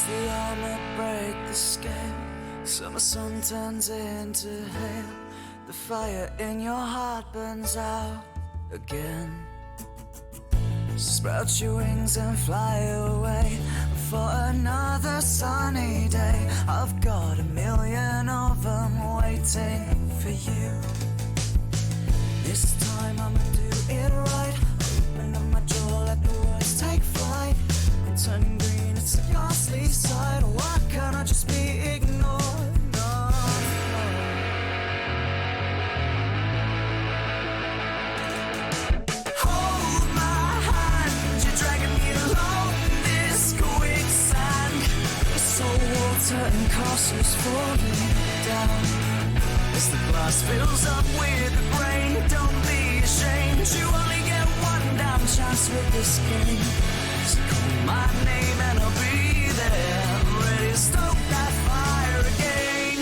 The armor break the scale. Summer sun turns into hail. The fire in your heart burns out again. Sprout your wings and fly away for another sunny day. I've got a million of them waiting for you. This time I'ma do it right. Open up my jaw, let the words take flight. And turn green, it's a ghastly sight. Why can't I just be ignored? No. Hold my hand, you're dragging me along this quicksand. Salt water and castles falling down. As the glass fills up with the rain, don't be ashamed. You only get one damn chance with this game. So call my name and I'll be there, ready to stoke that fire again.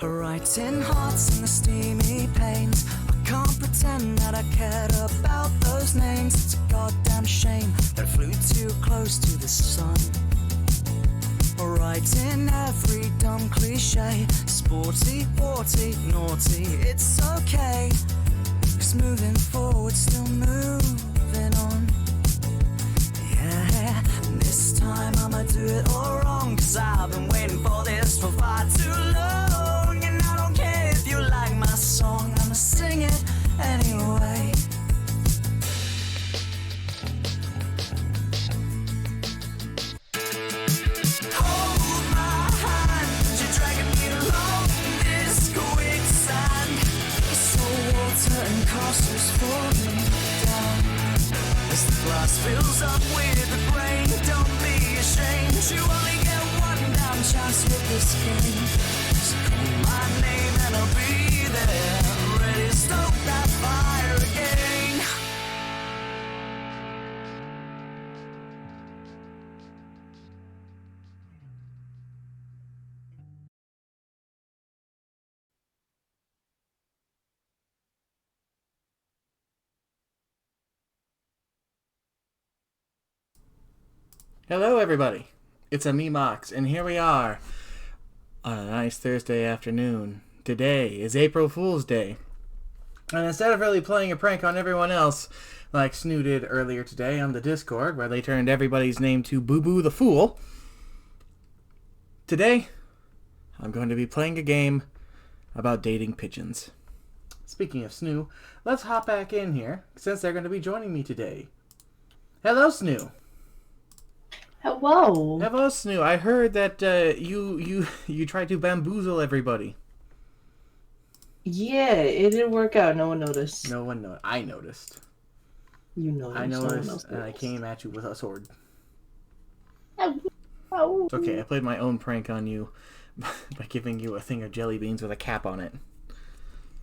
Writing hearts in the steamy panes. I can't pretend that I cared about those names. It's a goddamn shame that I flew too close to the sun. Writing every dumb cliche. Sporty, sporty, naughty, it's okay. 'Cause moving forward, still moving on. Yeah, and this time I'ma do it all wrong. 'Cause I've been waiting for this for far too long. And I don't care if you like my song, I'ma sing it anyway. Hold my hand, you're dragging me along this quicksand. Salt water and castles falling down. As the glass fills up with the rain, don't be ashamed. You only get one damn chance with this game. So call my name and I'll be there, ready to stoke that fire again. Hello everybody, it's a me Mox, and here we are on a nice Thursday afternoon. Today is April Fool's Day, and instead of really playing a prank on everyone else, like Snoo did earlier today on the Discord, where they turned everybody's name to Boo Boo the Fool, today I'm going to be playing a game about dating pigeons. Speaking of Snoo, let's hop back in here, since they're going to be joining me today. Hello Snoo! Hello. Hello, Snoo. I heard that you tried to bamboozle everybody. Yeah, it didn't work out. No one noticed. No one know. I noticed. You noticed. I No one noticed, else and I noticed. came at you with a sword. Oh. It's okay. I played my own prank on you by giving you a thing of jelly beans with a cap on it.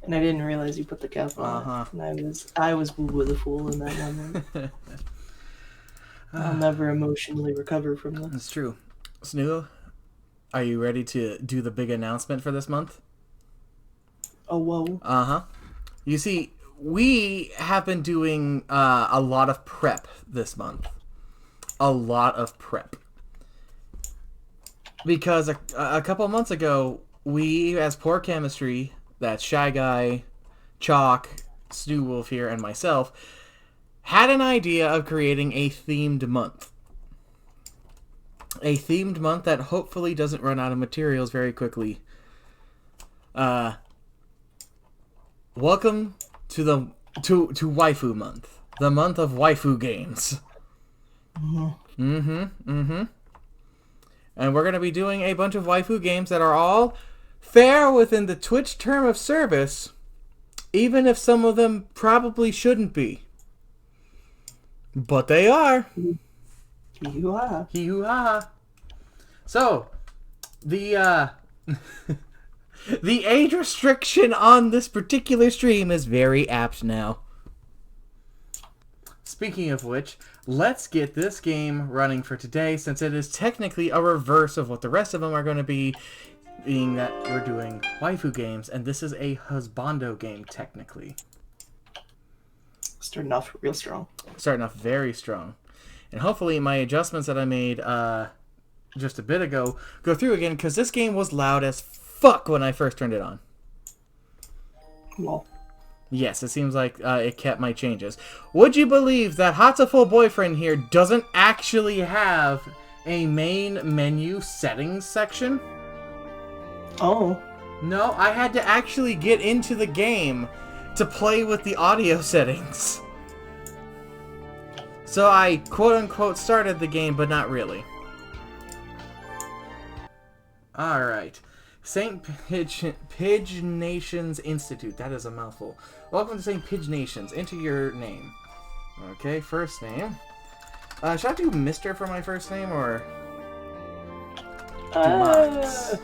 And I didn't realize you put the cap on. Uh-huh. And I was Boo Boo the fool in that moment. I'll never emotionally recover from this. That's true. Snoo, are you ready to do the big announcement for this month? Oh, whoa. Uh-huh. You see, we have been doing a lot of prep this month. A lot of prep. Because a couple months ago, we, as Poor Chemistry, that's Shy Guy, Chalk, Snoo Wolf here, and myself, had an idea of creating a themed month. A themed month that hopefully doesn't run out of materials very quickly. Welcome to Waifu Month. The month of waifu games. And we're going to be doing a bunch of waifu games that are all fair within the Twitch term of service, even if some of them probably shouldn't be. But they are. You are. Hee-hoo-ha. So, the The age restriction on this particular stream is very apt now. Speaking of which, let's get this game running for today, since it is technically a reverse of what the rest of them are going to be, being that we're doing waifu games, and this is a husbando game, technically. Starting off real strong. Starting off very strong. And hopefully my adjustments that I made just a bit ago go through again, because this game was loud as fuck when I first turned it on. Well, yes, it seems like it kept my changes. Would you believe that Hatoful Boyfriend here doesn't actually have a main menu settings section? oh, No, I had to actually get into the game to play with the audio settings. So I quote-unquote started the game, but not really. Alright. St. Pigeons Institute. That is a mouthful. Welcome to St. Pigeons. Enter your name. Okay, first name. Should I do Mr. for my first name, or... Max?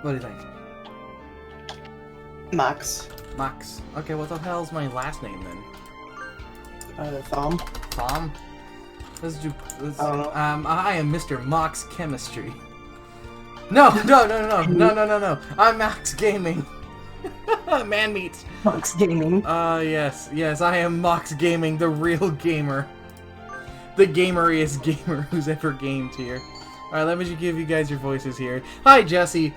What do you think? Max. Max. Okay, what the hell's my last name then? Thumb. Tom? Let's do... Let's, I don't know. I am Mr. Mox Chemistry. No! I'm Max Gaming. Man meat. Max Gaming. Yes, I am Mox Gaming, the real gamer. The gameriest gamer who's ever gamed here. Alright, let me just give you guys your voices here. Hi, Jesse.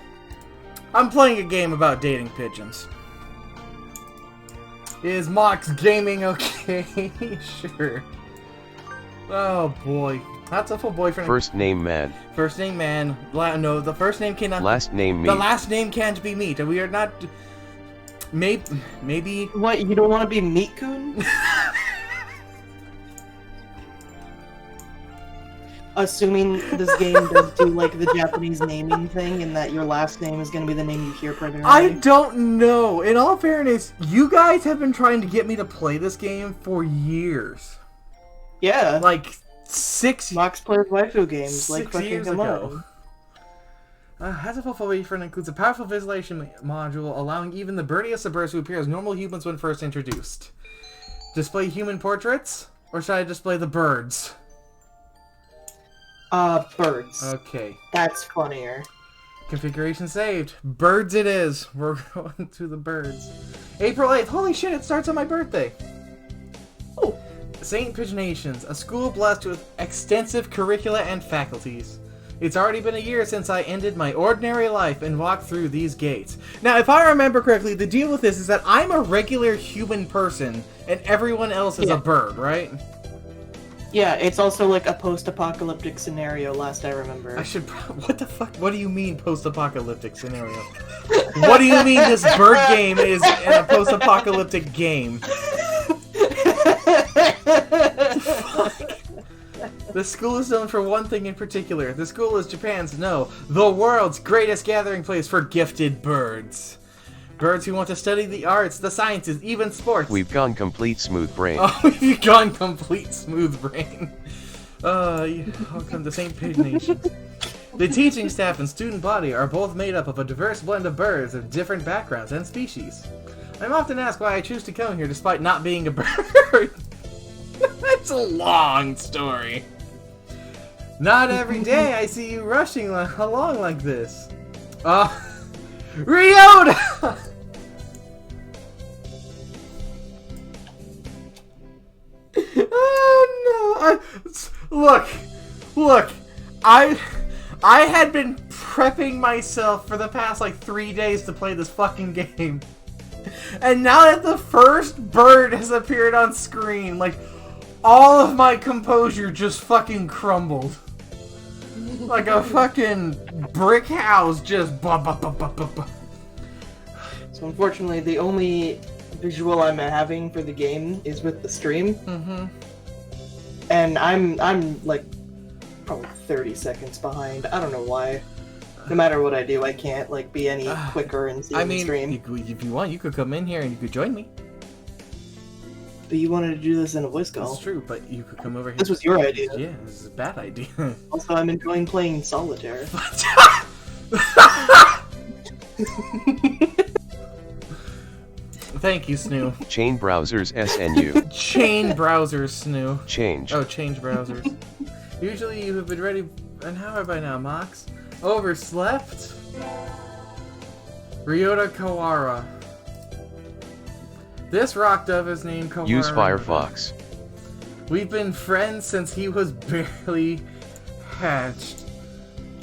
I'm playing a game about dating pigeons. Is Mox Gaming okay? Sure. Oh boy. Hatoful Boyfriend. First name man. First name man. No, the first name cannot. Last name me. The last name can't be meat. We are not. Maybe. What, you don't want to be Meat-kun? Assuming this game does do like the Japanese naming thing, and that your last name is going to be the name you hear primarily. I don't know. In all fairness, you guys have been trying to get me to play this game for years. Yeah. Like 6 Max plays waifu games. Like 6 fucking years come ago. on. Hatoful Boyfriend includes a powerful visualization module, allowing even the birdiest of birds to appear as normal humans when first introduced. Display human portraits? Or should I display the birds? Birds. Okay. That's funnier. Configuration saved. Birds it is. We're going to the birds. April 8th. Holy shit, it starts on my birthday. Oh. St. Pigeons, a school blessed with extensive curricula and faculties. It's already been a year since I ended my ordinary life and walked through these gates. Now, if I remember correctly, the deal with this is that I'm a regular human person and everyone else is a bird, right? Yeah, it's also like a post-apocalyptic scenario, last I remember. I should... What the fuck? What do you mean post-apocalyptic scenario? What do you mean this bird game is a post-apocalyptic game? The school is known for one thing in particular. The school is Japan's, the world's greatest gathering place for gifted birds. Birds who want to study the arts, the sciences, even sports. We've gone complete smooth brain. Oh, you've gone complete smooth brain. Welcome to St. Pigeons. The teaching staff and student body are both made up of a diverse blend of birds of different backgrounds and species. I'm often asked why I choose to come here despite not being a bird. That's a long story. Not every day I see you rushing along like this. Ryota! Oh no! Look! I had been prepping myself for the past like 3 days to play this fucking game. And now that the first bird has appeared on screen, like, all of my composure just fucking crumbled. Like a fucking brick house just ba ba ba ba ba ba. So unfortunately, the only visual I'm having for the game is with the stream. Mm-hmm. And I'm like probably 30 seconds behind. I don't know why. No matter what I do, I can't like be any quicker and see the stream. If you want, you could come in here and you could join me. But you wanted to do this in a voice call. That's true, but you could come over here. This was your idea. Yeah, this is a bad idea. Also, I'm enjoying playing solitaire. Thank you, Snoo. Chain browsers SNU. Chain browsers, Snoo. Change. Oh, change browsers. Usually you have been ready an hour by now, Mox. Overslept? Ryota Kawara. This rock dove is named Kawara. Use Firefox. We've been friends since he was barely hatched.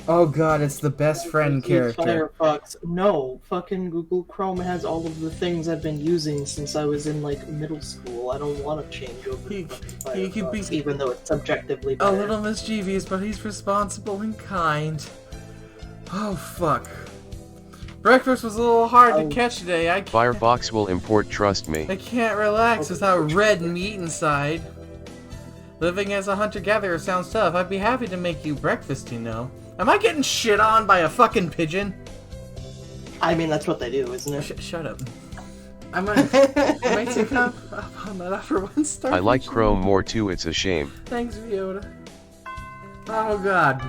Oh god, it's the best friend character. Firefox. No, fucking Google Chrome has all of the things I've been using since I was in like middle school. I don't want to change over to fucking he could Firefox, be even though it's subjectively a better. little mischievous, but he's responsible and kind. Oh fuck. Breakfast was a little hard to catch today. Firefox will import, trust me. I can't relax without red meat inside. Living as a hunter-gatherer sounds tough. I'd be happy to make you breakfast, you know. Am I getting shit on by a fucking pigeon? I mean, that's what they do, isn't it? Shut up. I might take up on that after one star. I like Chrome more too, it's a shame. Thanks, Ryota. Oh god.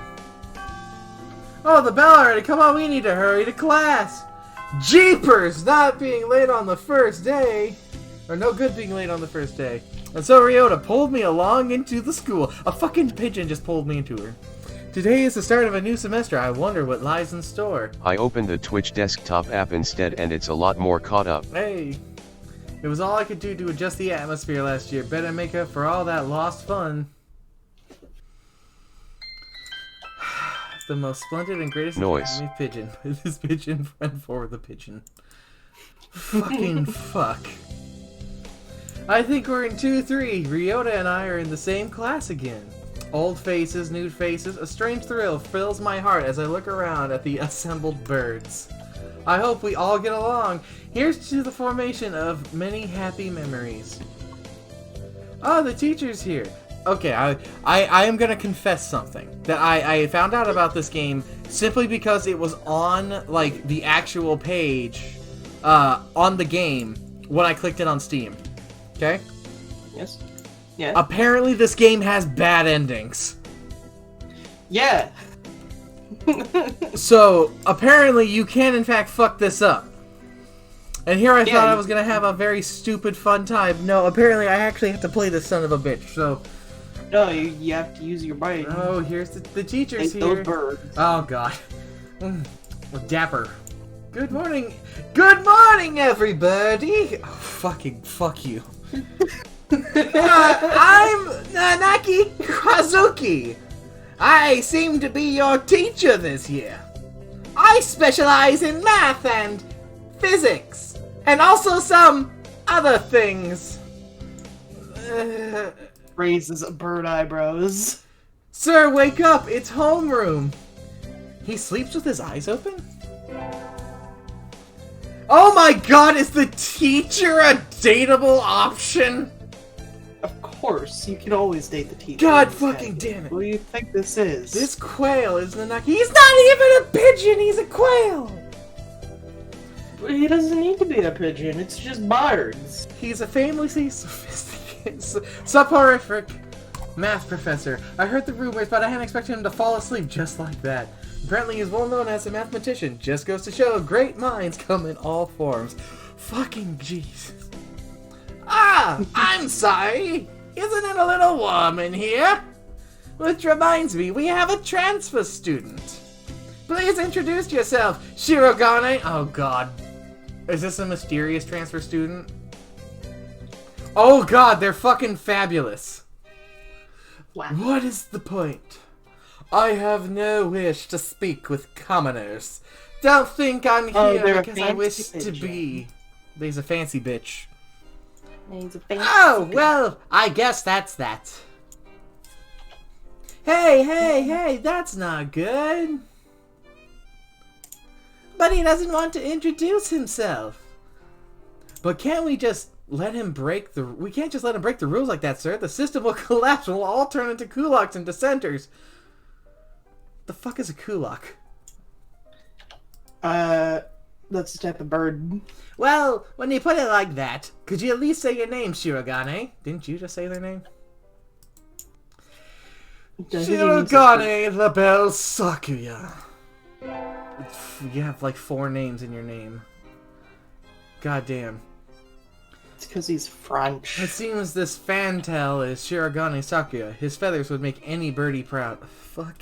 Oh, the bell already. Come on, we need to hurry to class. Jeepers! Not being late on the first day. Or no good being late on the first day. And so Ryota pulled me along into the school. A fucking pigeon just pulled me into her. Today is the start of a new semester. I wonder what lies in store. I opened the Twitch desktop app instead and it's a lot more caught up. Hey. It was all I could do to adjust the atmosphere last year. Better make up for all that lost fun. The most splendid and greatest Noise. academy pigeon. This pigeon friend for the pigeon. Fucking fuck. I think we're in 2-3. Ryota and I are in the same class again. Old faces, new faces. A strange thrill fills my heart as I look around at the assembled birds. I hope we all get along. Here's to the formation of many happy memories. Oh, the teacher's here. Okay, I am gonna confess something. That I found out about this game simply because it was on, like, the actual page, on the game when I clicked it on Steam. Okay? Yes. Yeah. Apparently this game has bad endings. Yeah. So, apparently you can in fact fuck this up. And here I thought I was gonna have a very stupid fun time. No, apparently I actually have to play this son of a bitch, so... No, you have to use your brain. Oh, here's the teacher's Take here. those birds. Oh god. Dapper. Good morning. Good morning, everybody. Oh, fucking fuck you. I'm Nanaki Kazuki. I seem to be your teacher this year. I specialize in math and physics, and also some other things. Raises bird eyebrows. Sir, wake up! It's homeroom! He sleeps with his eyes open? Oh my god, is the teacher a dateable option? Of course, you can always date the teacher. God fucking damn it. What do you think this is? This quail is the He's not even a pigeon, he's a quail! He doesn't need to be a pigeon, it's just birds. He's a famously sophisticated, soporific math professor. I heard the rumors, but I hadn't expected him to fall asleep just like that. Apparently he's well known as a mathematician. Just goes to show, great minds come in all forms. Fucking Jesus. Ah! I'm sorry! Isn't it a little warm in here? Which reminds me, we have a transfer student. Please introduce yourself, Shirogane. Oh god. Is this a mysterious transfer student? Oh god, they're fucking fabulous. Wow. What is the point? I have no wish to speak with commoners. Don't think I'm here because I wish to be. He's a fancy bitch. He's a fancy Oh, well, I guess that's that. Hey, that's not good. But he doesn't want to introduce himself. But can't we just let him break the... We can't just let him break the rules like that, sir. The system will collapse and we'll all turn into kulaks and dissenters. The fuck is a kulak? That's the type of bird. Well, when you put it like that, could you at least say your name, Shirogane? Didn't you just say their name? Shirogane the Bell Sakuya. You have like 4 names in your name. God damn. It's because he's French. It seems this fantail is Shirogane Sakuya. His feathers would make any birdie proud. Fuck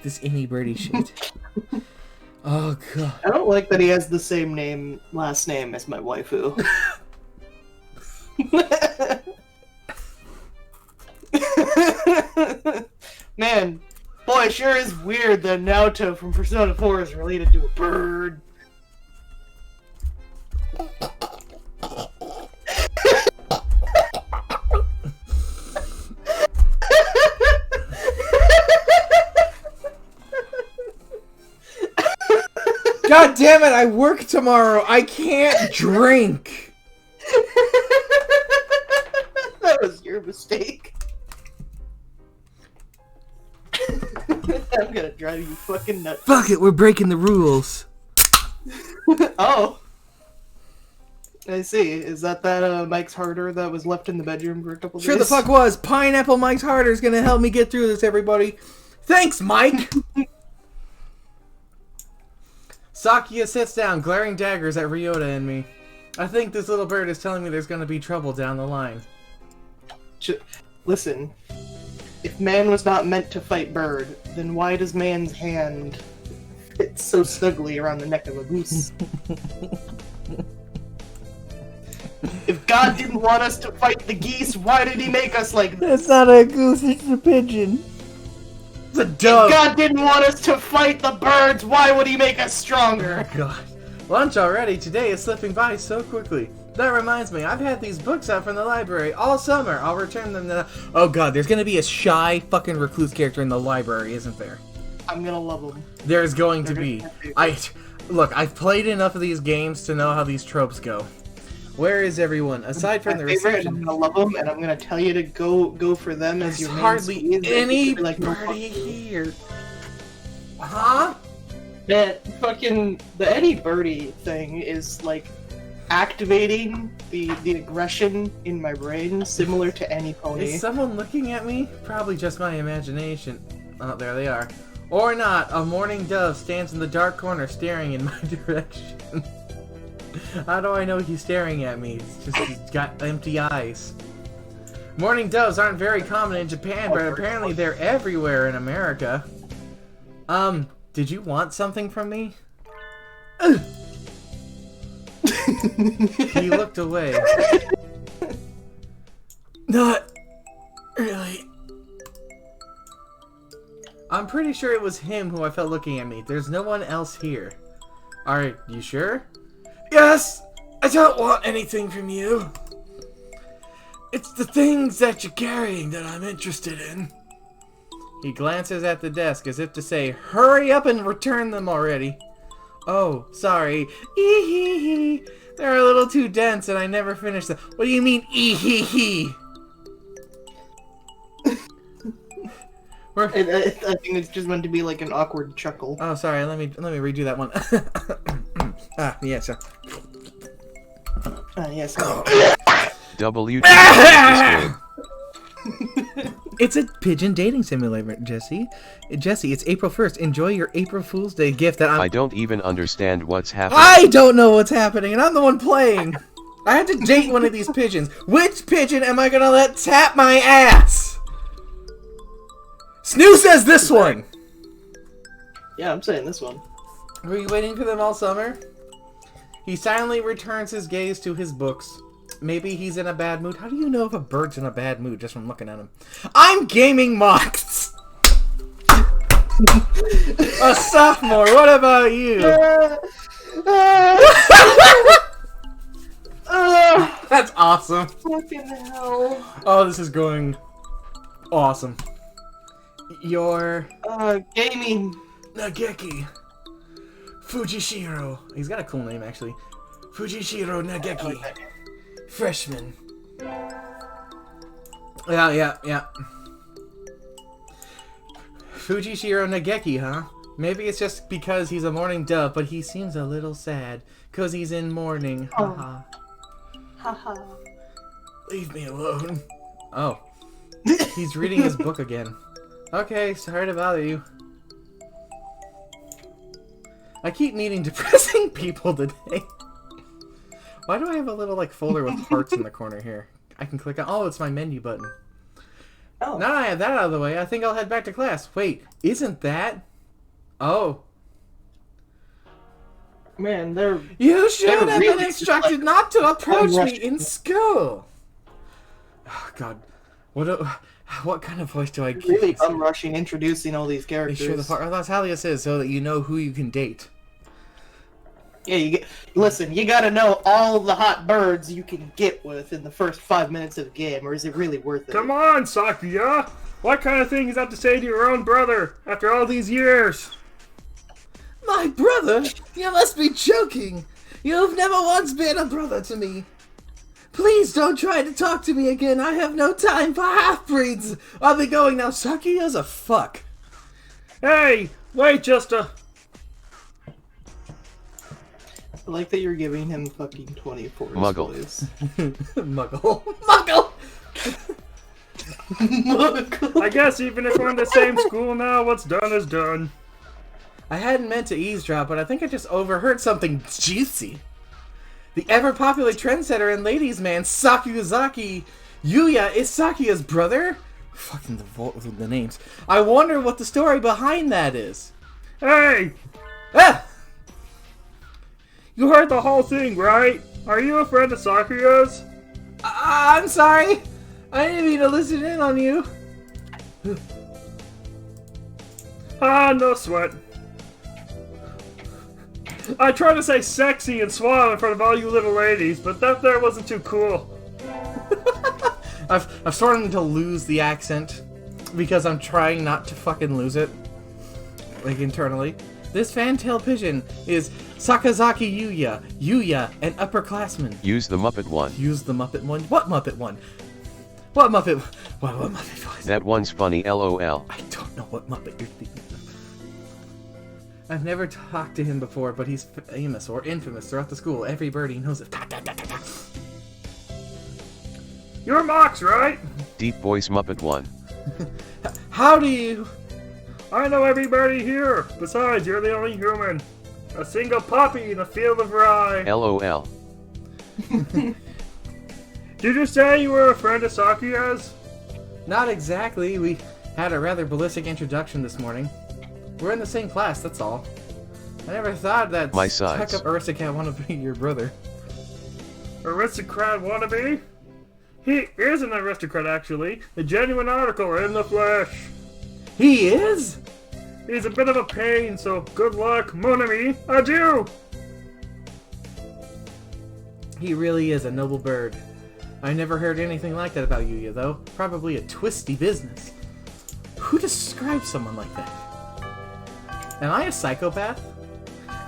this any birdie shit. Oh god. I don't like that he has the same last name as my waifu. Man, boy, it sure is weird that Naoto from Persona 4 is related to a bird. God damn it, I work tomorrow. I can't drink. That was your mistake. I'm gonna drive you fucking nuts. Fuck it, we're breaking the rules. Oh. I see. Is that Mike's Harder that was left in the bedroom for a couple days? Sure the fuck was. Pineapple Mike's Harder is gonna help me get through this, everybody. Thanks, Mike! Sakuya sits down, glaring daggers at Ryota and me. I think this little bird is telling me there's gonna be trouble down the line. Listen, if man was not meant to fight bird, then why does man's hand fit so snugly around the neck of a goose? If God didn't want us to fight the geese, why did he make us like this? It's not a goose, it's a pigeon. It's a dove. If God didn't want us to fight the birds, why would he make us stronger? Oh god. Lunch already. Today is slipping by so quickly. That reminds me, I've had these books out from the library all summer. I'll return them to... Oh god, there's gonna be a shy fucking recluse character in the library, isn't there? I'm gonna love them. There's going to be. Look, I've played enough of these games to know how these tropes go. Where is everyone? Aside from the favorite, reception... I'm gonna love them, and I'm gonna tell you to go for them as your There's main hardly squeeze, anybody here. Huh? That fucking the Eddie Birdie thing is like activating the aggression in my brain, similar to any pony. Is someone looking at me? Probably just my imagination. Oh, there they are. Or not. A mourning dove stands in the dark corner staring in my direction. How do I know he's staring at me? It's just he's got empty eyes. Mourning doves aren't very common in Japan, but apparently they're everywhere in America. Did you want something from me? He looked away. Not really. I'm pretty sure it was him who I felt looking at me. There's no one else here. Are you sure? Yes! I don't want anything from you. It's the things that you're carrying that I'm interested in. He glances at the desk as if to say, hurry up and return them already. Oh, sorry. Ee-hee-hee. They're a little too dense and I never finished them. What do you mean, ee-hee-hee? I think it's just meant to be like an awkward chuckle. Oh, sorry. Let me redo that one. Yes. Yes. W. It's a pigeon dating simulator, Jesse. Jesse, it's April 1st. Enjoy your April Fool's Day gift that I don't even understand what's happening. I don't know what's happening, and I'm the one playing. I have to date one of these pigeons. Which pigeon am I gonna let tap my ass? Snoo says this one. Yeah, I'm saying this one. Were you waiting for them all summer? He silently returns his gaze to his books. Maybe he's in a bad mood. How do you know if a bird's in a bad mood just from looking at him? I'm gaming Mox! A sophomore, what about you? That's awesome. Fucking hell. Oh, this is going awesome. Your... Gaming. Nageki. Fujishiro. He's got a cool name, actually. Fujishiro Nageki. Freshman. Yeah. Fujishiro Nageki, huh? Maybe it's just because he's a mourning dove, but he seems a little sad. 'Cause he's in mourning. Haha. Haha. Leave me alone. Oh. He's reading his book again. Okay, sorry to bother you. I keep meeting depressing people today. Why do I have a little like folder with hearts in the corner here? I can click on. Oh, it's my menu button. Oh. Now I have that out of the way, I think I'll head back to class. Wait, isn't that? Oh. Man, they're You should They're have been really instructed like not to approach me unrushed. in school. Oh, God. What kind of voice do I give? really unrushing introducing all these Be characters. sure the part Latalius is so that you know who you can date. Yeah, listen, you gotta know all the hot birds you can get with in the first 5 minutes of the game, or is it really worth it? Come on, Sakuya! What kind of thing is that to say to your own brother after all these years? My brother? You must be joking. You've never once been a brother to me. Please don't try to talk to me again. I have no time for half-breeds. I'll be going now. Sakuya's a fuck. Hey, wait just a... I like that you're giving him fucking 24 Muggle. voice. Muggle. Muggle! Muggle! I guess even if we're in the same school now, what's done is done. I hadn't meant to eavesdrop, but I think I just overheard something juicy. The ever-popular trendsetter and ladies' man Sakuzaki Yuya is Sakuya's brother? Fucking the names. I wonder what the story behind that is. Hey! Ah! You heard the whole thing, right? Are you a friend of Sakuya's? I'm sorry. I didn't mean to listen in on you. Ah, no sweat. I tried to say sexy and suave in front of all you little ladies, but that there wasn't too cool. I've started to lose the accent because I'm trying not to fucking lose it, like internally. This fantail pigeon is Sakazaki Yuya. Yuya, an upperclassman. Use the Muppet one. Use the Muppet one. What Muppet one? What Muppet? What Muppet voice? That one's funny, lol. I don't know what Muppet you're thinking of. I've never talked to him before, but he's famous or infamous throughout the school. Every birdie knows it. You're Mox, right? Deep voice Muppet one. How do you? I know everybody here. Besides, you're the only human. A single poppy in a field of rye. LOL. Did you say you were a friend of Sakuya's? Not exactly. We had a rather ballistic introduction this morning. We're in the same class, that's all. I never thought that My size. stuck-up aristocrat wanted to be your brother. Aristocrat wannabe? He is an aristocrat, actually. A genuine article in the flesh. He is? He's a bit of a pain, so good luck, mon ami. Adieu! He really is a noble bird. I never heard anything like that about Yuya, though. Probably a twisty business. Who describes someone like that? Am I a psychopath?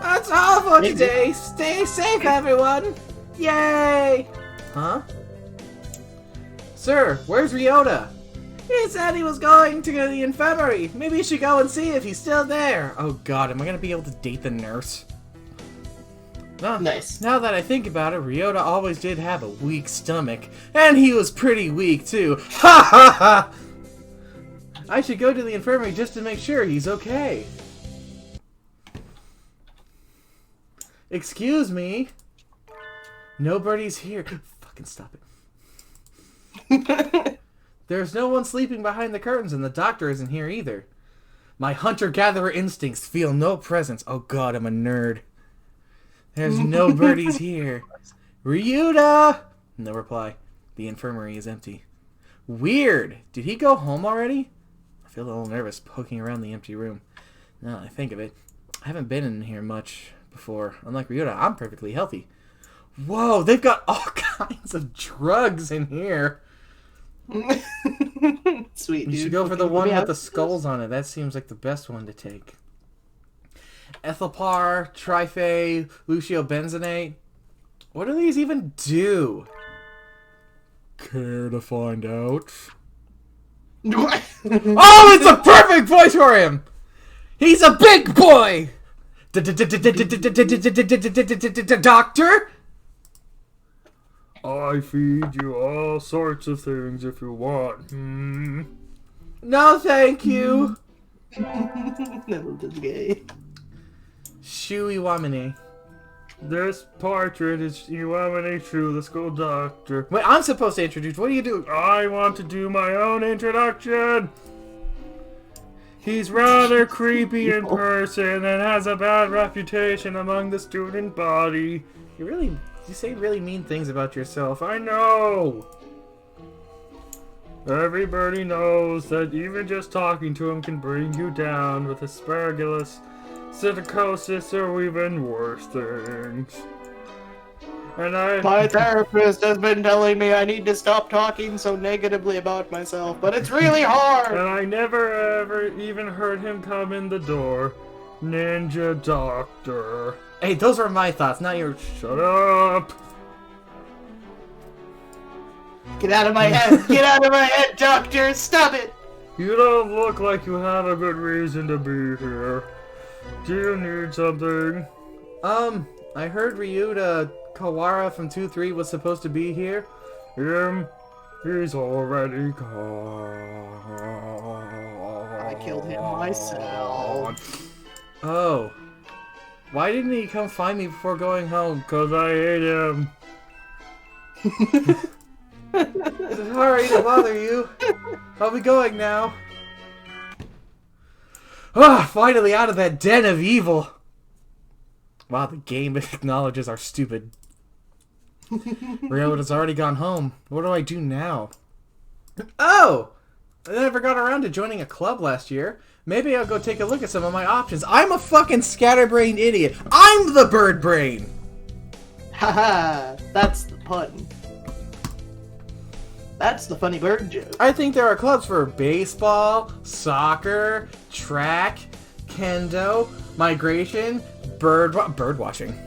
That's all for today. Stay safe, everyone. Yay! Huh? Sir, where's Ryota? He said he was going to the infirmary. Maybe you should go and see if he's still there. Oh god, am I gonna be able to date the nurse? No. Nice. Now that I think about it, Ryota always did have a weak stomach. And he was pretty weak, too. Ha ha ha! I should go to the infirmary just to make sure he's okay. Excuse me? Nobody's here. Fucking stop it. There's no one sleeping behind the curtains, and the doctor isn't here either. My hunter-gatherer instincts feel no presence. Oh god, I'm a nerd. There's no birdies here. Ryuta! No reply. The infirmary is empty. Weird. Did he go home already? I feel a little nervous poking around the empty room. Now that I think of it, I haven't been in here much before. Unlike Ryuta, I'm perfectly healthy. Whoa, they've got all kinds of drugs in here. Sweet, dude. You should go for the one with the skulls on it. That seems like the best one to take. Ethylpar, Trife, Lucio Benzenate. What do these even do? Care to find out? Oh, it's a perfect voice for him! He's a big boy! Doctor? I feed you all sorts of things if you want. No, thank you. That was gay. Shuiwamine. This portrait is Iwamine True, the school doctor. Wait, I'm supposed to introduce. What do you do? I want to do my own introduction. He's rather creepy in person and has a bad reputation among the student body. You say really mean things about yourself. I know. Everybody knows that even just talking to him can bring you down with asparagus, psittacosis, or even worse things. And My therapist has been telling me I need to stop talking so negatively about myself, but it's really hard! And I never ever even heard him come in the door. Ninja Doctor. Hey, those were my thoughts, not yours. Shut up! Get out of my head! Get out of my head, Doctor! Stop it! You don't look like you have a good reason to be here. Do you need something? I heard Ryuta Kawara from 2-3 was supposed to be here. Him? He's already gone. I killed him myself. Oh. Why didn't he come find me before going home? 'Cause I hate him. Sorry to bother you. I'll be going now. Ah, finally out of that den of evil. Wow, the game acknowledges our stupid. Ryota's already gone home. What do I do now? Oh! I never got around to joining a club last year. Maybe I'll go take a look at some of my options. I'm a fucking scatterbrained idiot. I'm the bird brain! Haha, that's the pun. That's the funny bird joke. I think there are clubs for baseball, soccer, track, kendo, migration, bird watching.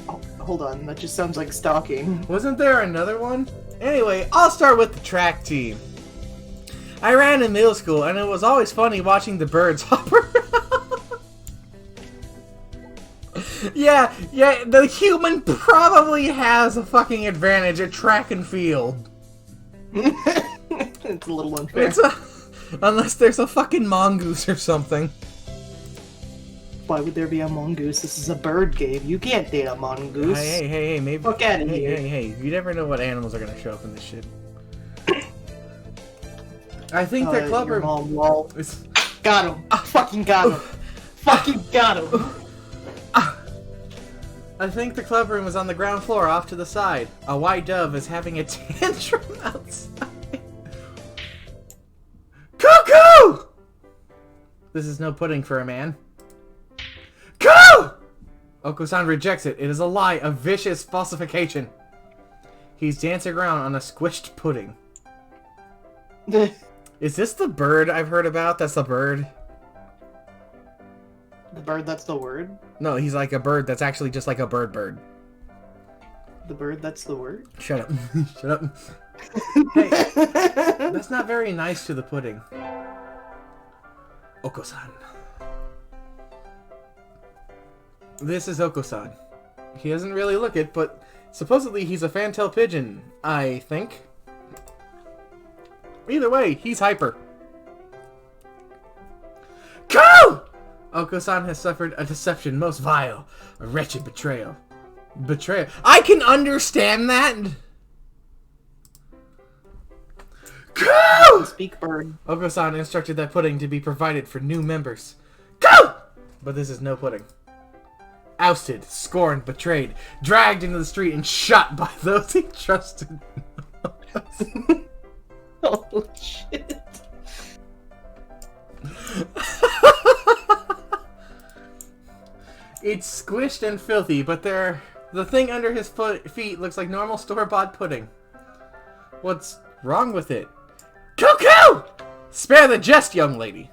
Oh, hold on, that just sounds like stalking. Wasn't there another one? Anyway, I'll start with the track team. I ran in middle school, and it was always funny watching the birds hop around. Yeah, the human probably has a fucking advantage at track and field. It's a little unfair. Unless there's a fucking mongoose or something. Why would there be a mongoose? This is a bird game. You can't date a mongoose. Hey, maybe. Fuck outta here. Hey, you never know what animals are gonna show up in this shit. I think the club your room. mom, lol. Is... Got him. Fucking got him. Fucking got him. I think the club room is on the ground floor off to the side. A white dove is having a tantrum outside. Cuckoo! This is no pudding for a man. Coo! Oko-san rejects it. It is a lie, a vicious falsification. He's dancing around on a squished pudding. Is this the bird I've heard about? That's the bird? The bird that's the word? No, he's like a bird that's actually just like a bird. The bird that's the word? Shut up. Shut up. Hey, that's not very nice to the pudding. Oko-san. This is Oko-san. He doesn't really look it, but supposedly he's a fantail pigeon, I think. Either way, he's hyper. Go! Oko-san has suffered a deception most vile, a wretched betrayal. Betrayal. I can understand that! Go! Speak bird. Oko-san instructed that pudding to be provided for new members. Go! But this is no pudding. Ousted, scorned, betrayed, dragged into the street and shot by those he trusted. Holy shit. It's squished and filthy, but the thing under his feet looks like normal store-bought pudding. What's wrong with it? Cuckoo! Spare the jest, young lady.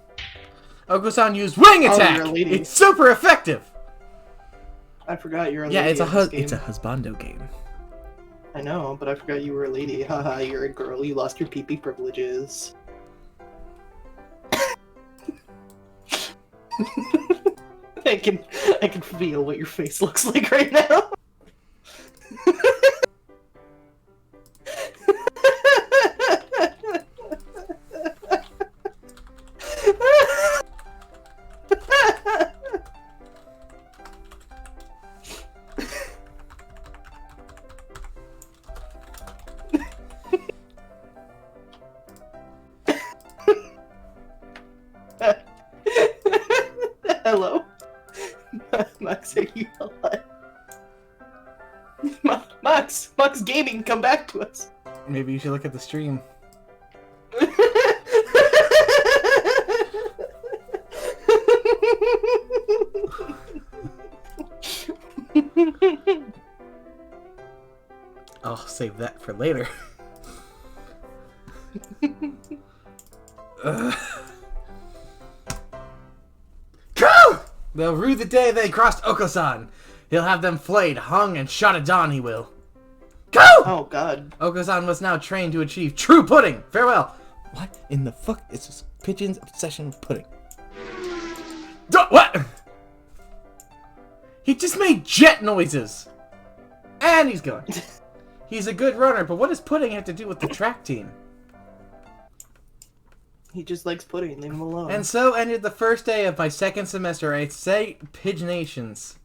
Oko-san used wing attack! you're a lady. It's super effective! I forgot you're a lady. Yeah, it's a game. husbando game. I know, but I forgot you were a lady. Haha, you're a girl. You lost your pee-pee privileges. I can feel what your face looks like right now. Max, are you alive? Max Gaming, come back to us. Maybe you should look at the stream. I'll save that for later. Go! They'll rue the day they crossed Okosan. He'll have them flayed, hung, and shot at dawn, he will. Go! Oh god. Okosan must now train to achieve true pudding. Farewell. What in the fuck is this pigeon's obsession with pudding? What? He just made jet noises. And he's gone. He's a good runner, but what does pudding have to do with the track team? He just likes pudding, leave him alone. And so ended the first day of my second semester at St. Pigeonations.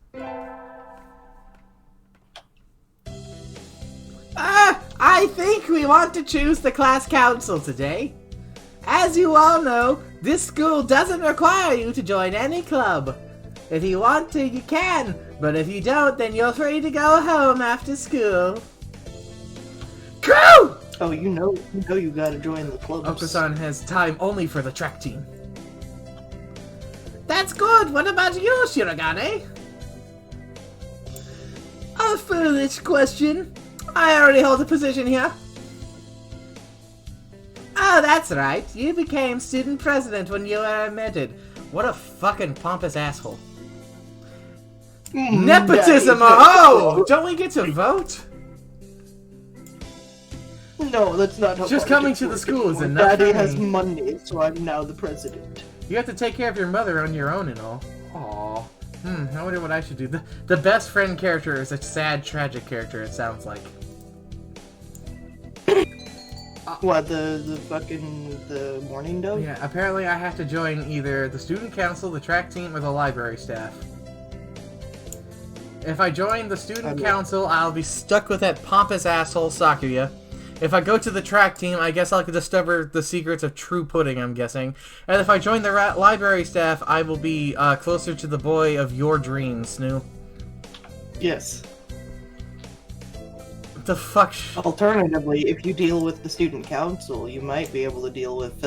I think we want to choose the class council today. As you all know, this school doesn't require you to join any club. If you want to, you can, but if you don't, then you're free to go home after school. Go! Oh, you know you gotta join the club. Okusan has time only for the track team. That's good. What about you, Shirogane? A foolish question. I already hold a position here. Oh, that's right. You became student president when you were admitted. What a fucking pompous asshole. Nepotism! Oh! Don't we get to vote? No, that's not how Just coming to the school is enough Daddy for has me. money, so I'm now the president. You have to take care of your mother on your own and all. Aww. I wonder what I should do. The best friend character is a sad, tragic character, it sounds like. What, the morning dove? Yeah, apparently I have to join either the student council, the track team, or the library staff. If I join the student council, I'll be stuck with that pompous asshole Sakuya. If I go to the track team, I guess I'll discover the secrets of true pudding, I'm guessing. And if I join the library staff, I will be closer to the boy of your dreams, Snoo. Yes. What the fuck? Alternatively, if you deal with the student council, you might be able to deal with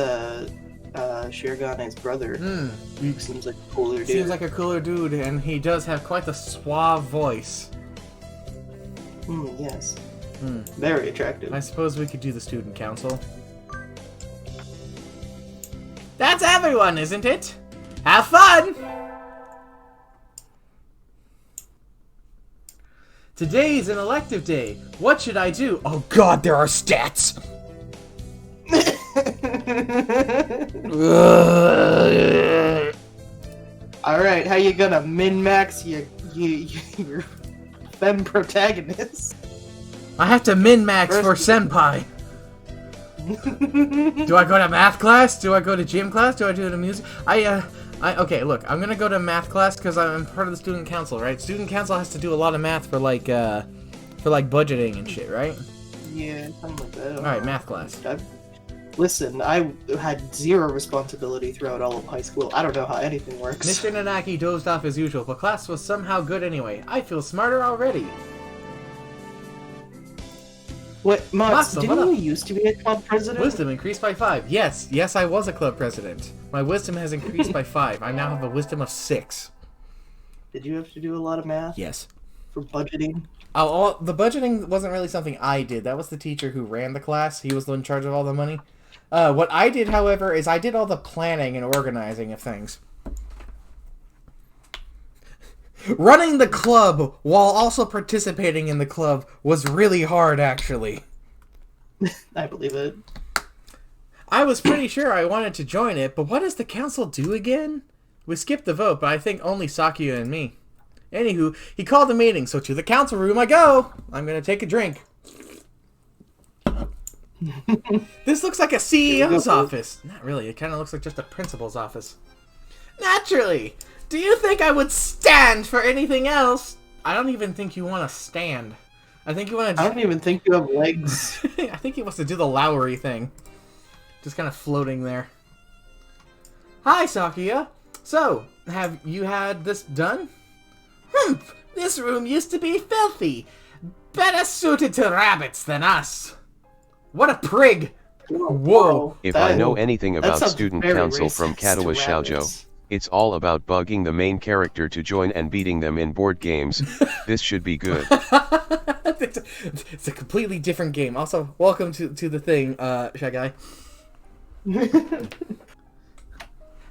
Shiragane's brother. Who seems like a cooler dude. Seems like a cooler dude, and he does have quite the suave voice. Yes. Very attractive. I suppose we could do the student council. That's everyone, isn't it? Have fun! Today's an elective day. What should I do? Oh god, there are stats! Alright, how you gonna min-max your femme protagonist? I have to min-max for senpai. Do I go to math class? Do I go to gym class? Do I do the music? Okay, look, I'm gonna go to math class because I'm part of the student council, right? Student council has to do a lot of math for like budgeting and shit, right? Yeah, something like that. Alright, math class. Listen, I had zero responsibility throughout all of high school. I don't know how anything works. Mr. Nanaki dozed off as usual, but class was somehow good anyway. I feel smarter already. What, Max, Matsu, didn't what you up? used to be a club president? Wisdom increased by 5. Yes, I was a club president. My wisdom has increased by 5. I now have a wisdom of 6. Did you have to do a lot of math Yes. for budgeting? Oh, the budgeting wasn't really something I did. That was the teacher who ran the class. He was in charge of all the money. What I did, however, is I did all the planning and organizing of things. Running the club while also participating in the club was really hard, actually. I believe it. I was pretty sure I wanted to join it, but what does the council do again? We skipped the vote, but I think only Sakuya and me. Anywho, he called a meeting, so to the council room I go! I'm gonna take a drink. This looks like a CEO's office. Not really, it kind of looks like just a principal's office. Naturally! Do you think I would stand for anything else? I don't even think you want to stand. I think you want to... I don't even think you have legs. I think he wants to do the Lowry thing. Just kind of floating there. Hi, Sakuya. So, have you had this done? Humph! This room used to be filthy. Better suited to rabbits than us. What a prig! Whoa. If I know That- anything that about sounds student very council from racist to Katawa Shoujo, rabbits. it's all about bugging the main character to join and beating them in board games. This should be good. It's a completely different game. Also, welcome to the thing, Shy Guy.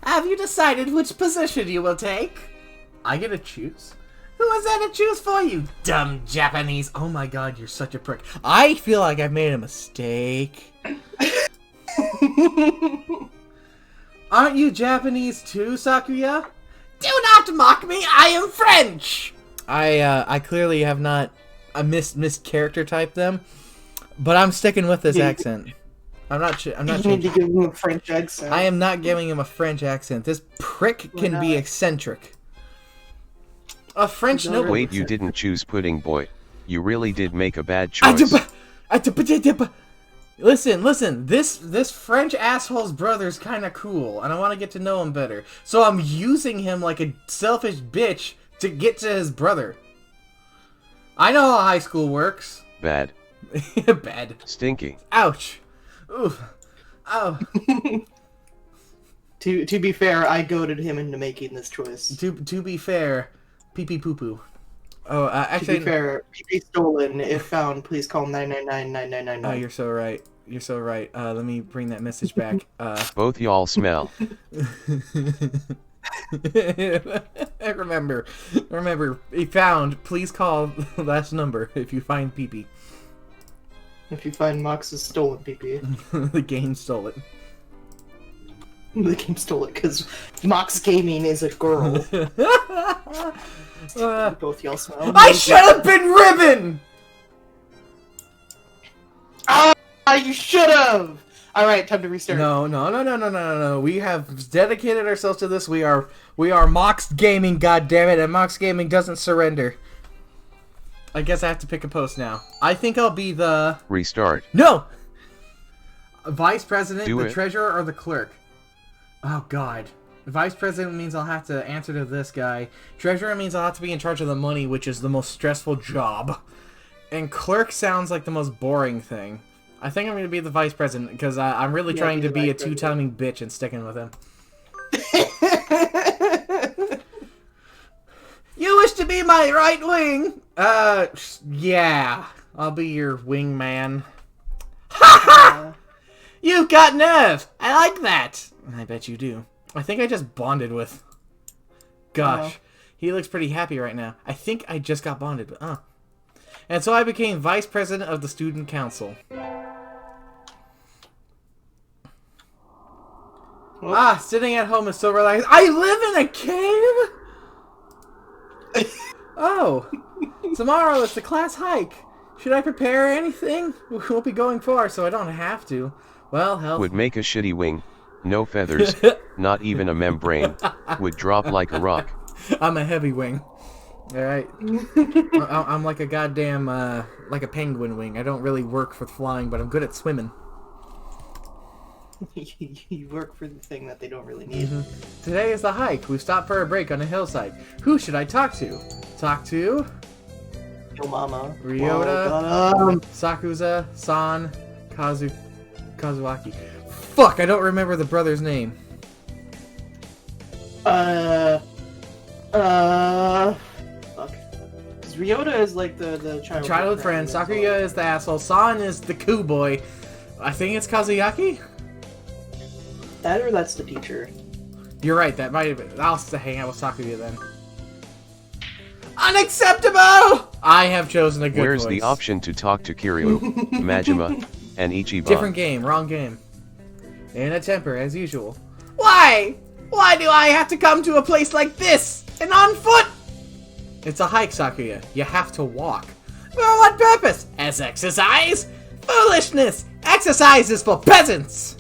Have you decided which position you will take? I get to choose. Who is there to choose for you, dumb Japanese? Oh my god, you're such a prick. I feel like I've made a mistake. Aren't you Japanese too, Sakuya? Do not mock me, I am French! I clearly have not mischaracter typed them, but I'm sticking with this accent. I'm not You need to changing. give him a French accent. I am not giving him a French accent. This prick Why can be not? eccentric. A French Don't nobleman. Wait, you didn't choose Pudding Boy. You really did make a bad choice. Listen. This French asshole's brother's kind of cool, and I want to get to know him better. So I'm using him like a selfish bitch to get to his brother. I know how high school works. Bad. Bad. Stinky. Ouch. Oof. Ow. To be fair, I goaded him into making this choice. To be fair, pee pee poo poo. Oh, To actually. be fair, PP stolen. If found, please call 999-9999. Oh, you're so right. You're so right. Let me bring that message back. Both y'all smell. remember, if found, please call the last number if you find PP. If you find Mox's stolen PP. The game stole it. The game stole it because Mox Gaming is a girl. Both y'all smell. I should have been ribbon! Ah, you should have! Alright, time to restart. No. We have dedicated ourselves to this. We are Mox Gaming, goddammit, and Mox Gaming doesn't surrender. I guess I have to pick a post now. I think I'll be the... Restart. No! Vice President, Do the it. Treasurer, or the Clerk? Oh, God. Vice President means I'll have to answer to this guy. Treasurer means I'll have to be in charge of the money, which is the most stressful job. And Clerk sounds like the most boring thing. I think I'm going to be the Vice President, because I'm really Yeah, trying be to the be a Vice President. two-timing bitch and sticking with him. You wish to be my right wing? Yeah. I'll be your wingman. You've got nerve! I like that! I bet you do. I think I just bonded with... Gosh. He looks pretty happy right now. I think I just got bonded with... And so I became Vice President of the Student Council. Sitting at home is so relaxed. I live in a cave? Oh. Tomorrow is the class hike. Should I prepare anything? We won't be going far, so I don't have to. Well, health... Would make a shitty wing. No feathers. Not even a membrane. Would drop like a rock. I'm a heavy wing. Alright. I'm like a goddamn, like a penguin wing. I don't really work for flying, but I'm good at swimming. You work for the thing that they don't really need. Today is the hike. We stopped for a break on a hillside. Who should I talk to? Talk to Yo, mama. Ryota. Well, Sakuza, San, Kazuaki. Fuck, I don't remember the brother's name. fuck. Because Ryota is like the childhood Friend. that's all. Sakuya is the asshole. San is the cool boy. I think it's Kazuyaki? That or that's the teacher. You're right, that might have been. I'll just hang out with Sakuya then. Unacceptable! I have chosen a good Where's voice. the option to talk to Kiryu, Majima, and Ichiban? Different game, wrong game. In a temper, as usual. Why? Why do I have to come to a place like this? And on foot? It's a hike, Sakuya. You have to walk. For what purpose? As exercise? Foolishness! Exercise is for peasants!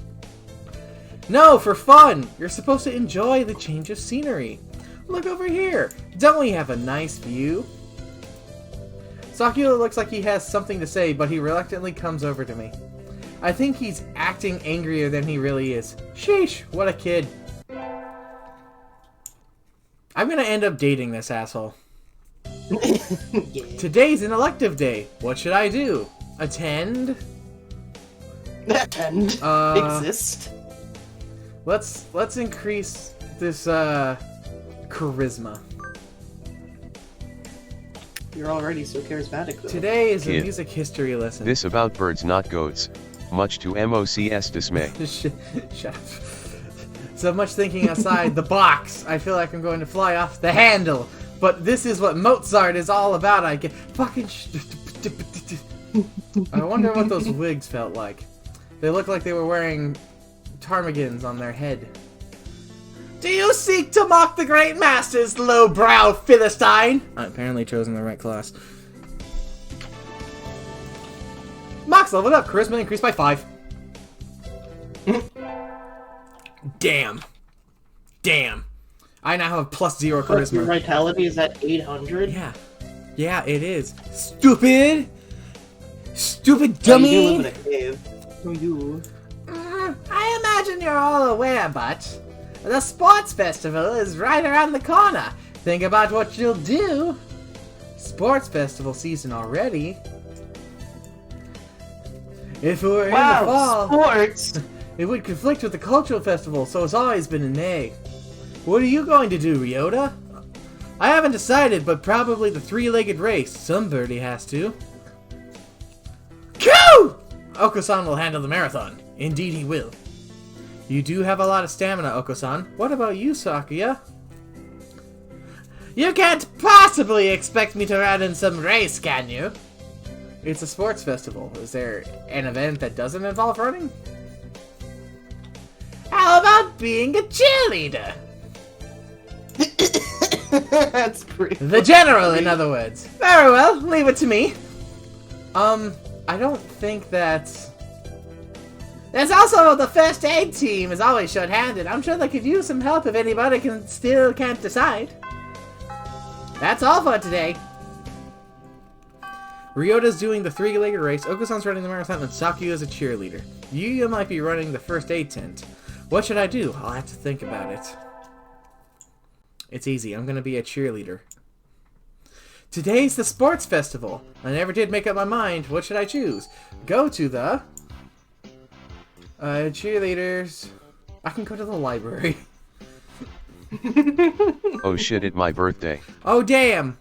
No, for fun! You're supposed to enjoy the change of scenery. Look over here. Don't we have a nice view? Sakuya looks like he has something to say, but he reluctantly comes over to me. I think he's acting angrier than he really is. Sheesh, what a kid. I'm gonna end up dating this asshole. Yeah. Today's an elective day. What should I do? Attend? Attend. Exist. Let's increase this charisma. You're already so charismatic, though. Today is a Kid. music history lesson. This about birds not goats, much to MoCS dismay. Shut up. So much thinking outside the box. I feel like I'm going to fly off the handle. But this is what Mozart is all about. I get fucking. I wonder what those wigs felt like. They looked like they were wearing ptarmigans on their head. Do you seek to mock the great masters, low-brow Philistine? I apparently chosen the right class. Mox leveled up. Charisma increased by 5. Damn. Damn. I now have plus 0 But your charisma. vitality is at 800. Yeah. Yeah, it is. Stupid! Stupid Yeah, you do dummy! live in a cave. Who you? I imagine you're all aware, but the sports festival is right around the corner. Think about what you'll do. Sports festival season already. If it were in the fall, Sports! it would conflict with the cultural festival, so it's always been in May. What are you going to do, Ryota? I haven't decided, but probably the three-legged race. Some birdie has to. Q! Oko-san will handle the marathon. Indeed he will. You do have a lot of stamina, Oko-san. What about you, Sakuya? You can't possibly expect me to run in some race, can you? It's a sports festival. Is there an event that doesn't involve running? How about being a cheerleader? That's pretty. The general, in other words. Very well, leave it to me. I don't think that's... There's also the first aid team is always short-handed. I'm sure they could use some help if anybody can't decide. That's all for today. Ryota's doing the three-legged race, Oko-san's running the marathon, and Sakuya is a cheerleader. Yuya might be running the first aid tent. What should I do? I'll have to think about it. It's easy. I'm gonna be a cheerleader. Today's the sports festival. I never did make up my mind. What should I choose? Go to the... cheerleaders. I can go to the library. Oh shit, it's my birthday. Oh, damn.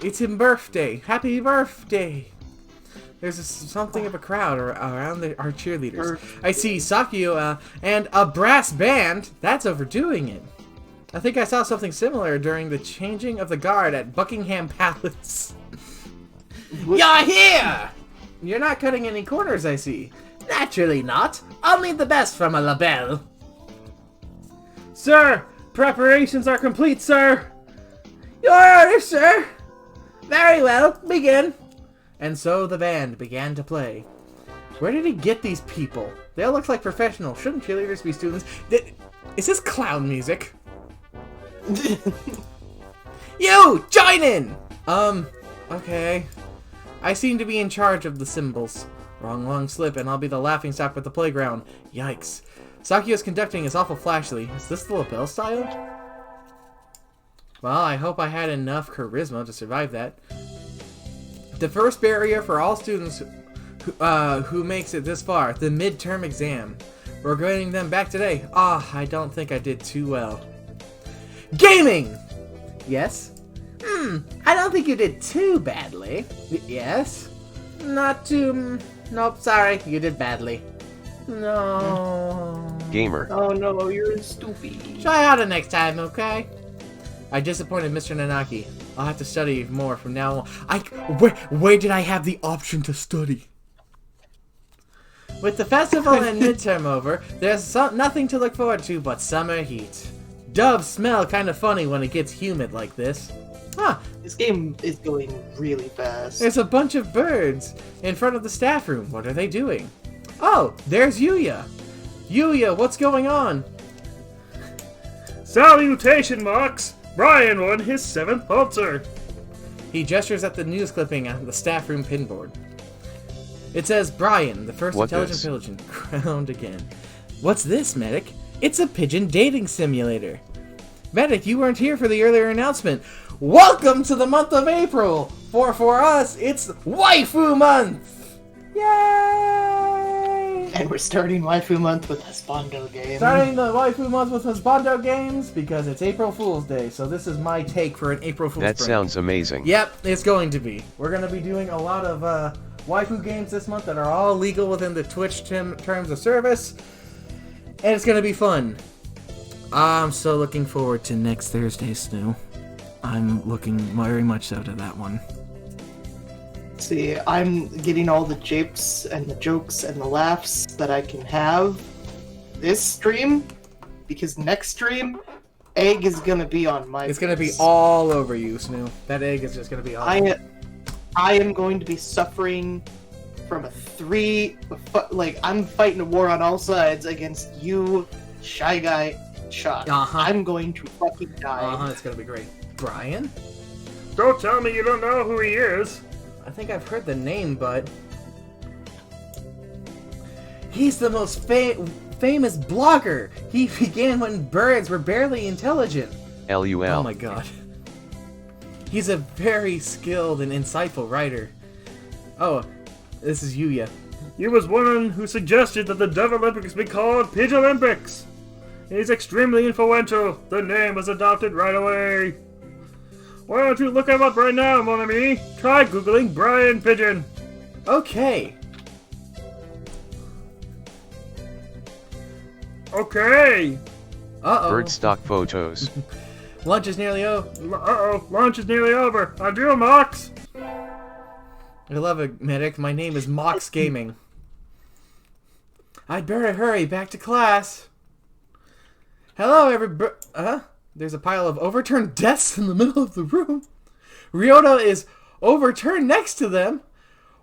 It's his birthday. Happy birthday. There's something of a crowd around our cheerleaders. I see Sakuya and a brass band. That's overdoing it. I think I saw something similar during the changing of the guard at Buckingham Palace. You're here! You're not cutting any corners, I see. Naturally not. Only the best from a labelle. Sir, preparations are complete, sir. Your order, sir. Very well, begin. And so the band began to play. Where did he get these people? They all look like professionals. Shouldn't cheerleaders be students? Is this clown music? You! Join in! Okay. I seem to be in charge of the symbols. Wrong long slip and I'll be the laughingstock at the playground. Yikes. Sakuya's conducting is awful flashily. Is this the lapel style? Well, I hope I had enough charisma to survive that. The first barrier for all students who makes it this far, the midterm exam. We're grading them back today. I don't think I did too well. Gaming! Yes? I don't think you did too badly. Yes? Not too... Nope, sorry, you did badly. No... Gamer. Oh no, you're stupid. Try harder next time, okay? I disappointed Mr. Nanaki. I'll have to study more from now on. Where did I have the option to study? With the festival and midterm over, there's nothing to look forward to but summer heat. Doves smell kind of funny when it gets humid like this. Huh, This game is going really fast. there's a bunch of birds in front of the staff room. What are they doing? Oh, there's Yuya. Yuya, what's going on? Salutation, Mox. Brian won his 7th Pulitzer. He gestures at the news clipping on the staff room pinboard. It says, Brian, the first What intelligent this? pigeon, crowned again. What's this, medic? It's a pigeon dating simulator. Medic, you weren't here for the earlier announcement. Welcome to the month of April! For us, it's Waifu Month! Yay! And we're starting Waifu Month with Husbando Game. Starting the Waifu Month with Husbando games because it's April Fool's Day, so this is my take for an April Fool's That prank. sounds amazing. Yep, it's going to be. We're going to be doing a lot of waifu games this month that are all legal within the Twitch terms of service, and it's going to be fun. I'm so looking forward to next Thursday, Snoo. I'm looking very much so to that one. See, I'm getting all the japes and the jokes and the laughs that I can have this stream, because next stream, egg is gonna be on my It's going to be face. all over you, Snoo. That egg is just going to be all over you. I am going to be suffering from I'm fighting a war on all sides against you, Shy Guy, Chuck. Uh-huh. I'm going to fucking die. It's going to be great. Brian? Don't tell me you don't know who he is. I think I've heard the name, but... He's the most famous blogger! He began when birds were barely intelligent! LUL. Oh my god. He's a very skilled and insightful writer. Oh, this is Yuya. He was one who suggested that the Dove Olympics be called Pigeon Olympics. He's extremely influential. The name was adopted right away. Why don't you look him up right now, mon ami? Try googling Brian Pigeon. Okay. Okay. Uh-oh. Bird stock photos. Lunch is nearly over. Uh-oh, lunch is nearly over. Adieu, Mox. I love it, Medic. My name is Mox Gaming. I'd better hurry back to class. Hello, everybody. There's a pile of overturned desks in the middle of the room. Ryota is overturned next to them.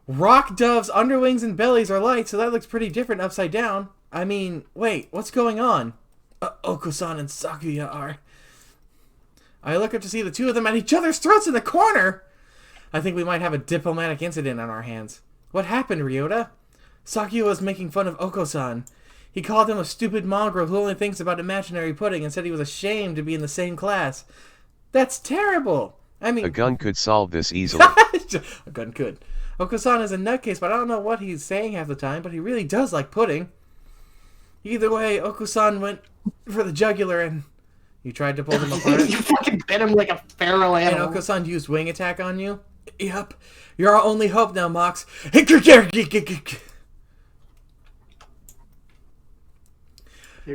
Rock Dove's underwings and bellies are light, so that looks pretty different upside down. I mean, wait, what's going on? Oko-san and Sakuya are... I look up to see the two of them at each other's throats in the corner! I think we might have a diplomatic incident on our hands. What happened, Ryota? Sakuya was making fun of Oko-san. He called him a stupid mongrel who only thinks about imaginary pudding and said he was ashamed to be in the same class. That's terrible! I mean... A gun could solve this easily. A gun could. Oko-san is a nutcase, but I don't know what he's saying half the time, but he really does like pudding. Either way, Oko-san went for the jugular and... You tried to pull him apart? You fucking bit him like a feral And animal. Oko-san used wing attack on you? Yep. You're our only hope now, Mox. You're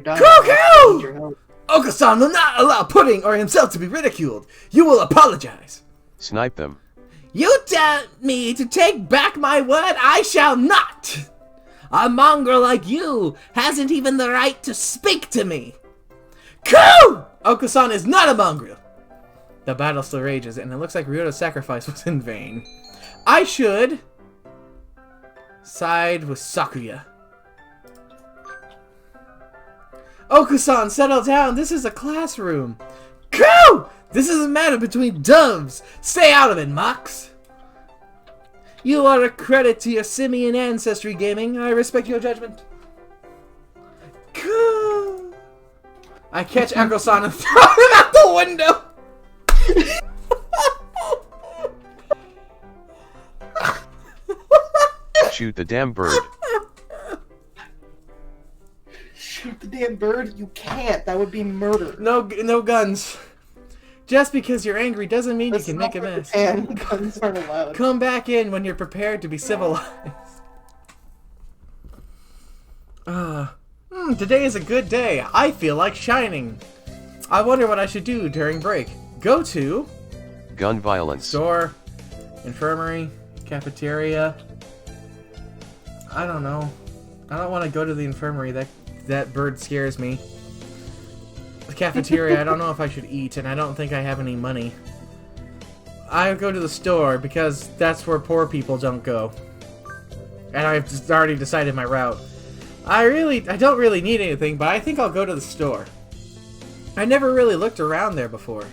dying. Cuckoo! Need your help. Oko-san will not allow pudding or himself to be ridiculed. You will apologize. Snipe them. You tell me to take back my word, I shall not. A mongrel like you hasn't even the right to speak to me. Coo! Oko-san is not a mongrel. The battle still rages, and it looks like Ryota's sacrifice was in vain. I should side with Sakuya. Oko-san, settle down. This is a classroom. Coo! This is a matter between doves. Stay out of it, Mox. You are a credit to your simian ancestry, gaming. I respect your judgment. Coo! I catch Oko-san and throw him out the window. Shoot the damn bird. Shoot the damn bird? You can't. That would be murder. No guns. Just because you're angry doesn't mean That's you can make a not mess. And guns aren't allowed. Come back in when you're prepared to be civilized. Today is a good day. I feel like shining. I wonder what I should do during break. Go to Gun violence. store, infirmary, cafeteria. I don't know. I don't want to go to the infirmary. That bird scares me. The cafeteria, I don't know if I should eat, and I don't think I have any money. I go to the store because that's where poor people don't go. And I've just already decided my route. I don't really need anything, but I think I'll go to the store. I never really looked around there before.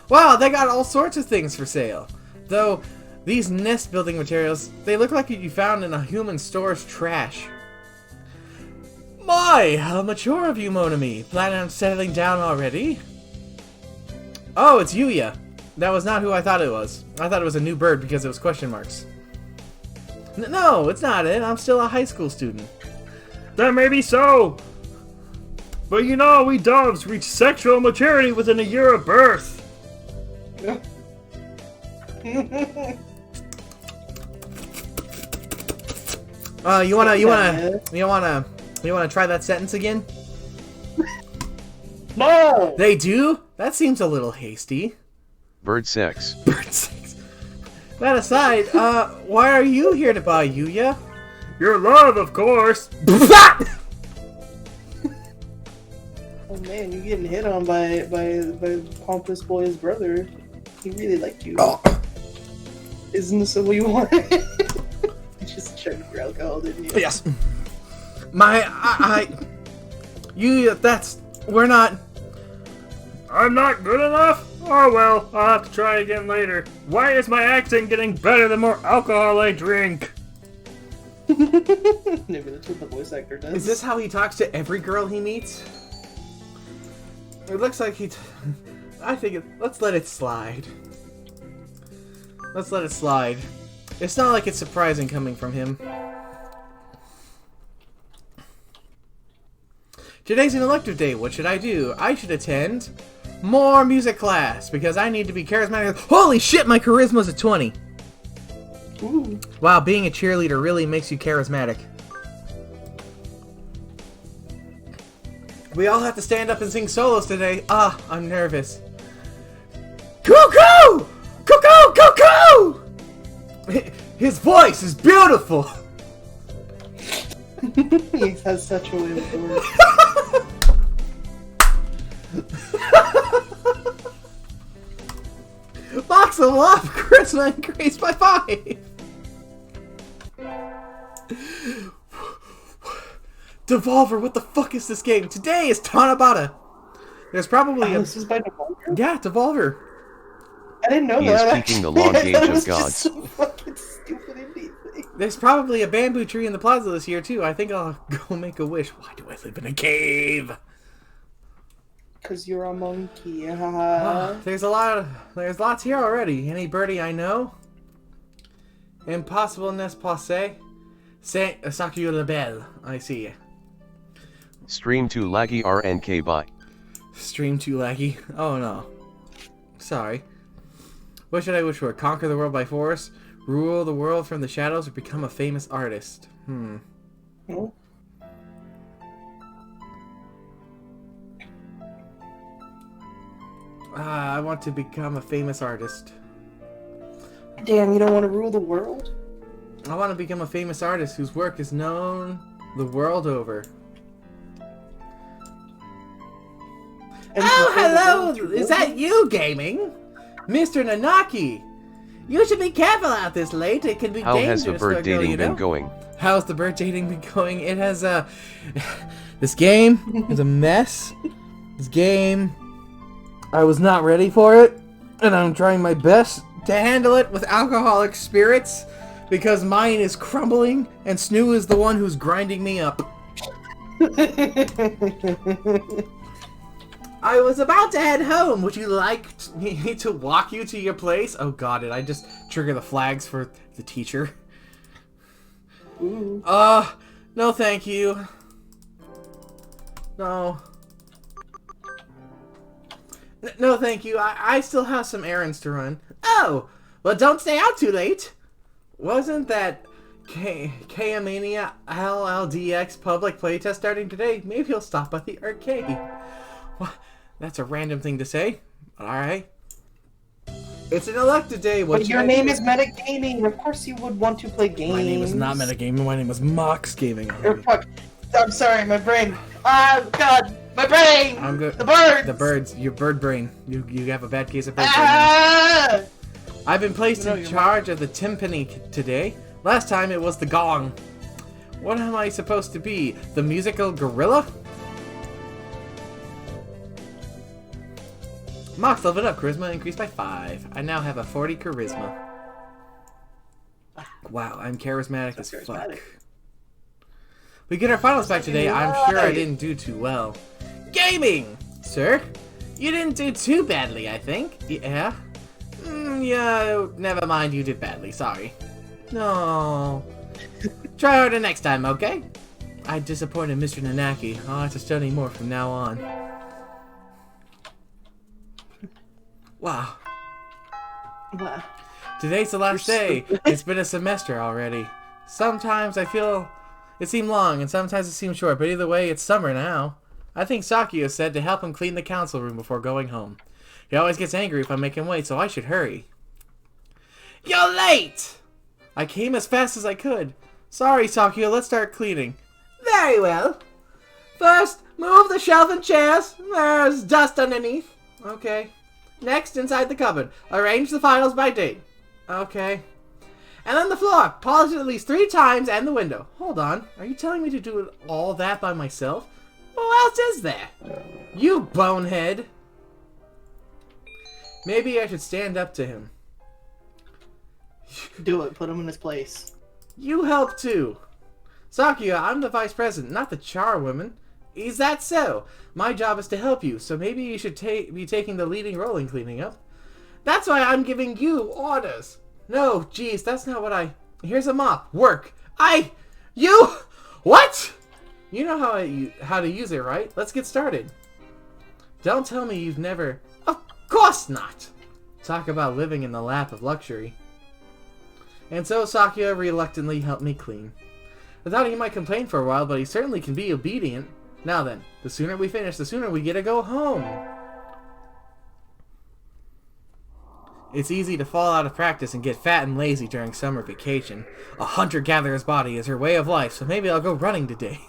Wow, they got all sorts of things for sale. Though, these nest building materials, they look like you found in a human store's trash. My, how mature of you, Mon ami. Planning on settling down already? Oh, it's Yuya. That was not who I thought it was. I thought it was a new bird because it was question marks. No, it's not it. I'm still a high school student. That may be so. But you know, we doves reach sexual maturity within a year of birth. You wanna try that sentence again? No! They do? That seems a little hasty. Bird sex. Bird sex. That aside, why are you here to buy Yuya? Your love, of course. Oh man, you're getting hit on by Pompous Boy's brother. He really liked you. Oh. Isn't this what you wanted? You just checked for alcohol, didn't you? Yes. Yuya, we're not... I'm not good enough? Oh well, I'll have to try again later. Why is my accent getting better the more alcohol I drink? Maybe that's what the voice actor does. Is this how he talks to every girl he meets? It looks like let's let it slide. Let's let it slide. It's not like it's surprising coming from him. Today's an elective day. What should I do? I should attend more music class because I need to be charismatic. Holy shit, my charisma's a 20. Ooh. Wow, being a cheerleader really makes you charismatic. We all have to stand up and sing solos today. Ah, I'm nervous. Cuckoo! Cuckoo! Cuckoo! His voice is beautiful! He has such a way with words. Box of love, charisma increased by 5. Devolver, what the fuck is this game? Today is Tanabata. There's probably This is by Devolver? Yeah, Devolver. I didn't know He that. is speaking the long actually. age That of was just gods. so fucking stupid indie thing. There's probably a bamboo tree in the plaza this year too. I think I'll go make a wish. Why do I live in a cave? Cause you're a monkey. Haha. There's lots here already. Any birdie I know? Impossible n'est passé. Saint Saku la Belle. I see. Stream to laggy RNK by. Stream too laggy. Oh no. Sorry. What should I wish for? Conquer the world by force? Rule the world from the shadows? Or become a famous artist? Oh. I want to become a famous artist. Damn, you don't want to rule the world? I want to become a famous artist whose work is known the world over. And Oh, to rule the hello! world, you Is rule that it? you, gaming? Mr. Nanaki! You should be careful out this late. It can be How dangerous has the for bird a girl, dating you been know? going? How's the bird dating been going? It has, this game is a mess. This game, I was not ready for it. And I'm trying my best to handle it with alcoholic spirits. Because mine is crumbling, and Snoo is the one who's grinding me up. I was about to head home. Would you like me to walk you to your place? Oh god, did I just trigger the flags for the teacher? Ooh. No thank you. No. No thank you. I still have some errands to run. Oh! Well, don't stay out too late. Wasn't that K-Mania LLDX public playtest starting today? Maybe he'll stop by the arcade. Well, that's a random thing to say, but alright. It's an elected day. What But your name is Metagaming. Of course you would want to play games. My name is not Metagaming. My name is MoCS Gaming. Or fuck. I'm sorry, my brain. Ah, God, my brain. I'm good. The birds. The birds. Your bird brain. You have a bad case of bird brain. Ah! I've been placed No, in you're charge of the timpani today. Last time it was the gong. What am I supposed to be? The musical gorilla? Mox leveled up. Charisma increased by 5. I now have a 40 charisma. Wow, I'm charismatic as So fuck. charismatic. We get our finals back today. I'm sure I didn't do too well. Gaming! Sir? You didn't do too badly, I think. Yeah? Yeah, never mind, you did badly. Sorry. No. Try harder next time, okay? I disappointed Mr. Nanaki. I'll have to study more from now on. Wow. Wow. Today's the last day. It's been a semester already. Sometimes I feel it seemed long, and sometimes it seemed short, but either way, it's summer now. I think Sakio said to help him clean the council room before going home. He always gets angry if I make him wait, so I should hurry. You're late! I came as fast as I could. Sorry, Sakio, let's start cleaning. Very well. First, move the shelf and chairs. There's dust underneath. Okay. Next, inside the cupboard. Arrange the files by date. Okay. And on the floor. Polish it at least 3 times and the window. Hold on. Are you telling me to do all that by myself? Who else is there? You bonehead. Maybe I should stand up to him. Do it. Put him in his place. You help too. Sakio, I'm the vice president, not the charwoman. Is that so? My job is to help you, so maybe you should be taking the leading role in cleaning up. That's why I'm giving you orders. No, geez, that's not what I... Here's a mop. Work. You... What? You know how to use it, right? Let's get started. Don't tell me you've never... Of course not! Talk about living in the lap of luxury. And so Sakio reluctantly helped me clean. I thought he might complain for a while, but he certainly can be obedient. Now then, the sooner we finish, the sooner we get to go home. It's easy to fall out of practice and get fat and lazy during summer vacation. A hunter-gatherer's body is her way of life, so maybe I'll go running today.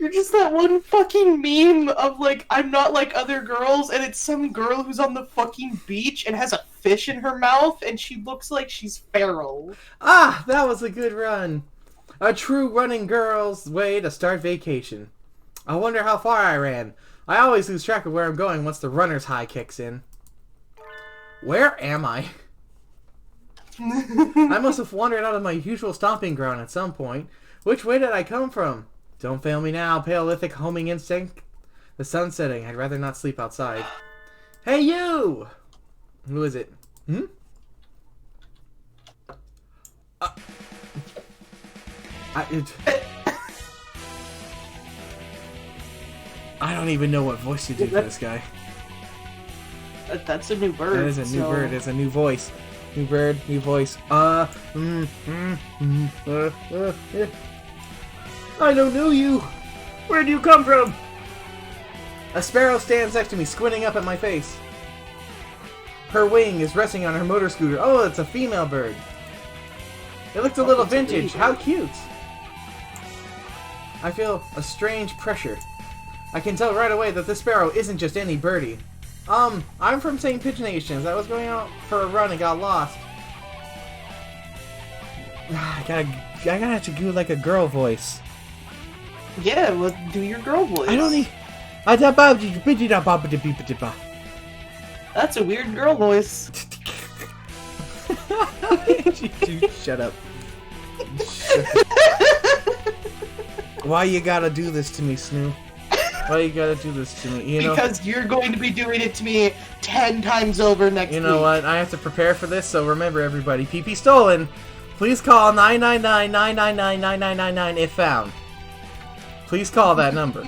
You're just that one fucking meme of, like, I'm not like other girls, and it's some girl who's on the fucking beach and has a fish in her mouth, and she looks like she's feral. Ah, that was a good run. A true running girl's way to start vacation. I wonder how far I ran. I always lose track of where I'm going once the runner's high kicks in. Where am I? I must have wandered out of my usual stomping ground at some point. Which way did I come from? Don't fail me now, Paleolithic homing instinct. The sun's setting. I'd rather not sleep outside. Hey, you! Who is it? I don't even know what voice to do for this guy. That's a new bird. That is a new bird. It's a new voice. New bird, new voice. I don't know you. Where do you come from? A sparrow stands next to me, squinting up at my face. Her wing is resting on her motor scooter. Oh, it's a female bird. It looks a little vintage. How cute. I feel a strange pressure. I can tell right away that this sparrow isn't just any birdie. I'm from St. Pigeonations. I was going out for a run and got lost. I gotta have to do like a girl voice. Yeah, well, do your girl voice. I don't need... That's a weird girl voice. Shut up. Why you gotta do this to me, Snoo? Why you gotta do this to me? You know, because you're going to be doing it to me 10 times over next week. You know what? I have to prepare for this, so remember everybody. PP stolen. Please call 999-999-9999 if found. Please call that number.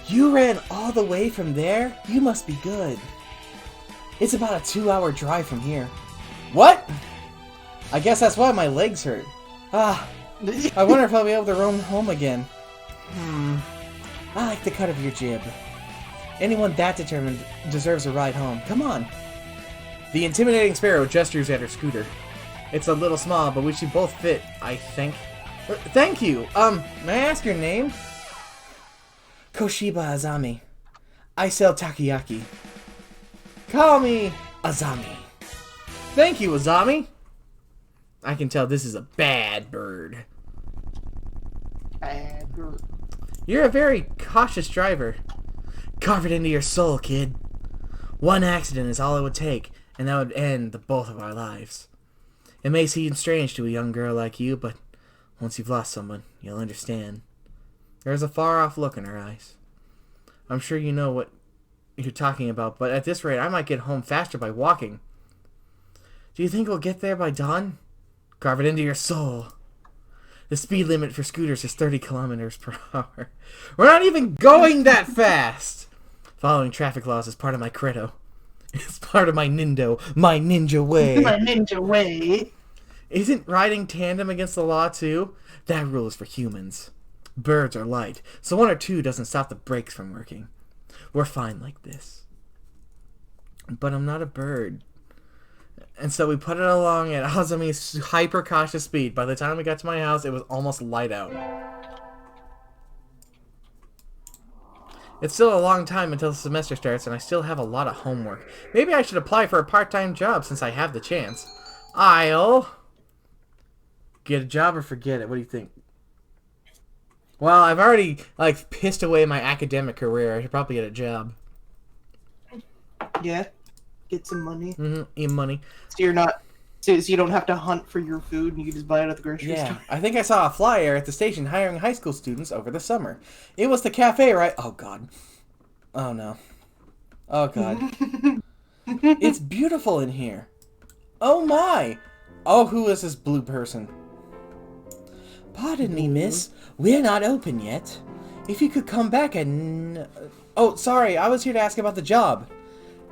You ran all the way from there? You must be good. It's about a 2-hour drive from here. What? I guess that's why my legs hurt. I wonder if I'll be able to roam home again. I like the cut of your jib. Anyone that determined deserves a ride home. Come on. The intimidating sparrow gestures at her scooter. It's a little small, but we should both fit, I think. Thank you. May I ask your name? Koshiba Azami. I sell takoyaki. Call me Azami. Thank you, Azami. I can tell this is a bad bird. bad girl. You're a very cautious driver. Carve it into your soul, kid. One accident is all it would take, and that would end the both of our lives. It may seem strange to a young girl like you, but once you've lost someone, you'll understand. There's a far-off look in her eyes. I'm sure you know what you're talking about, but at this rate, I might get home faster by walking. Do you think we'll get there by dawn? Carve it into your soul. The speed limit for scooters is 30 kilometers per hour. We're not even going that fast! Following traffic laws is part of my credo. It's part of my ninja way. My ninja way. Isn't riding tandem against the law too? That rule is for humans. Birds are light, so 1 or 2 doesn't stop the brakes from working. We're fine like this. But I'm not a bird. And so we put it along at Azami's hyper cautious speed. By the time we got to my house, it was almost light out. It's still a long time until the semester starts, and I still have a lot of homework. Maybe I should apply for a part-time job since I have the chance. I'll get a job or forget it. What do you think? Well, I've already, pissed away my academic career. I should probably get a job. Yeah. Get some money. Eat money. So you're not... So you don't have to hunt for your food and you can just buy it at the grocery store. I think I saw a flyer at the station hiring high school students over the summer. It was the cafe, right? Oh, God. Oh, no. Oh, God. It's beautiful in here. Oh, my. Oh, who is this blue person? Pardon me, miss. We're not open yet. If you could come back and... Oh, sorry. I was here to ask about the job.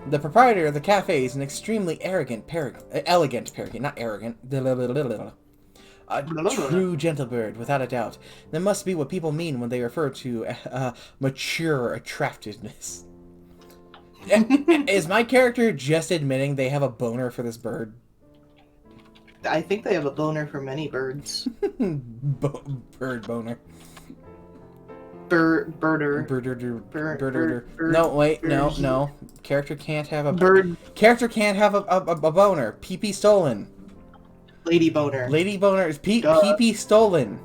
The proprietor of the cafe is an extremely elegant parakeet, not arrogant. A true gentle bird, without a doubt. That must be what people mean when they refer to mature attractiveness. Is my character just admitting they have a boner for this bird? I think they have a boner for many birds. Bird boner. Birder. No, wait, no. Character can't have a bird. Character can't have a boner. PP stolen. Lady boner. Lady boner is PP stolen.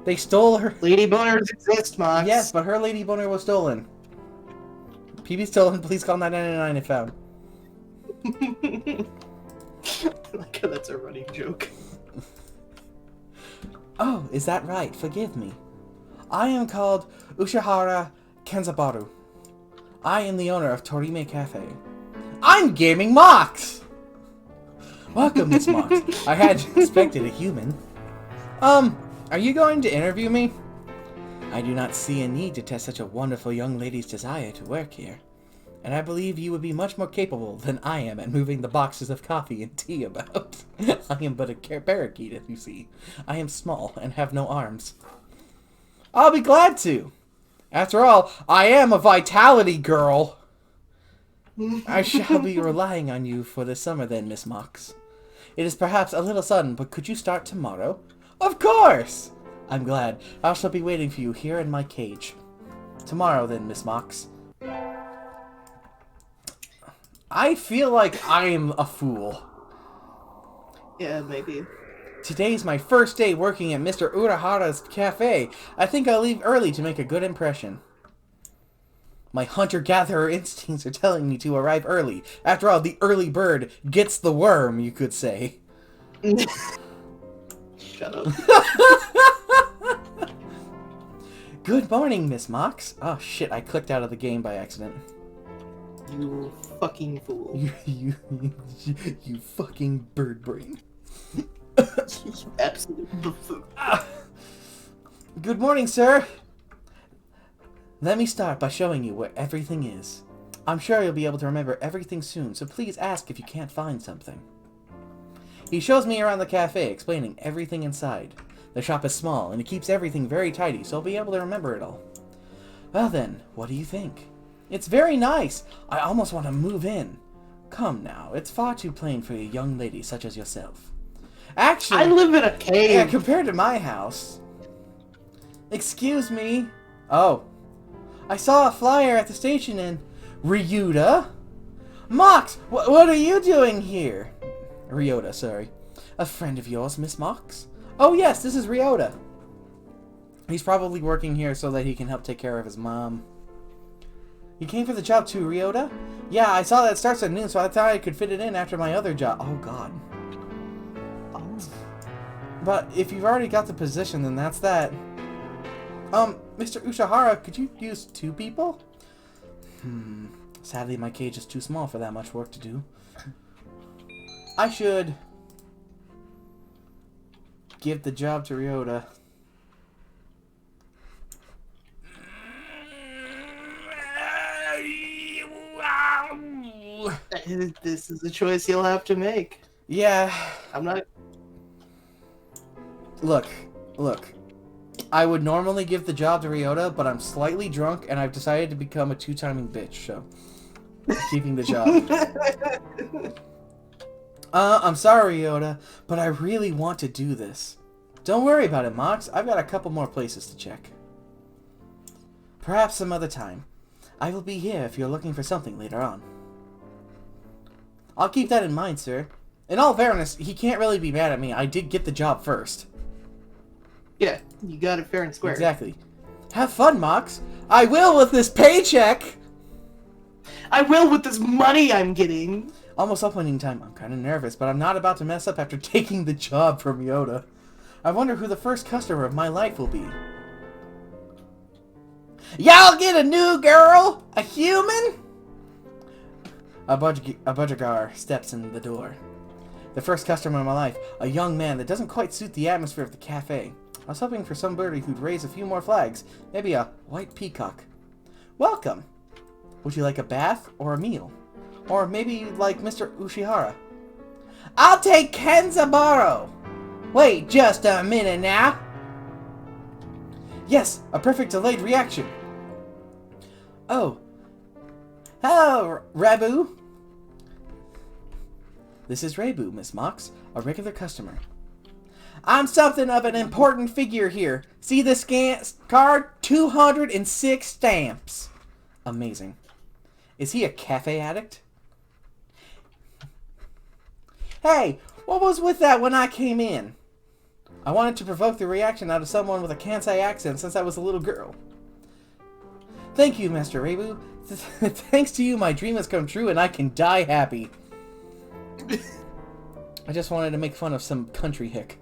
They stole her. Lady boners exist, Mox. Yes, but her lady boner was stolen. PP stolen. Please call 999 if found. I like how that's a running joke. Oh, is that right? Forgive me. I am called Ushihara Kenzabaru. I am the owner of Torime Cafe. I'm Gaming Mox! Welcome, Miss Mox. I hadn't expected a human. Are you going to interview me? I do not see a need to test such a wonderful young lady's desire to work here. And I believe you would be much more capable than I am at moving the boxes of coffee and tea about. I am but a parakeet, as you see. I am small and have no arms. I'll be glad to. After all, I am a vitality girl. I shall be relying on you for the summer then, Miss Mox. It is perhaps a little sudden, but could you start tomorrow? Of course! I'm glad. I shall be waiting for you here in my cage. Tomorrow then, Miss Mox. I feel like I'm a fool. Yeah, maybe. Today's my first day working at Mr. Urahara's cafe. I think I'll leave early to make a good impression. My hunter-gatherer instincts are telling me to arrive early. After all, the early bird gets the worm, you could say. Shut up. Good morning, Miss Mox. Oh shit, I clicked out of the game by accident. You fucking fool. You fucking bird brain. You absolute buffoon. Good morning, sir. Let me start by showing you where everything is. I'm sure you'll be able to remember everything soon, so please ask if you can't find something. He shows me around the cafe, explaining everything inside. The shop is small, and it keeps everything very tidy, so I'll be able to remember it all. Well then, what do you think? It's very nice. I almost want to move in. Come now, it's far too plain for a young lady such as yourself. Actually, I live in a cave. yeah, compared to my house. Excuse me. Oh. I saw a flyer at the station in Ryuta. Mox, what are you doing here? Ryota, sorry. A friend of yours, Miss Mox? Oh yes, this is Ryota. He's probably working here so that he can help take care of his mom. You came for the job too, Ryota? Yeah, I saw that it starts at noon, so I thought I could fit it in after my other job. Oh, God. Oh. But if you've already got the position, then that's that. Mr. Ushihara, could you use 2 people? Sadly, my cage is too small for that much work to do. I should give the job to Ryota. This is a choice you'll have to make. Yeah. I'm not. Look. I would normally give the job to Ryota, but I'm slightly drunk and I've decided to become a 2-timing bitch, so I'm keeping the job. I'm sorry, Ryota, but I really want to do this. Don't worry about it, Mox. I've got a couple more places to check. Perhaps some other time. I will be here if you're looking for something later on. I'll keep that in mind, sir. In all fairness, he can't really be mad at me. I did get the job first. Yeah, you got it fair and square. Exactly. Have fun, Mox. I will with this paycheck! I will with this money I'm getting. Almost opening time. I'm kind of nervous, but I'm not about to mess up after taking the job from Ryota. I wonder who the first customer of my life will be. Y'all get a new girl? A human? A Budgegar steps in the door. The first customer of my life. A young man that doesn't quite suit the atmosphere of the cafe. I was hoping for somebody who'd raise a few more flags. Maybe a white peacock. Welcome. Would you like a bath or a meal? Or maybe like Mr. Ushihara? I'll take Kenzaburo! Wait just a minute now. Yes, a perfect delayed reaction. Oh. Hello, Rabu. This is Rabu, Miss Mox, a regular customer. I'm something of an important figure here. See this card? 206 stamps. Amazing. Is he a cafe addict? Hey, what was with that when I came in? I wanted to provoke the reaction out of someone with a Kansai accent since I was a little girl. Thank you, Master Rabu. Thanks to you, my dream has come true and I can die happy. I just wanted to make fun of some country hick.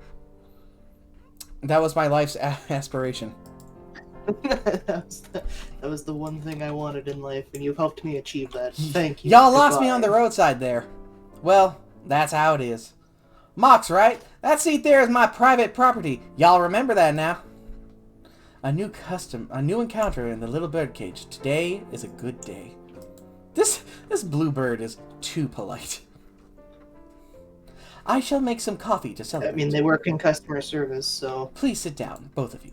That was my life's aspiration. that was the one thing I wanted in life, and you've helped me achieve that. Thank you. Y'all lost me on the roadside there. Well, that's how it is. Mox, right? That seat there is my private property. Y'all remember that now. A new encounter in the little bird cage. Today is a good day. This bluebird is too polite. I shall make some coffee to celebrate. I mean, they work in customer service, so... Please sit down, both of you.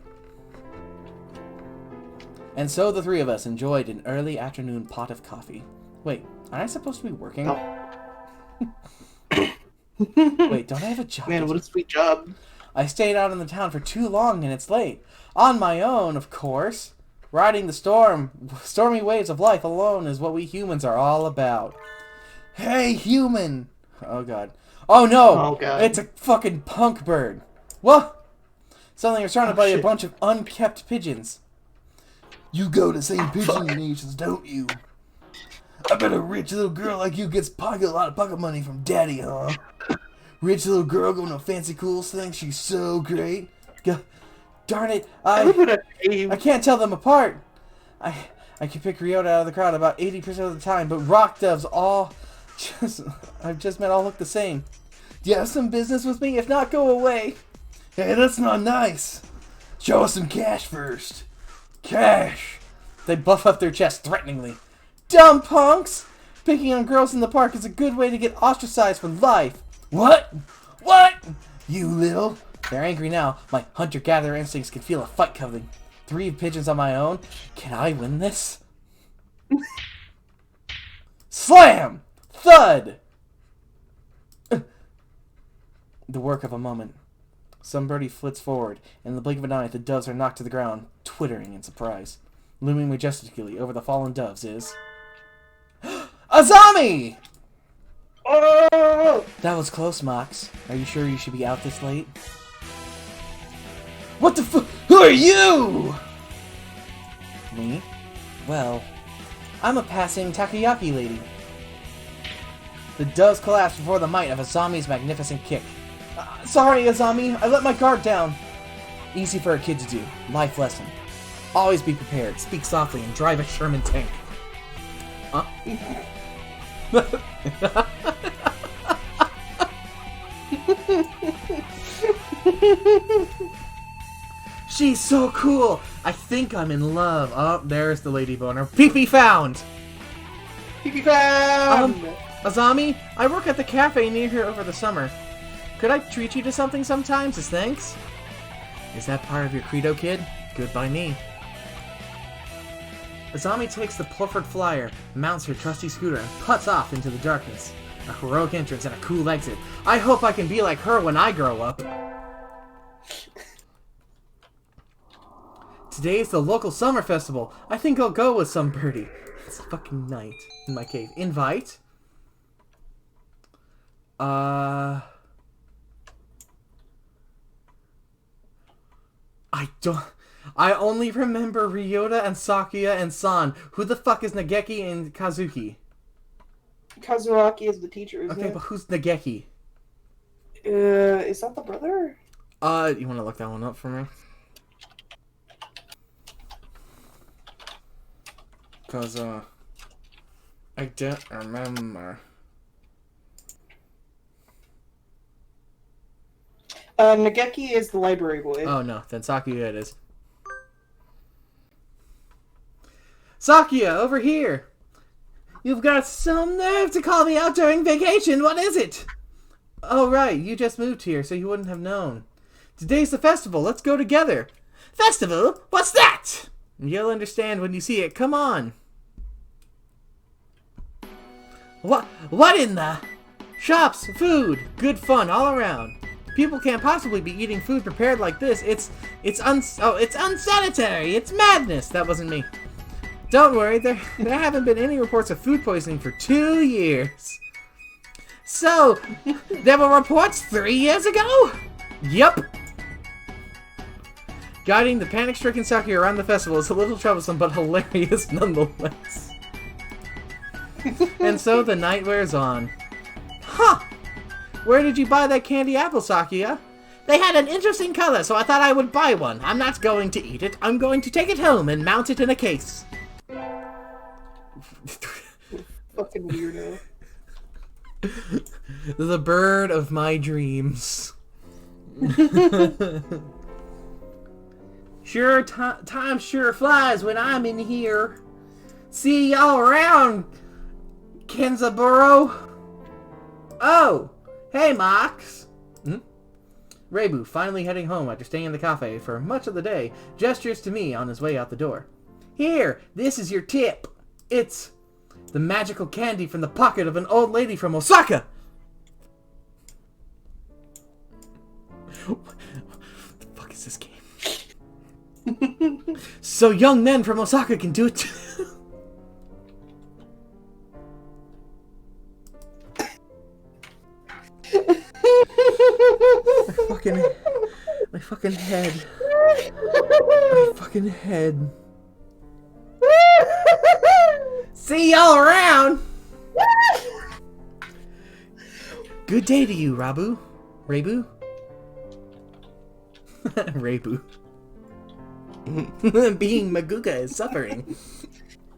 And so the 3 of us enjoyed an early afternoon pot of coffee. Wait, aren't I supposed to be working? Oh. Wait, don't I have a job? Man, what a sweet job. I stayed out in the town for too long and it's late. On my own, of course. Riding the stormy waves of life alone is what we humans are all about. Hey, human! Oh, God. Oh, no! Oh, God. It's a fucking punk bird. What? Suddenly you're surrounded by a bunch of unkept pigeons. You go to St. Pigeon Nations, don't you? I bet a rich little girl like you gets a lot of pocket money from daddy, huh? Rich little girl going to fancy cool things. She's so great. Darn it, I can't tell them apart. I can pick Ryota out of the crowd about 80% of the time, but rock doves I've just met all look the same. Do you have some business with me? If not, go away. Hey, that's not nice. Show us some cash first. Cash. They buff up their chest threateningly. Dumb punks! Picking on girls in the park is a good way to get ostracized for life. What? What? You little... They're angry now. My hunter-gatherer instincts can feel a fight coming. 3 pigeons on my own. Can I win this? Slam! Thud! The work of a moment. Some birdie flits forward. In the blink of an eye, the doves are knocked to the ground, twittering in surprise. Looming majestically over the fallen doves is... Azami! Oh! That was close, Mox. Are you sure you should be out this late? What the fu- are you? Me? Well, I'm a passing takoyaki lady. The doves collapse before the might of Azami's magnificent kick. Sorry, Azami, I let my guard down. Easy for a kid to do. Life lesson. Always be prepared, speak softly, and drive a Sherman tank. Huh? She's so cool! I think I'm in love. Oh, there's the lady boner. Pee-pee found! Pee-pee found! Azami, I work at the cafe near here over the summer. Could I treat you to something sometimes as thanks? Is that part of your credo, kid? Good by me. Azami takes the Pluffered Flyer, mounts her trusty scooter, and puts off into the darkness. A heroic entrance and a cool exit. I hope I can be like her when I grow up. Today is the local summer festival. I think I'll go with some birdie. It's a fucking night in my cave. Invite? I only remember Ryota and Sakuya and San. Who the fuck is Nageki and Kazuki? Kazuaki is the teacher, isn't Okay, it? but who's Nageki? Is that the brother? You wanna look that one up for me? Cause, I don't remember. Nageki is the library boy. Oh no, then Sakuya it is. Sakuya, over here! You've got some nerve to call me out during vacation, what is it? Oh right, you just moved here, so you wouldn't have known. Today's the festival, let's go together. Festival? What's that? You'll understand when you see it, come on. What in the? Shops, food, good fun all around. People can't possibly be eating food prepared like this. It's unsanitary. It's madness. That wasn't me. Don't worry, there haven't been any reports of food poisoning for 2 years. So, there were reports 3 years ago? Yup. Guiding the panic-stricken Sakuya around the festival is a little troublesome, but hilarious nonetheless. And so the night wears on. Huh! Where did you buy that candy apple, Sakuya? They had an interesting color, so I thought I would buy one. I'm not going to eat it. I'm going to take it home and mount it in a case. Fucking weirdo. The bird of my dreams. Sure, time sure flies when I'm in here. See y'all around, Kenzaburo. Oh, hey, Mox. Reibu, finally heading home after staying in the cafe for much of the day, gestures to me on his way out the door. Here, this is your tip. It's the magical candy from the pocket of an old lady from Osaka. What the fuck is this game? So young men from Osaka can do it too. My fucking head. My fucking head. See y'all around! Good day to you, Rabu. Reibu? Reibu. Being Maguga is suffering.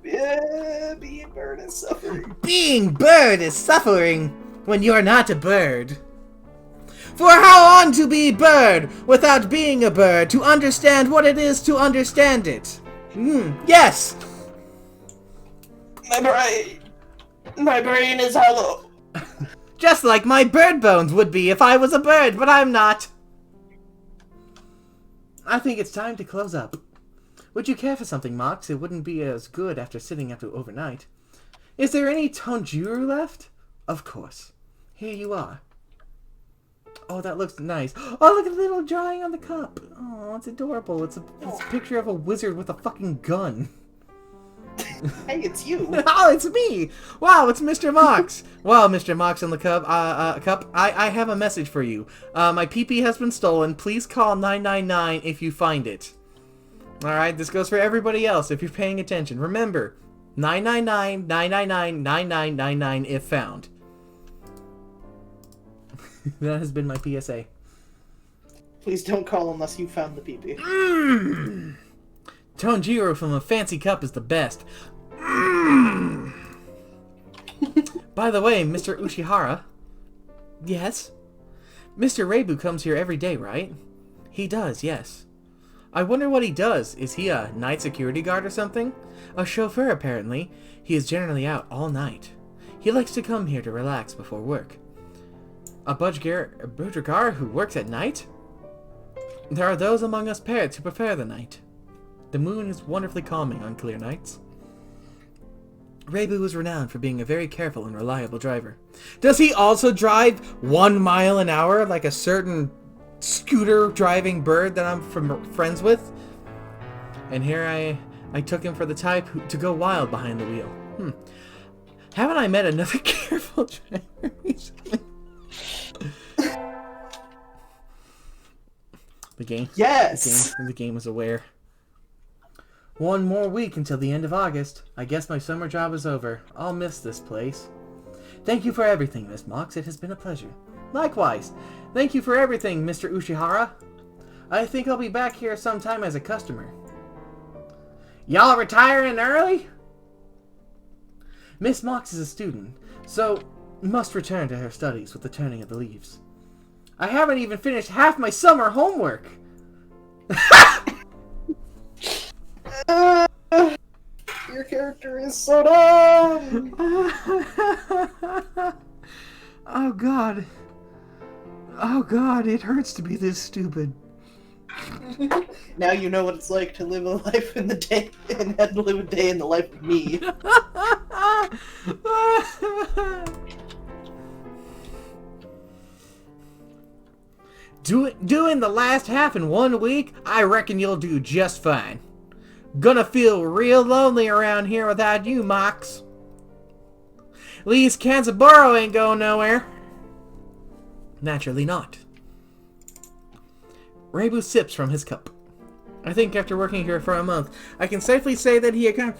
Yeah, being bird is suffering. Being bird is suffering when you're not a bird. For how on to be bird without being a bird, to understand what it is to understand it? Yes! My brain is hollow. Just like my bird bones would be if I was a bird, but I'm not. I think it's time to close up. Would you care for something, Mox? It wouldn't be as good after sitting after overnight. Is there any Tonjuru left? Of course. Here you are. Oh, that looks nice. Oh, look at the little drawing on the cup. Oh, it's adorable. It's a picture of a wizard with a fucking gun. Hey, it's you. Oh, it's me. Wow, it's Mr. Mox. Wow, Mr. Mox on the cup. I have a message for you. My PP has been stolen. Please call 999 if you find it. Alright, this goes for everybody else if you're paying attention. Remember, 999 999 9999 if found. That has been my PSA. Please don't call unless you found the PP. Tonjiro from a fancy cup is the best. By the way, Mr. Ushihara. Yes? Mr. Reibu comes here every day, right? He does, yes. I wonder what he does. Is he a night security guard or something? A chauffeur, apparently. He is generally out all night. He likes to come here to relax before work. A Budgergar who works at night? There are those among us parrots who prefer the night. The moon is wonderfully calming on clear nights. Reibu is renowned for being a very careful and reliable driver. Does he also drive 1 mile an hour like a certain scooter driving bird that I'm friends with? And here I took him for the type to go wild behind the wheel. Haven't I met another careful driver recently? The game. Yes! The game is aware. 1 more week until the end of August. I guess my summer job is over. I'll miss this place. Thank you for everything, Miss Mox. It has been a pleasure. Likewise. Thank you for everything, Mr. Ushihara. I think I'll be back here sometime as a customer. Y'all retiring early? Miss Mox is a student, so must return to her studies with the turning of the leaves. I haven't even finished half my summer homework. Your character is so dumb! Oh god. Oh god, it hurts to be this stupid. Now you know what it's like to live a life in the day and had to live a day in the life of me. Doing the last half in 1 week? I reckon you'll do just fine. Gonna feel real lonely around here without you, Mox. At least Kanzaburo ain't going nowhere. Naturally not. Reibu sips from his cup. I think after working here for a month, I can safely say that he account.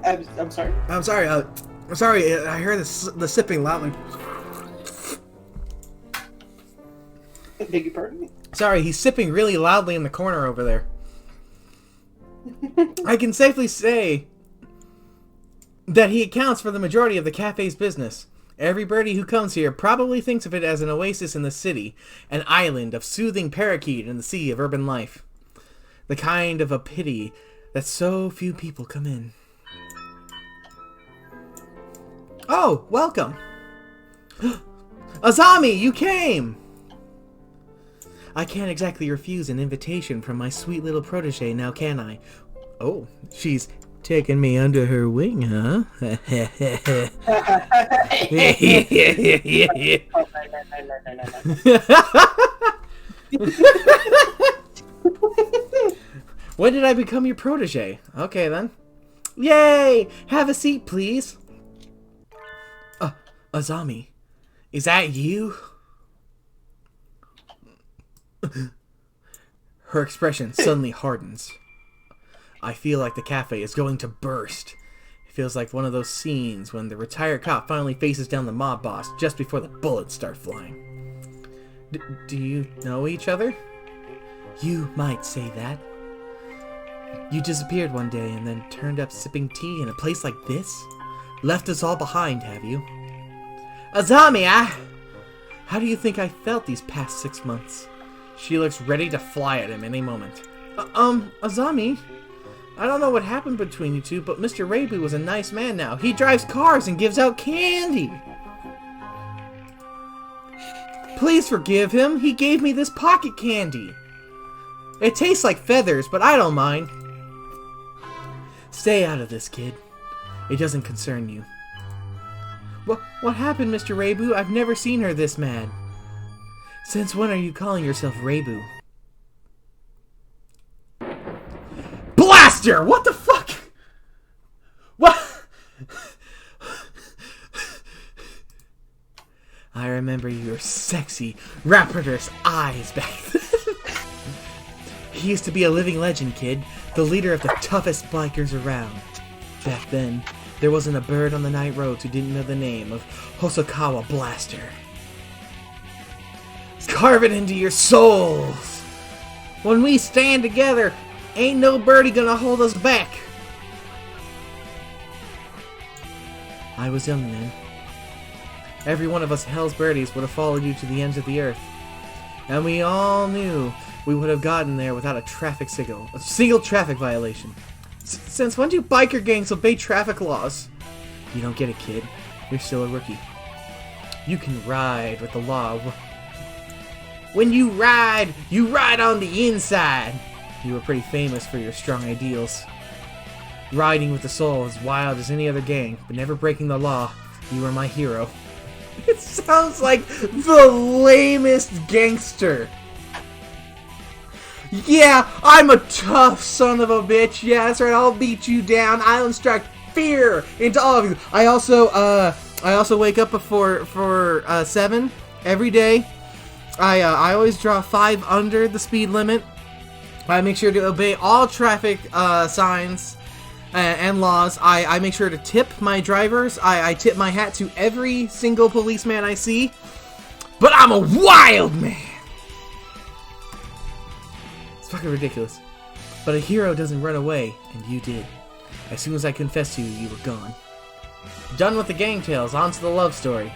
I'm sorry? I'm sorry, I heard the sipping loudly. Beg your pardon? Sorry, he's sipping really loudly in the corner over there. I can safely say that he accounts for the majority of the cafe's business. Every birdie who comes here probably thinks of it as an oasis in the city, an island of soothing parakeet in the sea of urban life. The kind of a pity that so few people come in. Oh, welcome! Azami, you came! I can't exactly refuse an invitation from my sweet little protege, now can I? Oh, she's taking me under her wing, huh? When did I become your protege? Okay, then. Yay! Have a seat, please. Azami, is that you? Her expression suddenly hardens. I feel like the cafe is going to burst. It feels like one of those scenes when the retired cop finally faces down the mob boss just before the bullets start flying. Do you know each other? You might say that. You disappeared one day and then turned up sipping tea in a place like this? Left us all behind, have you? Azami, how do you think I felt these past 6 months? She looks ready to fly at him any moment. Azami, I don't know what happened between you two, but Mr. Reibu was a nice man now. He drives cars and gives out candy. Please forgive him. He gave me this pocket candy. It tastes like feathers, but I don't mind. Stay out of this, kid. It doesn't concern you. What happened, Mr. Reibu? I've never seen her this mad. Since when are you calling yourself Reibu? Blaster! What the fuck? What? I remember your sexy, rapturous eyes back then. he used to be a living legend, kid. The leader of the toughest bikers around. Back then, there wasn't a bird on the night roads who didn't know the name of Hosokawa Blaster. Carve it into your souls! When we stand together, ain't no birdie gonna hold us back. I was young then. Every one of us Hell's Birdies would have followed you to the ends of the earth. And we all knew we would have gotten there without a traffic signal. A single traffic violation. Since when do biker gangs obey traffic laws? You don't get it, kid. You're still a rookie. You can ride with the law. When you ride on the inside. You were pretty famous for your strong ideals. Riding with the soul as wild as any other gang, but never breaking the law. You were my hero. It sounds like the lamest gangster. Yeah, I'm a tough son of a bitch. Yeah, that's right. I'll beat you down. I'll instruct fear into all of you. I also wake up before 7 every day. I always draw 5 under the speed limit. I make sure to obey all traffic signs and laws. I make sure to tip my drivers. I tip my hat to every single policeman I see. But I'm a wild man! It's fucking ridiculous. But a hero doesn't run away, and you did. As soon as I confessed to you, you were gone. Done with the gang tales, on to the love story.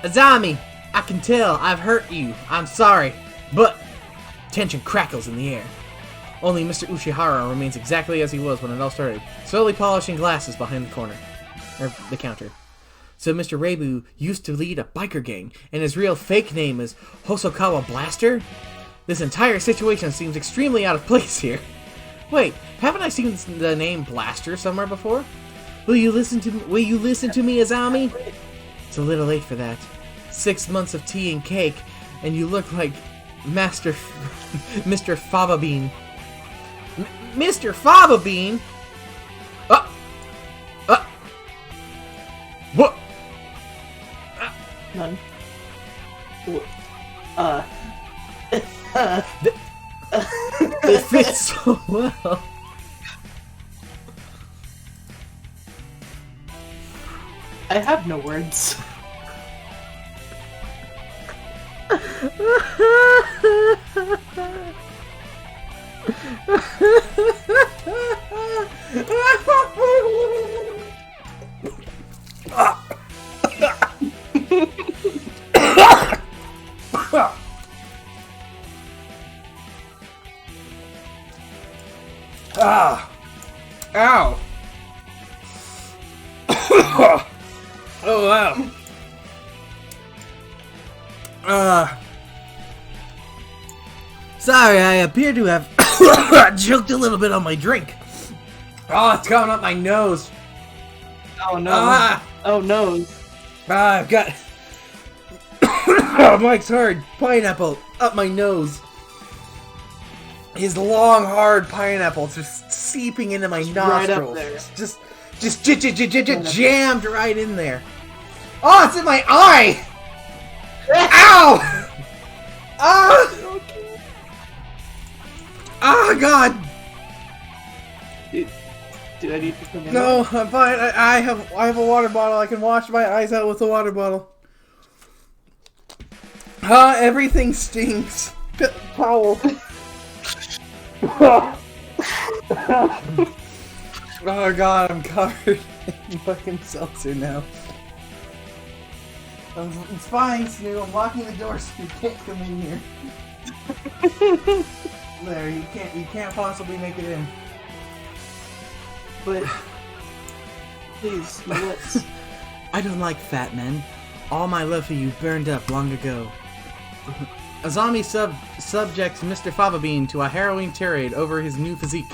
Azami, I can tell I've hurt you. I'm sorry. But tension crackles in the air. Only Mr. Ushihara remains exactly as he was when it all started, slowly polishing glasses behind the corner. Or the counter. So Mr. Reibu used to lead a biker gang, and his real fake name is Hosokawa Blaster? This entire situation seems extremely out of place here. Wait, haven't I seen the name Blaster somewhere before? Will you listen to me, Azami? It's a little late for that. 6 months of tea and cake, and you look like Mr. Fava Bean. Mr. Fava Bean? What? None. They fit so well. I have no words. Ah! Ow! Oh wow! Sorry, I appear to have choked a little bit on my drink. Oh, it's coming up my nose. Oh no. Oh no. I've got... Oh, Mike's hard. Pineapple up my nose. His long, hard pineapple just seeping into my nostrils. Right up there. Just jammed right in there. Oh, it's in my eye! Ow! Ah! Oh, God! Do I need to come in? No, I'm fine. I have a water bottle. I can wash my eyes out with a water bottle. Everything stinks. Powell. Oh God, I'm covered in fucking seltzer now. It's fine, Snoo. I'm locking the door so you can't come in here. There, you can't possibly make it in. But please, my lips. I don't like fat men. All my love for you burned up long ago. Azami subjects Mr. Fava Bean to a harrowing tirade over his new physique.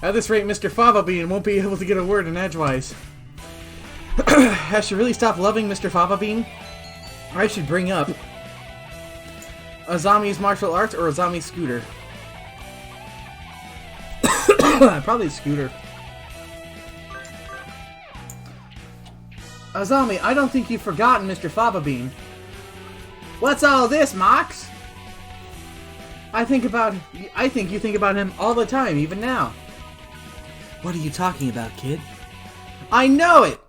At this rate, Mr. Fava Bean won't be able to get a word in edgewise. I should really stop loving Mr. Fava Bean. I should bring up Azami's martial arts or Azami's scooter. Probably scooter. Azami, I don't think you've forgotten Mr. Fava Bean. What's all this, Mox? I think you think about him all the time, even now. What are you talking about, kid? I know it!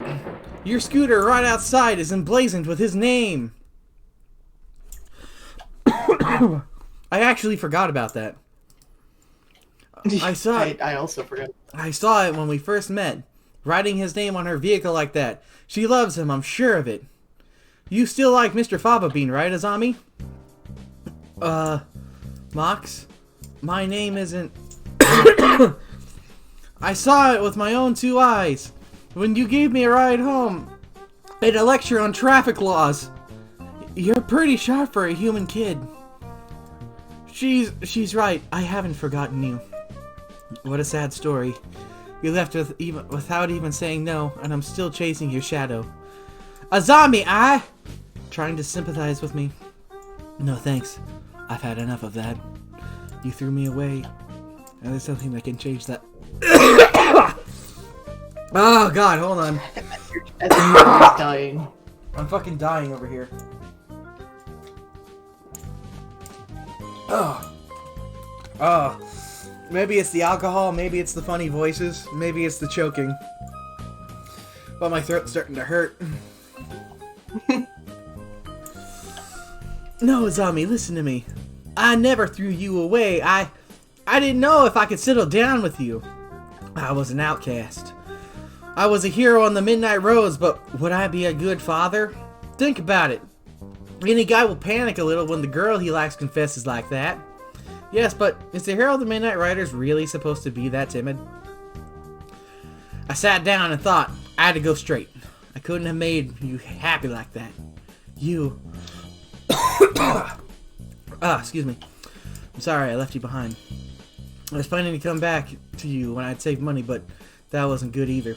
Your scooter right outside is emblazoned with his name. I actually forgot about that. I saw it. I also forgot. I saw it when we first met. Writing his name on her vehicle like that. She loves him, I'm sure of it. You still like Mr. Fava Bean, right, Azami? Mox? My name isn't... I saw it with my own 2 eyes. When you gave me a ride home at a lecture on traffic laws. You're pretty sharp for a human kid. She's right. I haven't forgotten you. What a sad story. You left without even saying no, and I'm still chasing your shadow. Azami, trying to sympathize with me. No thanks. I've had enough of that. You threw me away, and there's nothing that can change that. Oh god, hold on. I think you're dying. I'm fucking dying over here. Oh. Maybe it's the alcohol, maybe it's the funny voices, maybe it's the choking. But my throat's starting to hurt. No, Azami, listen to me. I never threw you away. I didn't know if I could settle down with you. I was an outcast. I was a hero on the Midnight Roads, but would I be a good father? Think about it. Any guy will panic a little when the girl he likes confesses like that. Yes, but is the hero of the Midnight Riders really supposed to be that timid? I sat down and thought I had to go straight. I couldn't have made you happy like that. You... excuse me. I'm sorry I left you behind. I was planning to come back to you when I'd saved money, but that wasn't good either.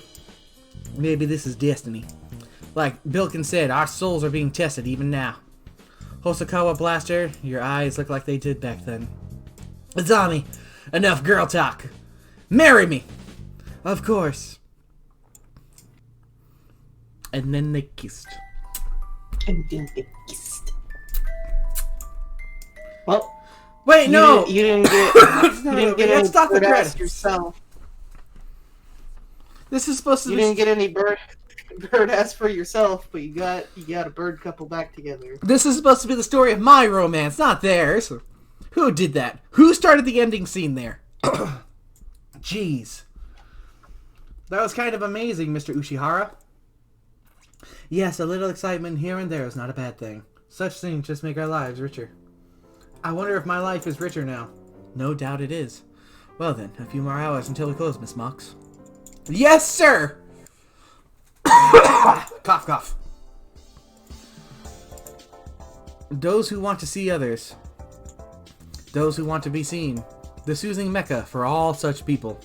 Maybe this is destiny. Like Bilkin said, our souls are being tested even now. Hosokawa Blaster, your eyes look like they did back then. Azami, enough girl talk. Marry me! Of course. And then they kissed. And then they kissed. Well, wait, no! You didn't get. You didn't get any stop the bird ass credits yourself. This is supposed to You be. didn't get any bird ass for yourself, but you got a bird couple back together. This is supposed to be the story of my romance, not theirs. Who did that? Who started the ending scene there? Jeez. That was kind of amazing, Mr. Ushihara. Yes, a little excitement here and there is not a bad thing. Such things just make our lives richer. I wonder if my life is richer now. No doubt it is. Well then, a few more hours until we close, Miss Mox. Yes, sir! Cough, cough. Those who want to see others. Those who want to be seen. The soothing mecca for all such people.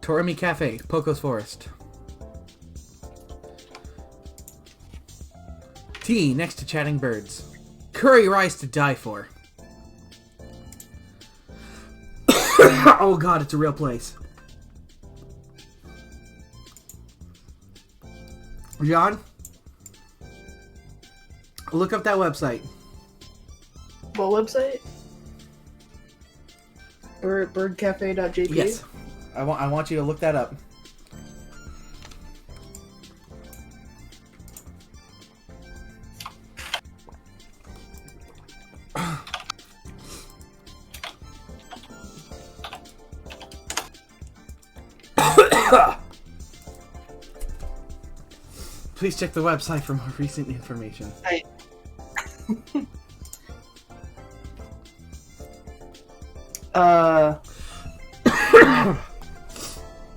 Torimi Cafe, Poco's Forest. Tea next to chatting birds. Curry rice to die for. Oh god, it's a real place. John? Look up that website. What website? Birdcafe.jp? Yes. I want you to look that up. Please check the website for more recent information.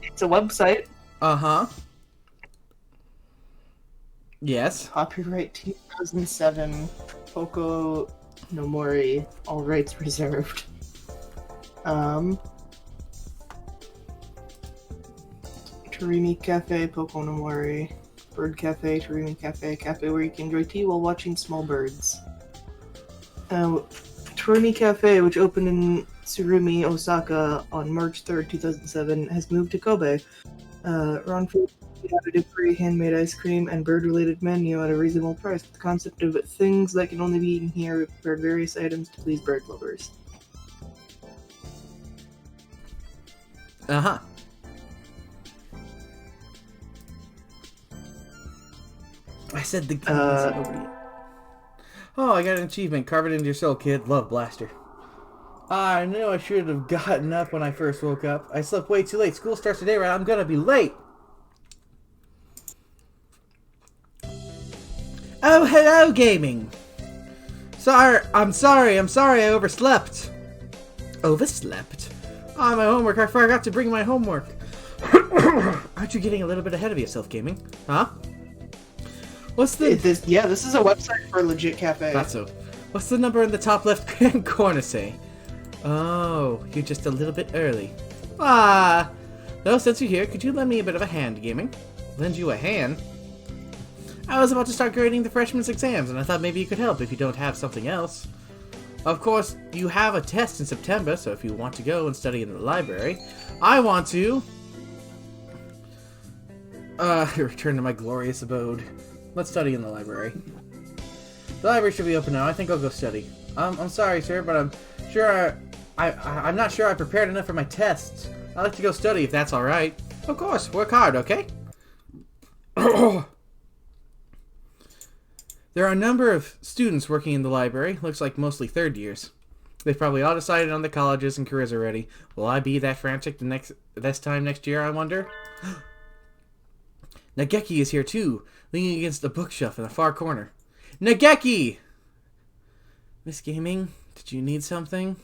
It's a website. Uh-huh. Yes. Copyright 2007. Poco no Mori. All rights reserved. Torimi Cafe, Poco no Mori. Bird Cafe, Torimi Cafe. Cafe where you can enjoy tea while watching small birds. Torimi Cafe, which opened in Tsurumi, Osaka on March 3rd, 2007, has moved to Kobe. Ron Food, Dupree, handmade ice cream, and bird-related menu at a reasonable price. The concept of things that can only be eaten here, we prepared various items to please bird lovers. Uh-huh. I said the over you. Oh, I got an achievement. Carve it into your soul, kid. Love Blaster. I knew I should have gotten up when I first woke up. I slept way too late. School starts today, right? I'm gonna be late. Oh, hello, gaming. I'm sorry I overslept. Overslept? Oh, my homework. I forgot to bring my homework. Aren't you getting a little bit ahead of yourself, gaming? Huh? What's the... This is a website for a legit cafe. Thought so. What's the number in the top left-hand corner say? Oh, you're just a little bit early. Ah! Though, since you're here, could you lend me a bit of a hand, gaming? Lend you a hand? I was about to start grading the freshman's exams, and I thought maybe you could help if you don't have something else. Of course, you have a test in September, so if you want to go and study in the library, I want to... return to my glorious abode. Let's study in the library. The library should be open now. I think I'll go study. I'm sorry, sir, but I'm sure I'm not sure I prepared enough for my tests. I'd like to go study if that's alright. Of course, work hard, okay? There are a number of students working in the library. Looks like mostly third years. They've probably all decided on the colleges and careers already. Will I be that frantic this time next year, I wonder? Nageki is here too, leaning against a bookshelf in the far corner. Nageki! Miss Gaming, did you need something?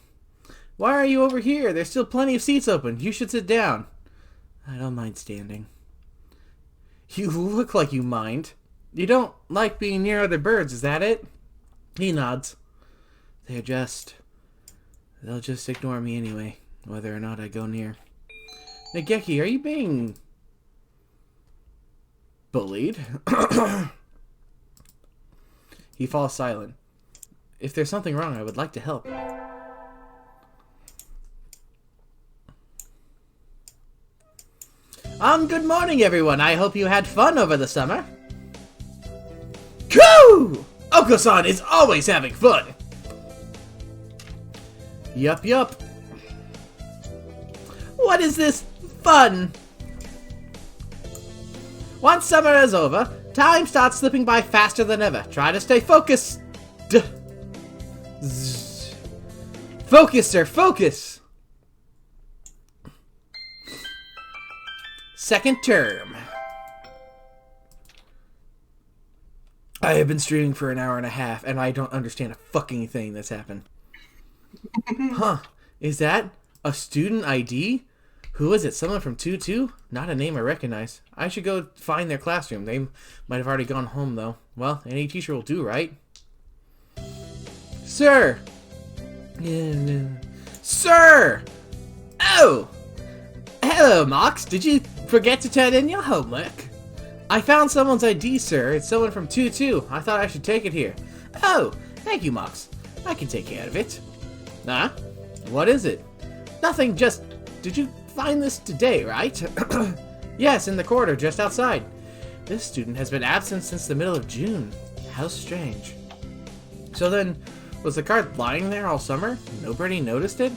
Why are you over here? There's still plenty of seats open. You should sit down. I don't mind standing. You look like you mind. You don't like being near other birds, is that it? He nods. They'll just ignore me anyway, whether or not I go near. Nageki, are you being... bullied? He falls silent. If there's something wrong, I would like to help. Good morning, everyone. I hope you had fun over the summer. Coo! Oko-san is always having fun. Yup. What is this fun? Once summer is over, time starts slipping by faster than ever. Try to stay focused. Focus, sir, focus! Second term. I have been streaming for an hour and a half, and I don't understand a fucking thing that's happened. Huh. Is that a student ID? Who is it? Someone from 2-2? Not a name I recognize. I should go find their classroom. They might have already gone home, though. Well, any teacher will do, right? Sir! Sir! Oh! Hello, Mox. Did you forget to turn in your homework? I found someone's ID, sir. It's someone from 2-2. I thought I should take it here. Oh, thank you, Mox. I can take care of it. Huh? What is it? Nothing, just... Did you find this today, right? Yes, in the corridor, just outside. This student has been absent since the middle of June. How strange. So then, was the card lying there all summer? Nobody noticed it?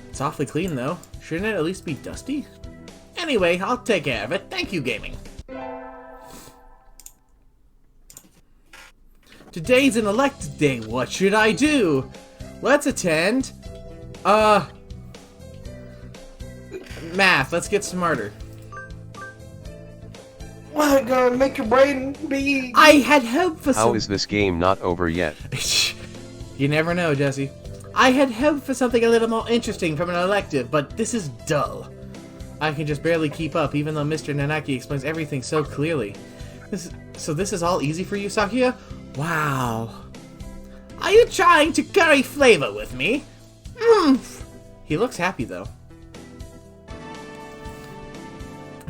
It's awfully clean, though. Shouldn't it at least be dusty? Anyway, I'll take care of it. Thank you, gaming. Today's an elected day. What should I do? Let's attend. Math. Let's get smarter. What, gonna make your brain be... I had hoped for How is this game not over yet? You never know, Jesse. I had hoped for something a little more interesting from an elective, but this is dull. I can just barely keep up, even though Mr. Nanaki explains everything so clearly. So this is all easy for you, Sakuya? Wow. Are you trying to curry flavor with me? He looks happy, though.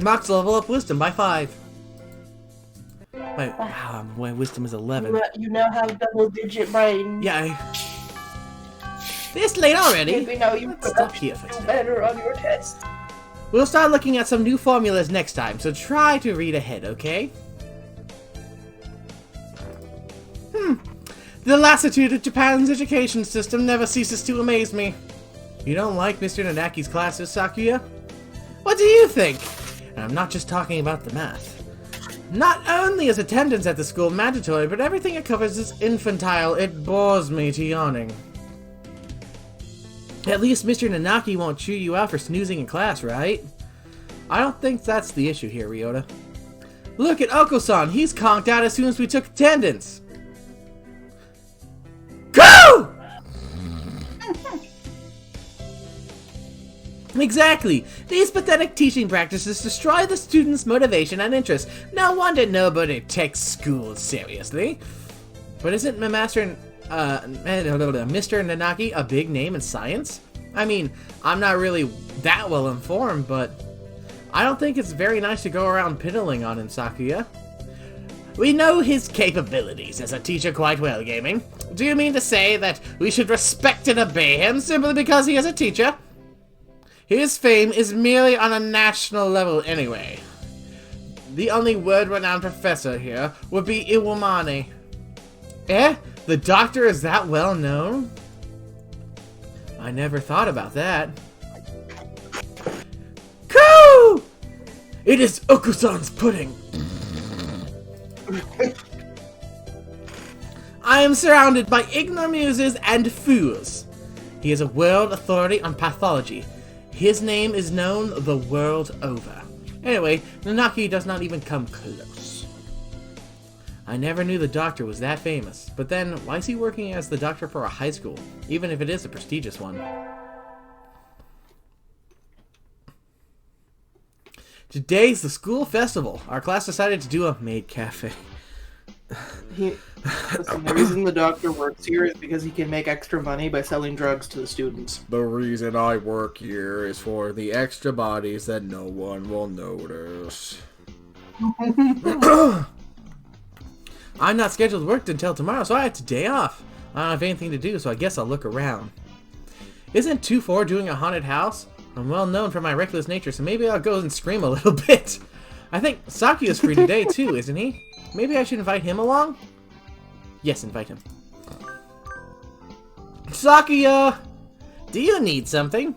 Mox level up wisdom by 5. Wow, my wisdom is 11. You now have double-digit brain. Yeah, This late already? Maybe now you Let's stop here for today. better on your test. We'll start looking at some new formulas next time, so try to read ahead, okay? The lassitude of Japan's education system never ceases to amaze me. You don't like Mr. Nanaki's classes, Sakuya? What do you think? And I'm not just talking about the math. Not only is attendance at the school mandatory, but everything it covers is infantile. It bores me to yawning. At least Mr. Nanaki won't chew you out for snoozing in class, right? I don't think that's the issue here, Ryota. Look at Oko-san. He's conked out as soon as we took attendance. Go! Exactly! These pathetic teaching practices destroy the students' motivation and interest. No wonder nobody takes school seriously. But isn't Mr. Nanaki a big name in science? I mean, I'm not really that well informed, but I don't think it's very nice to go around piddling on him, Sakuya. We know his capabilities as a teacher quite well, Gaming. Do you mean to say that we should respect and obey him simply because he is a teacher? His fame is merely on a national level anyway. The only world-renowned professor here would be Iwamane. Eh? The doctor is that well known? I never thought about that. Coo! It is Okusan's pudding. I am surrounded by ignoramuses and fools. He is a world authority on pathology. His name is known the world over. Anyway, Nanaki does not even come close. I never knew the doctor was that famous. But then, why is he working as the doctor for a high school, even if it is a prestigious one? Today's the school festival. Our class decided to do a maid cafe. Listen, the reason the doctor works here is because he can make extra money by selling drugs to the students. The reason I work here is for the extra bodies that no one will notice. I'm not scheduled to work until tomorrow, so I have today off. I don't have anything to do, so I guess I'll look around. Isn't 2-4 doing a haunted house? I'm well known for my reckless nature, so maybe I'll go and scream a little bit. I think Sakuya's free today, too, isn't he? Maybe I should invite him along? Yes, invite him. Sakuya! Do you need something?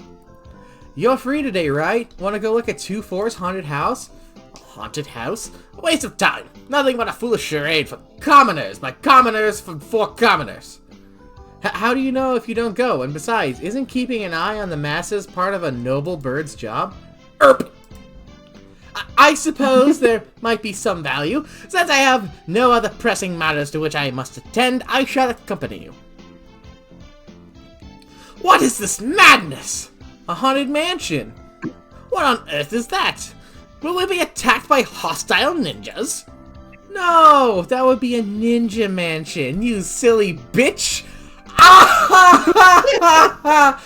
You're free today, right? Want to go look at 2-4's haunted house? A haunted house? A waste of time. Nothing but a foolish charade for commoners, by commoners for commoners. How do you know if you don't go? And besides, isn't keeping an eye on the masses part of a noble bird's job? Erp! I suppose there might be some value. Since I have no other pressing matters to which I must attend, I shall accompany you. What is this madness? A haunted mansion? What on earth is that? Will we be attacked by hostile ninjas? No, that would be a ninja mansion, you silly bitch! Ah ha ha ha ha!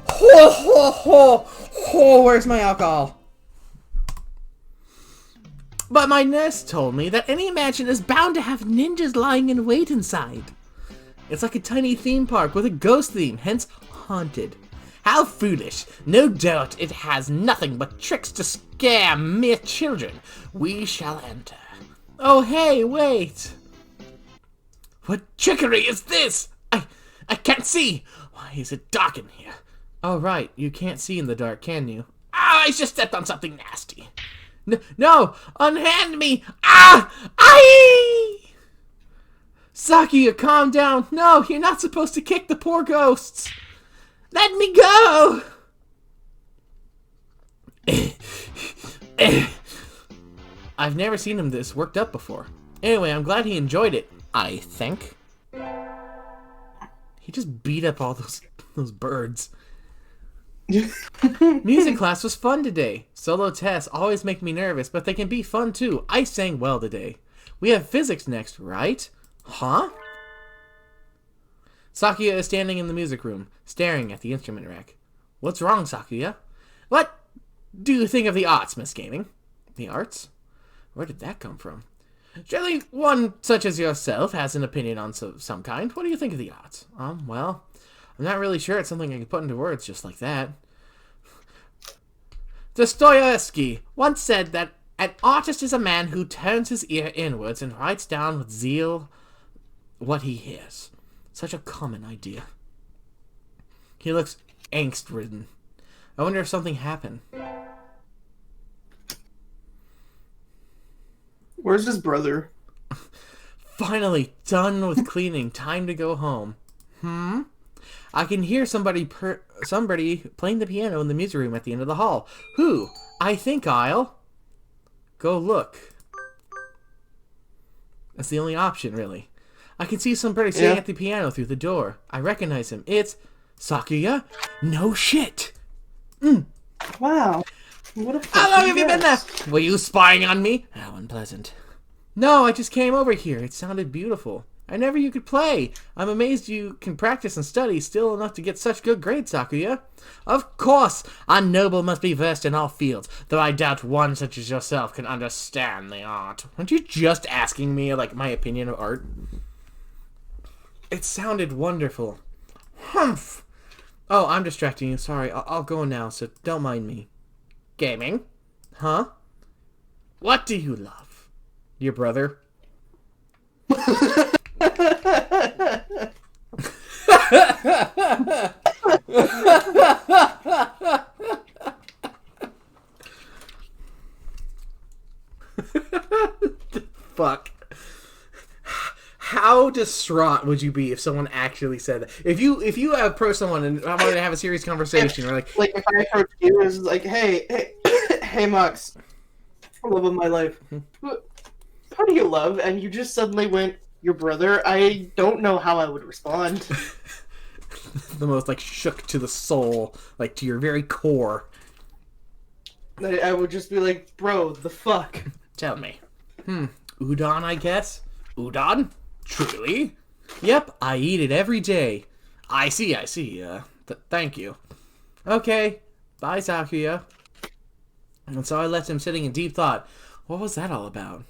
Ho ho ho! Ho! Where's my alcohol? But my nurse told me that any mansion is bound to have ninjas lying in wait inside. It's like a tiny theme park with a ghost theme, hence haunted. How foolish! No doubt it has nothing but tricks to scare mere children. We shall enter. Oh hey, wait! What trickery is this? I can't see! Why is it dark in here? Oh right, you can't see in the dark, can you? Ah, I just stepped on something nasty. No! Unhand me! Ah! Aye! Sakuya, calm down. No, you're not supposed to kick the poor ghosts. Let me go! I've never seen him this worked up before. Anyway, I'm glad he enjoyed it, I think. He just beat up all those birds. Music class was fun today. Solo tests always make me nervous, but they can be fun too. I sang well today. We have physics next, right? Huh? Sakuya is standing in the music room, staring at the instrument rack. What's wrong, Sakuya? What do you think of the arts, Miss Gaming? The arts? Where did that come from? Surely one such as yourself has an opinion on some kind. What do you think of the arts? Well, I'm not really sure it's something I can put into words just like that. Dostoevsky once said that an artist is a man who turns his ear inwards and writes down with zeal what he hears. Such a common idea. He looks angst-ridden. I wonder if something happened. Where's his brother? Finally, done with cleaning. Time to go home. I can hear somebody playing the piano in the music room at the end of the hall. Who? I think I'll go look. That's the only option, really. I can see somebody sitting at the piano through the door. I recognize him. It's Sakuya. No shit. Wow. What a How long have you been there? Were you spying on me? How unpleasant. No, I just came over here. It sounded beautiful. I never you could play. I'm amazed you can practice and study still enough to get such good grades, Sakuya. Of course, a noble must be versed in all fields, though I doubt one such as yourself can understand the art. Weren't you just asking me, like, my opinion of art? It sounded wonderful. Humph! Oh, I'm distracting you. Sorry, I'll go now, so don't mind me. Gaming? Huh? What do you love? Your brother? Fuck. How distraught would you be if someone actually said that? If you approach someone and I wanted to have a serious conversation, or like if I approach you, it's like, hey, Mox, love of my life. How do you love? And you just suddenly went, your brother. I don't know how I would respond. The most like shook to the soul, like to your very core. I would just be like, bro, the fuck. Tell me. Udon, I guess. Udon. Truly? Yep, I eat it every day. I see. Thank you. Okay, bye, Sakuya. And so I left him sitting in deep thought. What was that all about?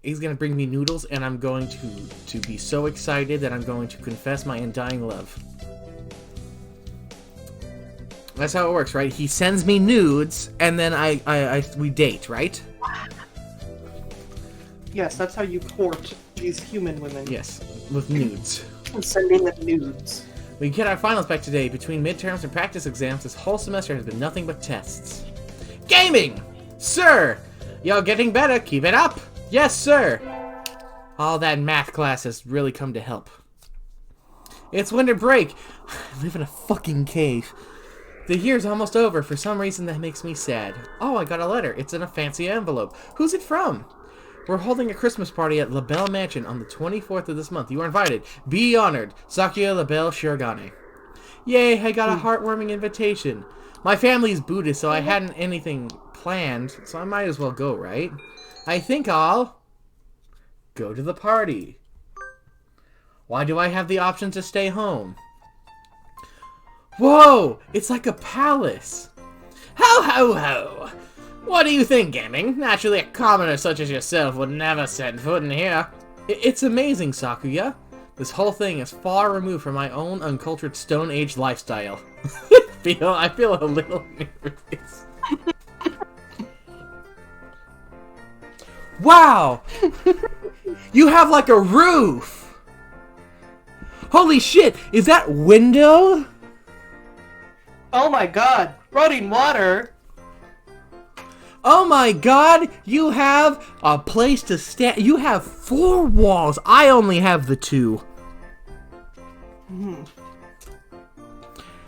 He's gonna bring me noodles, and I'm going to be so excited that I'm going to confess my undying love. That's how it works, right? He sends me nudes, and then we date, right? Yes, that's how you court these human women. Yes, with nudes. And sending them nudes. We get our finals back today. Between midterms and practice exams, this whole semester has been nothing but tests. Gaming! Sir! You're getting better. Keep it up! Yes, sir! All that math class has really come to help. It's winter break. I live in a fucking cave. The year's almost over. For some reason, that makes me sad. Oh, I got a letter. It's in a fancy envelope. Who's it from? We're holding a Christmas party at LaBelle Mansion on the 24th of this month. You are invited. Be honored. Sakuya LaBelle Shirogane. Yay, I got a heartwarming invitation. My family's Buddhist, so I hadn't anything planned, so I might as well go, right? I think I'll go to the party. Why do I have the option to stay home? Whoa! It's like a palace. Ho ho ho! What do you think, gaming? Naturally, a commoner such as yourself would never set foot in here. It's amazing, Sakuya. This whole thing is far removed from my own uncultured Stone Age lifestyle. I feel a little nervous. Wow! You have like a roof! Holy shit! Is that window? Oh my god! Running water! Oh my god! You have a place to stand. You have 4 walls. I only have the 2.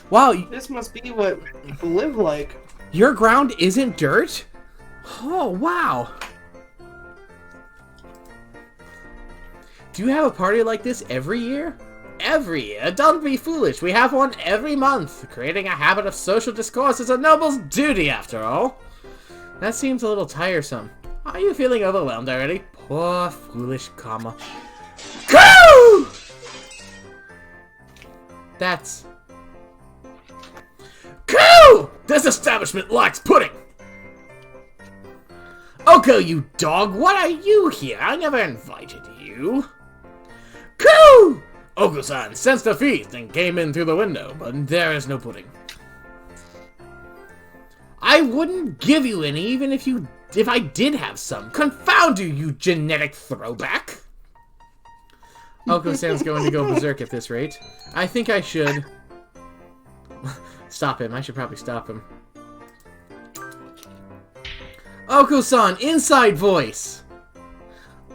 Wow. This must be what people live like. Your ground isn't dirt? Oh, wow. Do you have a party like this every year? Every year? Don't be foolish. We have one every month. Creating a habit of social discourse is a noble's duty, after all. That seems a little tiresome. Are you feeling overwhelmed already? Poor, foolish comma. Coo! That's... Coo! This establishment lacks pudding! Oko, you dog! What are you here? I never invited you. Coo! Oko-san sensed the feast and came in through the window, but there is no pudding. I wouldn't give you any even if I did have some. Confound you, you genetic throwback! Oko-san's going to go berserk at this rate. I think I should stop him. I should probably stop him. Oko-san, inside voice!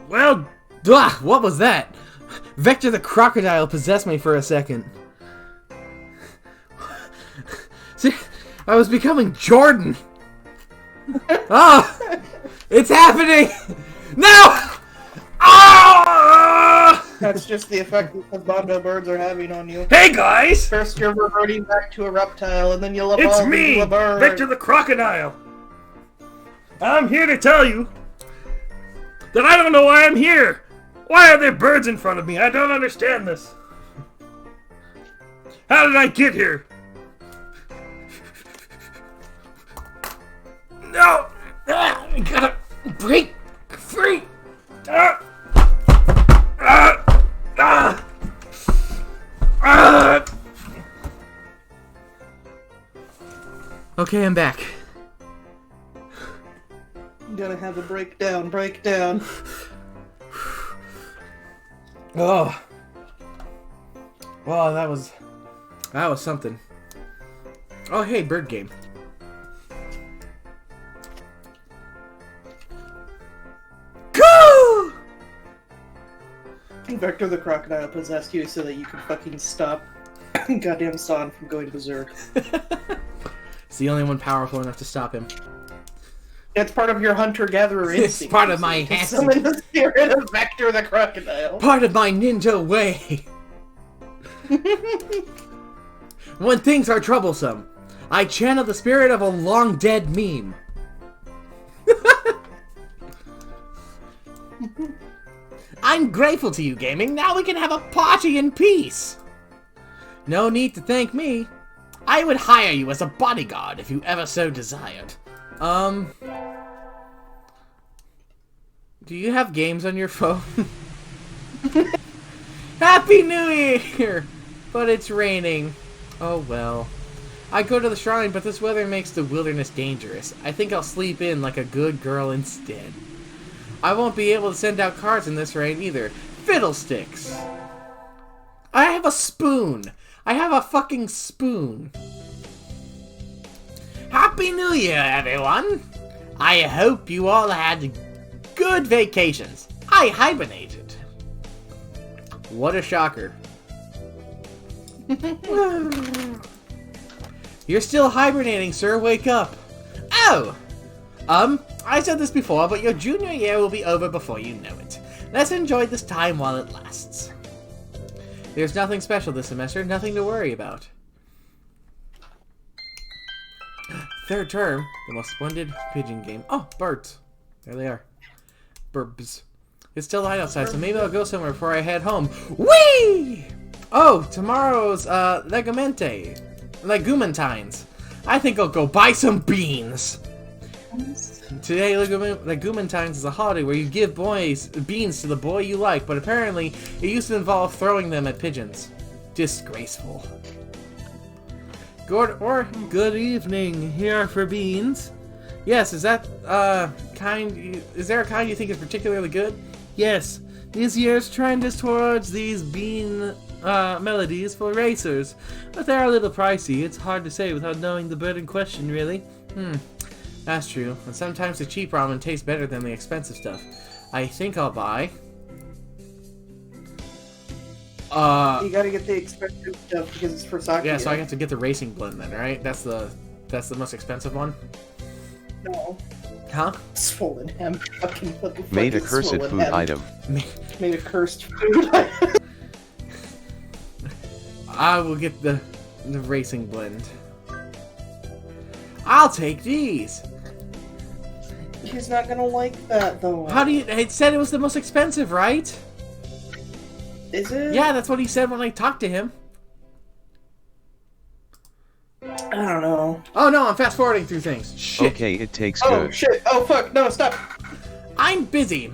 Well, What was that? Vector the crocodile possessed me for a second. See, I was becoming Jordan! Oh! It's happening! No! Oh! That's just the effect that Bondo birds are having on you. hey guys! First you're reverting back to a reptile, and then you'll evolve It's into me, a bird. Victor the Crocodile! I'm here to tell you that I don't know why I'm here! Why are there birds in front of me? I don't understand this. How did I get here? No! I gotta break free! Ah! Ah! Ah! Ah! Okay, I'm back. I'm gonna have a breakdown. Oh. Well, that was something. Oh, hey, bird game. Go! Vector the crocodile possessed you so that you could fucking stop goddamn Son from going berserk. It's the only one powerful enough to stop him. It's part of your hunter-gatherer instinct. It's part of my to summon the spirit of Vector the crocodile. part of my ninja way. When things are troublesome, I channel the spirit of a long-dead meme. I'm grateful to you, gaming. Now we can have a party in peace. No need to thank me. I would hire you as a bodyguard if you ever so desired. Do you have games on your phone? Happy New Year! But it's raining. Oh well. I go to the shrine, but this weather makes the wilderness dangerous. I think I'll sleep in like a good girl instead. I won't be able to send out cards in this rain either. Fiddlesticks! I have a spoon! I have a fucking spoon! Happy New Year, everyone! I hope you all had good vacations. I hibernated. What a shocker. You're still hibernating, sir. Wake up. Oh! I said this before, but your junior year will be over before you know it. Let's enjoy this time while it lasts. There's nothing special this semester, nothing to worry about. Third term, the most splendid pigeon game. Oh, birds. There they are. Burbs. It's still light outside, so maybe I'll go somewhere before I head home. Whee! Oh, tomorrow's, Legumantines. I think I'll go buy some beans. Today, Legumantines is a holiday where you give beans to the boy you like, but apparently it used to involve throwing them at pigeons. Disgraceful. Good evening. Here for beans. Yes, is that is there a kind you think is particularly good? Yes. This year's trend is towards these bean melodies for racers, but they're a little pricey. It's hard to say without knowing the bird in question, really. That's true. And sometimes the cheap ramen tastes better than the expensive stuff. I think I'll buy. You gotta get the expensive stuff because it's for sake. Yeah, so I have to get the racing blend then, right? That's the most expensive one? No. Huh? Swollen ham. Fucking what the fuck Made a is cursed swollen food ham? item. Made a cursed food item. I will get the racing blend. I'll take these. He's not gonna like that though. How do you? It said it was the most expensive, right? Is it? Yeah, that's what he said when I talked to him. I don't know. Oh no, I'm fast forwarding through things. Shit. Okay, it takes Oh good. shit! Oh fuck! No, stop! I'm busy.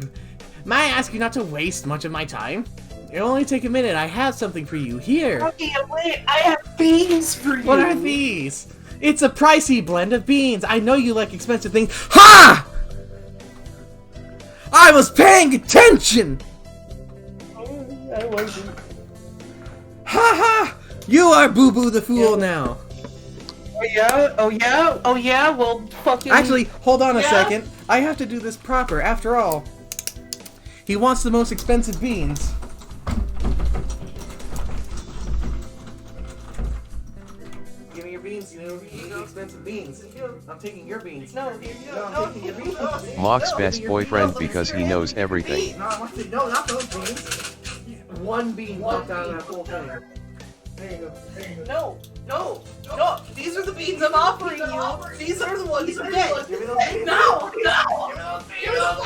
May I ask you not to waste much of my time? It'll only take a minute. I have something for you here. Okay, wait! I have beans for you. What are these? It's a pricey blend of beans. I know you like expensive things. Ha! I was paying attention! I wasn't. Ha ha! You are Boo Boo the Fool now. Oh yeah? Oh yeah? Oh yeah? Well, fucking... Actually, hold on a Yeah? second. I have to do this proper. After all, he wants the most expensive beans. Give me your beans. You know, the expensive beans. I'm taking your beans. No, I'm taking your beans. Mock's best boyfriend because he knows everything. No, I want to, no, not those beans. One bean popped out of that whole thing. There you go. There you go. No! These are the beans I'm offering you! These are the ones you get! Give me those beans. No! Give me those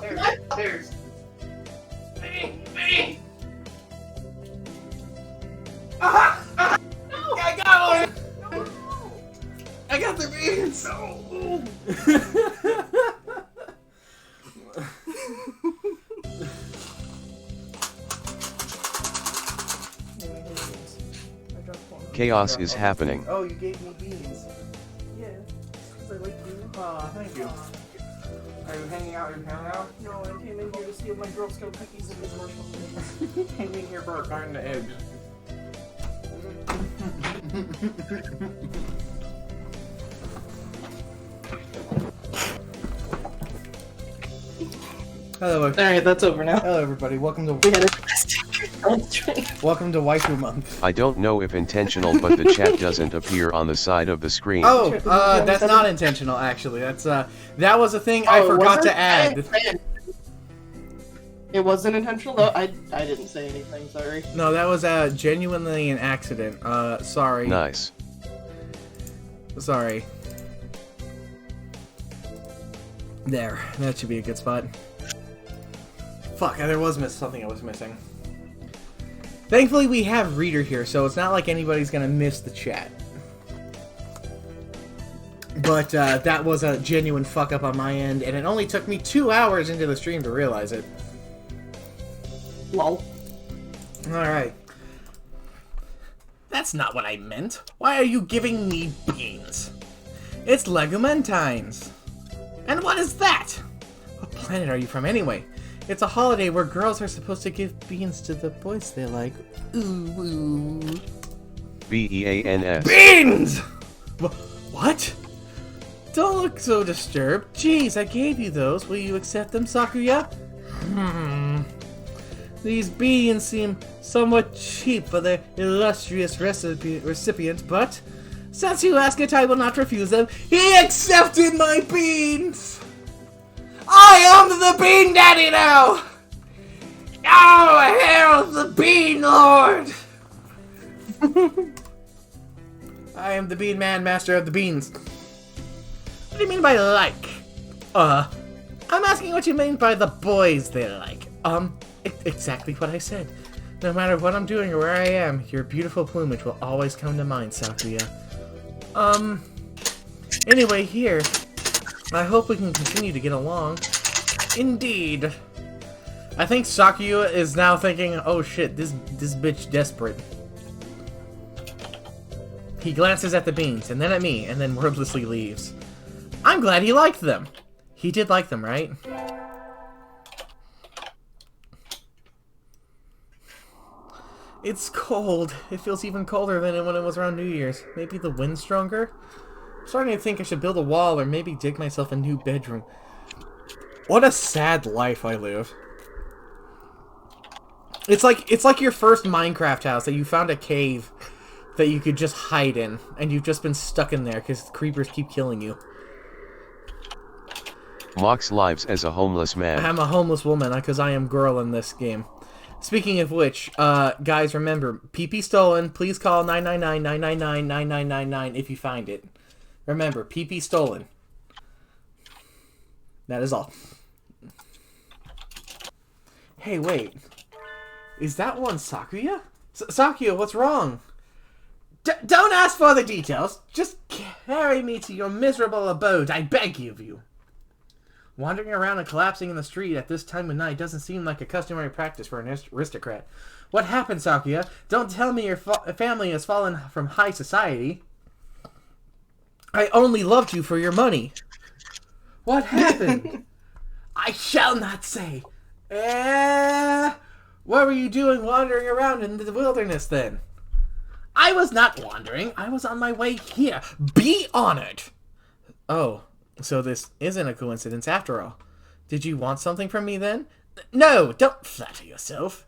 beans. There's. I got one! I got the beans! Chaos is happening. Oh, you gave me beans. Yeah, because I like you. Aw, thank you. Are you hanging out? No, I came in here to steal my Girl Scout cookies and his marshmallows. Came in here for a garden of eggs. Hello. Alright, that's over now. Hello, everybody. Welcome to We had a train. Welcome to Waifu Month. I don't know if intentional, but the chat doesn't appear on the side of the screen. Oh, that's not intentional. Actually, that's that was a thing I forgot to add. It wasn't intentional though. I didn't say anything. Sorry. No, that was genuinely an accident. Sorry. Nice. Sorry. There, that should be a good spot. Fuck, there was something I was missing. Thankfully, we have Reader here, so it's not like anybody's gonna miss the chat. But that was a genuine fuck up on my end, and it only took me 2 hours into the stream to realize it. Lol. Alright. That's not what I meant. Why are you giving me beans? It's Legumentines. And what is that? What planet are you from anyway? It's a holiday where girls are supposed to give beans to the boys they like. Ooh, ooh. BEANS. Beans! What? Don't look so disturbed. Jeez, I gave you those. Will you accept them, Sakuya? These beans seem somewhat cheap for their illustrious recipient, but since you ask it, I will not refuse them. He accepted my beans! I am the Bean Daddy now! Oh, hail the Bean Lord! I am the Bean Man, master of the beans. What do you mean by like? I'm asking what you mean by the boys they like. Exactly what I said. No matter what I'm doing or where I am, your beautiful plumage will always come to mind, Sakuya. Anyway, here. I hope we can continue to get along. Indeed. I think Sakuya is now thinking, oh shit, this bitch desperate. He glances at the beans, and then at me, and then wordlessly leaves. I'm glad he liked them. He did like them, right? It's cold. It feels even colder than when it was around New Year's. Maybe the wind's stronger? I'm starting to think I should build a wall or maybe dig myself a new bedroom. What a sad life I live. It's like your first Minecraft house that you found a cave that you could just hide in, and you've just been stuck in there because creepers keep killing you. Mock's lives as a homeless man. I'm a homeless woman because I am girl in this game. Speaking of which, guys, remember, PP stolen. Please call 999-999-9999 if you find it. Remember, PP stolen. That is all. Hey, wait. Is that one Sakuya? Sakuya, what's wrong? Don't ask for the details. Just carry me to your miserable abode, I beg of you. Wandering around and collapsing in the street at this time of night doesn't seem like a customary practice for an aristocrat. What happened, Sakuya? Don't tell me your family has fallen from high society. I only loved you for your money. What happened? I shall not say. What were you doing wandering around in the wilderness then? I was not wandering. I was on my way here. Be honored. Oh, so this isn't a coincidence after all. Did you want something from me then? No, don't flatter yourself.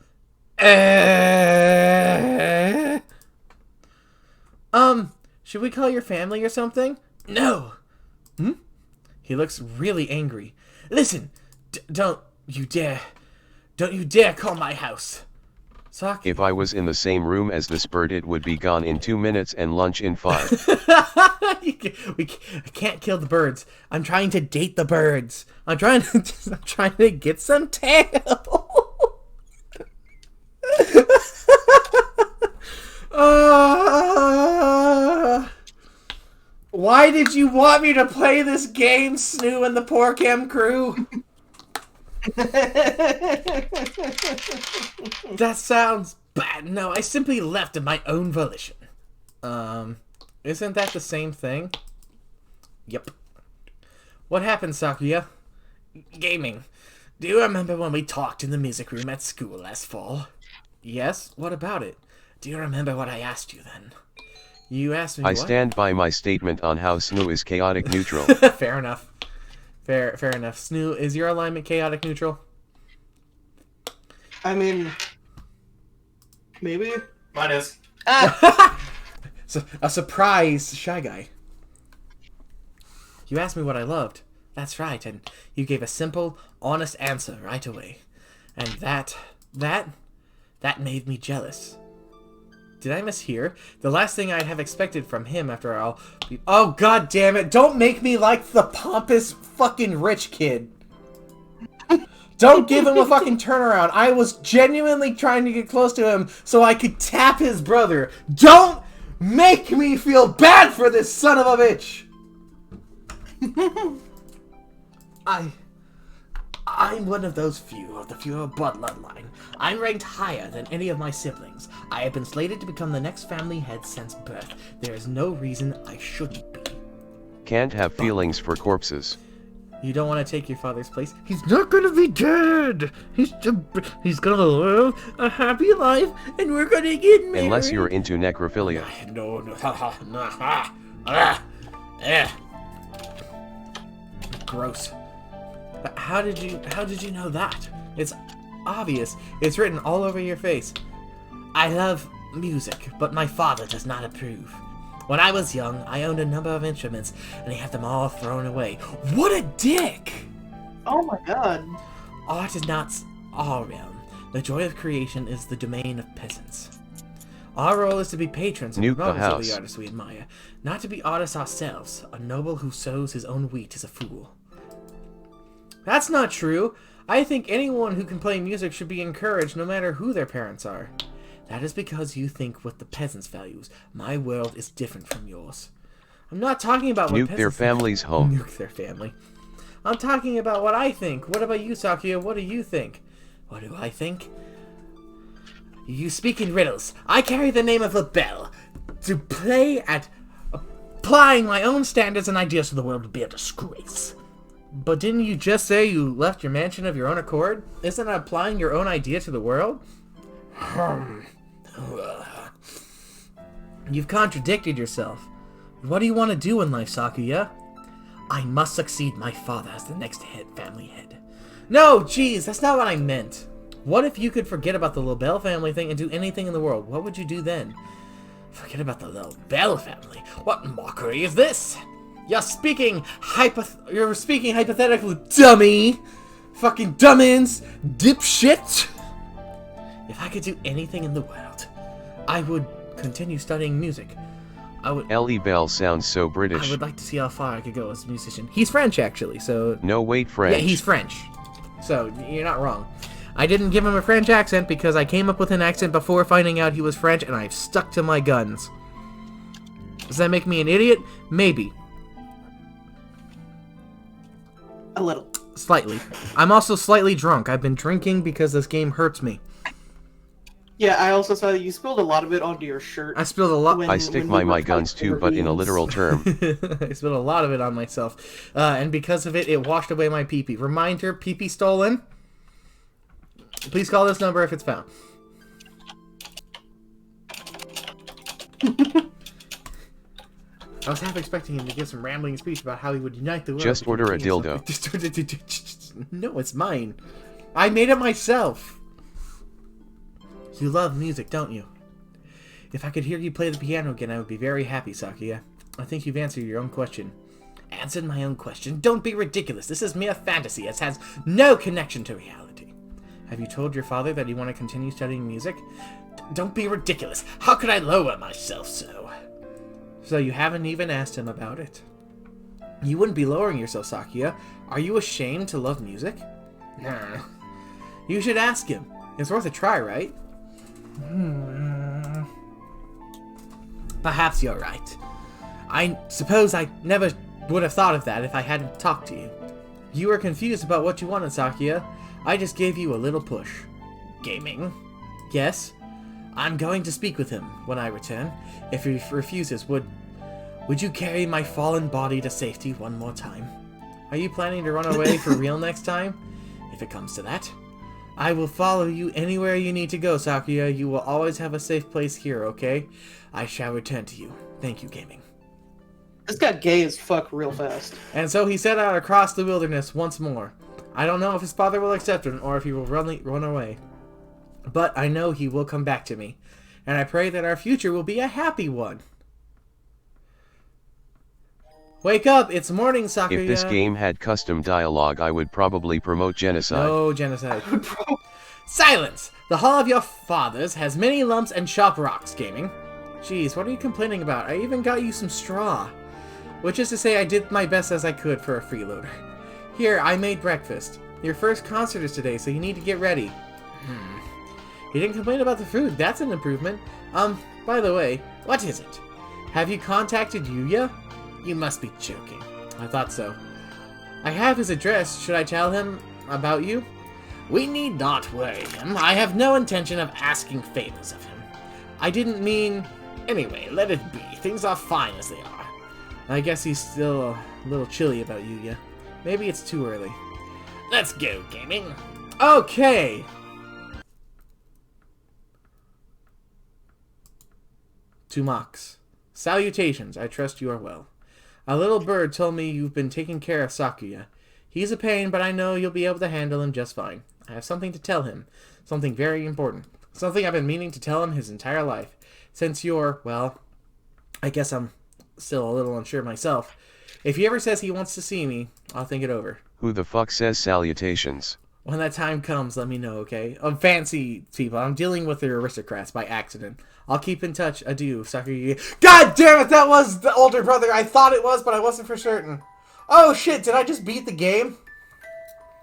Should we call your family or something? No. He looks really angry. Listen, don't you dare call my house. Saki. If I was in the same room as this bird, it would be gone in 2 minutes and lunch in 5. I can't kill the birds. I'm trying to date the birds. I'm trying to get some tail. Why did you want me to play this game, Snoo and the Poor Cam crew? That sounds bad. No, I simply left of my own volition. Isn't that the same thing? Yep. What happened, Sakuya? Gaming. Do you remember when we talked in the music room at school last fall? Yes? What about it? Do you remember what I asked you then? You asked me I what? stand by my statement on how Snoo is chaotic neutral. Fair enough. Fair enough. Snoo, is your alignment chaotic neutral? I mean, maybe. Mine is. So, a surprise Shy Guy. You asked me what I loved. That's right, and you gave a simple, honest answer right away. And that made me jealous. Did I mishear? The last thing I'd have expected from him after all... Oh, god damn it! Don't make me like the pompous fucking rich kid! Don't give him a fucking turnaround! I was genuinely trying to get close to him so I could tap his brother! Don't make me feel bad for this son of a bitch! I'm one of those few of the fewer bloodline. I'm ranked higher than any of my siblings. I have been slated to become the next family head since birth. There is no reason I shouldn't be. Can't have feelings for corpses. You don't want to take your father's place? He's not gonna be dead! He's gonna live a happy life, and we're gonna get married! Unless you're into necrophilia. No. Gross. How did you know that? It's obvious. It's written all over your face. I love music, but my father does not approve. When I was young, I owned a number of instruments, and he had them all thrown away. What a dick! Oh my god. Art is not our realm. The joy of creation is the domain of peasants. Our role is to be patrons and Nuke the promoters of house. the artists we admire, not to be artists ourselves. A noble who sows his own wheat is a fool. That's not true. I think anyone who can play music should be encouraged no matter who their parents are. That is because you think what the peasants values. My world is different from yours. I'm not talking about what Nuke their peasants family's home. Nuke their family. I'm talking about what I think. What about you, Sakuya? What do you think? What do I think? You speak in riddles. I carry the name of LaBelle. To play at applying my own standards and ideas to the world would be a disgrace. But didn't you just say you left your mansion of your own accord? Isn't that applying your own idea to the world? You've contradicted yourself. What do you want to do in life, Sakuya? I must succeed my father as the next family head. No, jeez, that's not what I meant. What if you could forget about the LaBelle family thing and do anything in the world? What would you do then? Forget about the LaBelle family? What mockery is this? You're speaking hypothetically, dummy! Fucking dumbins! Dipshit! If I could do anything in the world, I would continue studying music. Ellie Bell sounds so I British. would like to see how far I could go as a musician. He's French, actually, so... No, wait, French. Yeah, he's French. So, you're not wrong. I didn't give him a French accent because I came up with an accent before finding out he was French, and I've stuck to my guns. Does that make me an idiot? Maybe. A little. Slightly. I'm also slightly drunk. I've been drinking because this game hurts me. Yeah, I also saw that you spilled a lot of it onto your shirt. I spilled a lot. I stick when you my were guns fighting too, the but in a beans. literal term. I spilled a lot of it on myself, and because of it, it washed away my pee-pee. Reminder: pee-pee stolen. Please call this number if it's found. I was half expecting him to give some rambling speech about how he would unite the world. Just order a dildo. No, it's mine. I made it myself. You love music, don't you? If I could hear you play the piano again, I would be very happy, Sakuya. I think you've answered your own question. Answered my own question? Don't be ridiculous. This is mere fantasy. It has no connection to reality. Have you told your father that you want to continue studying music? Don't be ridiculous. How could I lower myself so? So you haven't even asked him about it? You wouldn't be lowering yourself, Sakuya. Are you ashamed to love music? Nah. You should ask him. It's worth a try, right? Perhaps you're right. I suppose I never would have thought of that if I hadn't talked to you. You were confused about what you wanted, Sakuya. I just gave you a little push. Gaming? Yes. I'm going to speak with him when I return. If he refuses, would you carry my fallen body to safety one more time? Are you planning to run away for real next time? If it comes to that. I will follow you anywhere you need to go, Sakuya. You will always have a safe place here, okay? I shall return to you. Thank you, gaming. This got gay as fuck real fast. And so he set out across the wilderness once more. I don't know if his father will accept him or if he will run away. But I know he will come back to me. And I pray that our future will be a happy one. Wake up! It's morning, Sakuya! If this game had custom dialogue, I would probably promote genocide. No genocide. Silence! The hall of your fathers has many lumps and sharp rocks, gaming. Jeez, what are you complaining about? I even got you some straw. Which is to say, I did my best as I could for a freeloader. Here, I made breakfast. Your first concert is today, so you need to get ready. You didn't complain about the food. That's an improvement. By the way, what is it? Have you contacted Yuya? You must be joking. I thought so. I have his address. Should I tell him about you? We need not worry him. I have no intention of asking favors of him. I didn't mean... Anyway, let it be. Things are fine as they are. I guess he's still a little chilly about Yuya. Maybe it's too early. Let's go, gaming. Okay! To Mox. Salutations, I trust you are well. A little bird told me you've been taking care of Sakuya. He's a pain, but I know you'll be able to handle him just fine. I have something to tell him. Something very important. Something I've been meaning to tell him his entire life. Since you're, well, I guess I'm still a little unsure myself. If he ever says he wants to see me, I'll think it over. Who the fuck says salutations? When that time comes, let me know, okay? Fancy people. I'm dealing with the aristocrats by accident. I'll keep in touch. Adieu, Sakuya. God damn it, that was the older brother. I thought it was, but I wasn't for certain. Oh shit, did I just beat the game?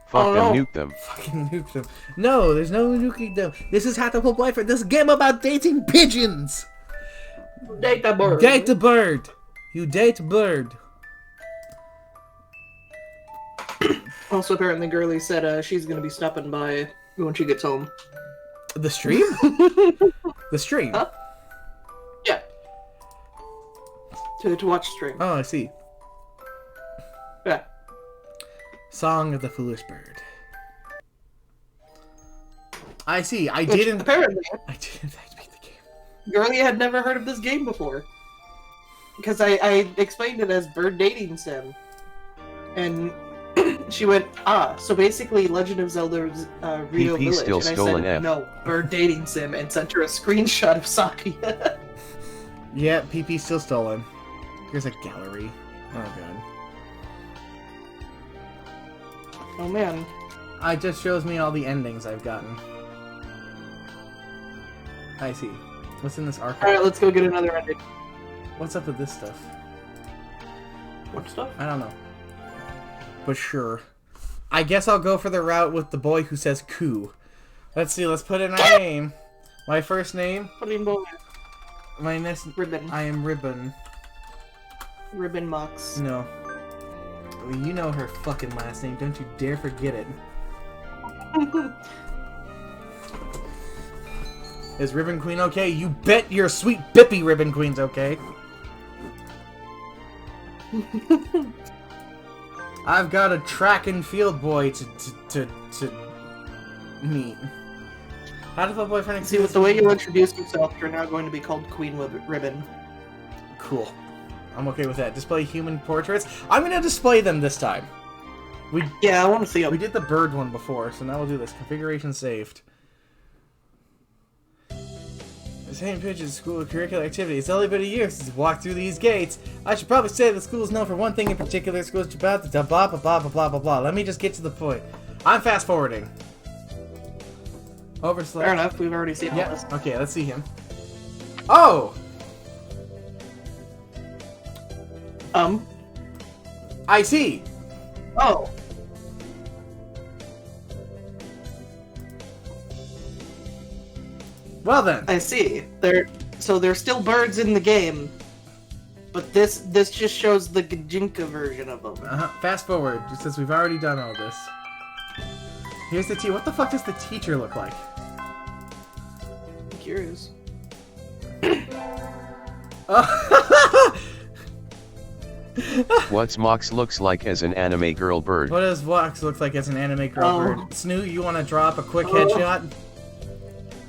Fuck Oh, them, no. nuke them. Fucking nuke them. No, there's no nuking them. This is Hatoful Boyfriend. This is a game about dating pigeons. Date the bird. Date the bird. You date bird. Also, apparently, Girly said she's gonna be stopping by when she gets home. The stream? The stream? Huh? Yeah. To watch the stream. Oh, I see. Yeah. Song of the Foolish Bird. I see. I Which, didn't apparently, beat the game. Girly had never heard of this game before. Because I explained it as Bird Dating Sim. And she went, so basically Legend of Zelda's Rio PP Village. still And I stolen said, F. no, Bird Dating Sim, and sent her a screenshot of Sakuya. Yeah, PP still stolen. Here's a gallery. Oh god. Oh man. It just shows me all the endings I've gotten. I see. What's in this archive? Alright, let's go get another ending. What's up with this stuff? What stuff? I don't know. But sure. I guess I'll go for the route with the boy who says coo. Let's see, let's put in our name. My first name. What do you mean, My next... Ribbon. I am Ribbon. Ribbon Mox. No. You know her fucking last name. Don't you dare forget it. Is Ribbon Queen okay? You bet your sweet Bippy Ribbon Queen's okay. I've got a track and field boy to meet. Hatoful Boyfriend. See, with the way you introduced yourself, you're now going to be called Queen Ribbon. Cool. I'm okay with that. Display human portraits. I'm gonna display them this time. Yeah, I want to see them. We did the bird one before, so now we'll do this. Configuration saved. The same pitches school curricular activity. It's only been a year since we walked through these gates. I should probably say the school is known for one thing in particular. School is about the blah blah blah blah blah blah blah. Let me just get to the point. I'm fast forwarding. Overslap. Fair enough, we've already seen all Yeah. this. Okay, let's see him. Oh! I see. Oh. Well then. I see. So there's still birds in the game, but this just shows the Gajinka version of them. Fast forward, just since we've already done all this. Here's the teacher. What the fuck does the teacher look like? I'm curious. What's Mox looks like as an anime girl bird? What does Vox look like as an anime girl bird? Snoot, you want to drop a quick headshot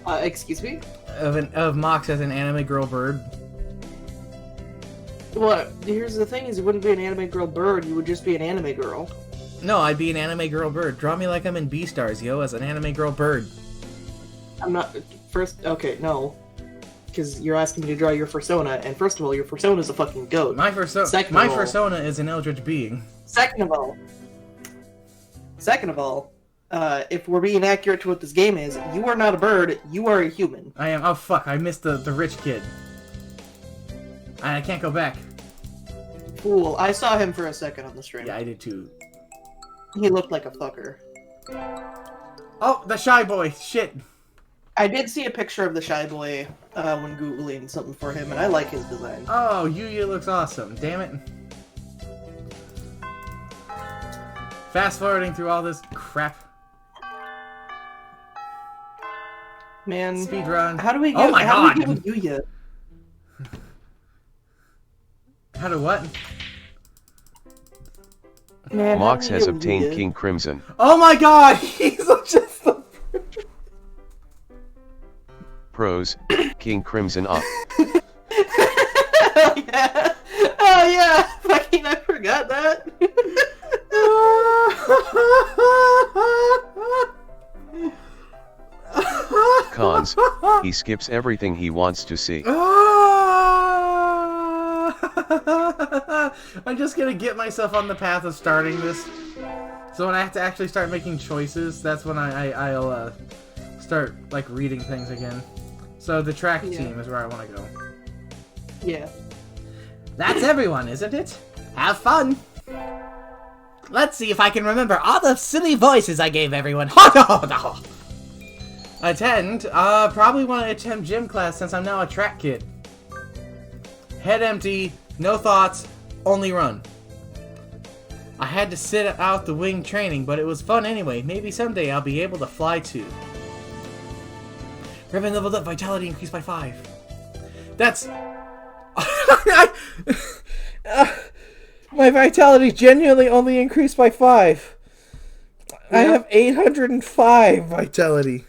Excuse me? of Mox as an anime girl bird? What? Here's the thing: is you wouldn't be an anime girl bird. You would just be an anime girl. No, I'd be an anime girl bird. Draw me like I'm in Beastars, yo, as an anime girl bird. I'm not. First, okay, no, because you're asking me to draw your persona, and first of all, your persona is a fucking goat. My Second of all- persona is an eldritch being. Second of all, if we're being accurate to what this game is, you are not a bird. You are a human. I am. Oh fuck! I missed the rich kid. I can't go back. Fool! I saw him for a second on the stream. Yeah, I did too. He looked like a fucker. Oh, the shy boy. Shit. I did see a picture of the shy boy when googling something for him, and I like his design. Oh, Yuya looks awesome. Damn it. Fast forwarding through all this crap. Man, Speedrun. how do we Oh get? my how god. do we get Yuya? How to what? Man, how Mox do we has get obtained Yuya? King Crimson. Oh my god! He's just the... Pros, King Crimson up. Oh yeah! Oh yeah! Fucking, I forgot that. Cons, he skips everything he wants to see. I'm just gonna get myself on the path of starting this. So when I have to actually start making choices, that's when I'll start like reading things again. So the track team is where I want to go. Yeah. That's everyone, isn't it? Have fun! Let's see if I can remember all the silly voices I gave everyone. Attend? Probably want to attend gym class since I'm now a track kid. Head empty, no thoughts, only run. I had to sit out the wing training, but it was fun anyway. Maybe someday I'll be able to fly too. Ribbon leveled up, vitality increased by 5. That's... my vitality genuinely only increased by 5. I have 805 vitality.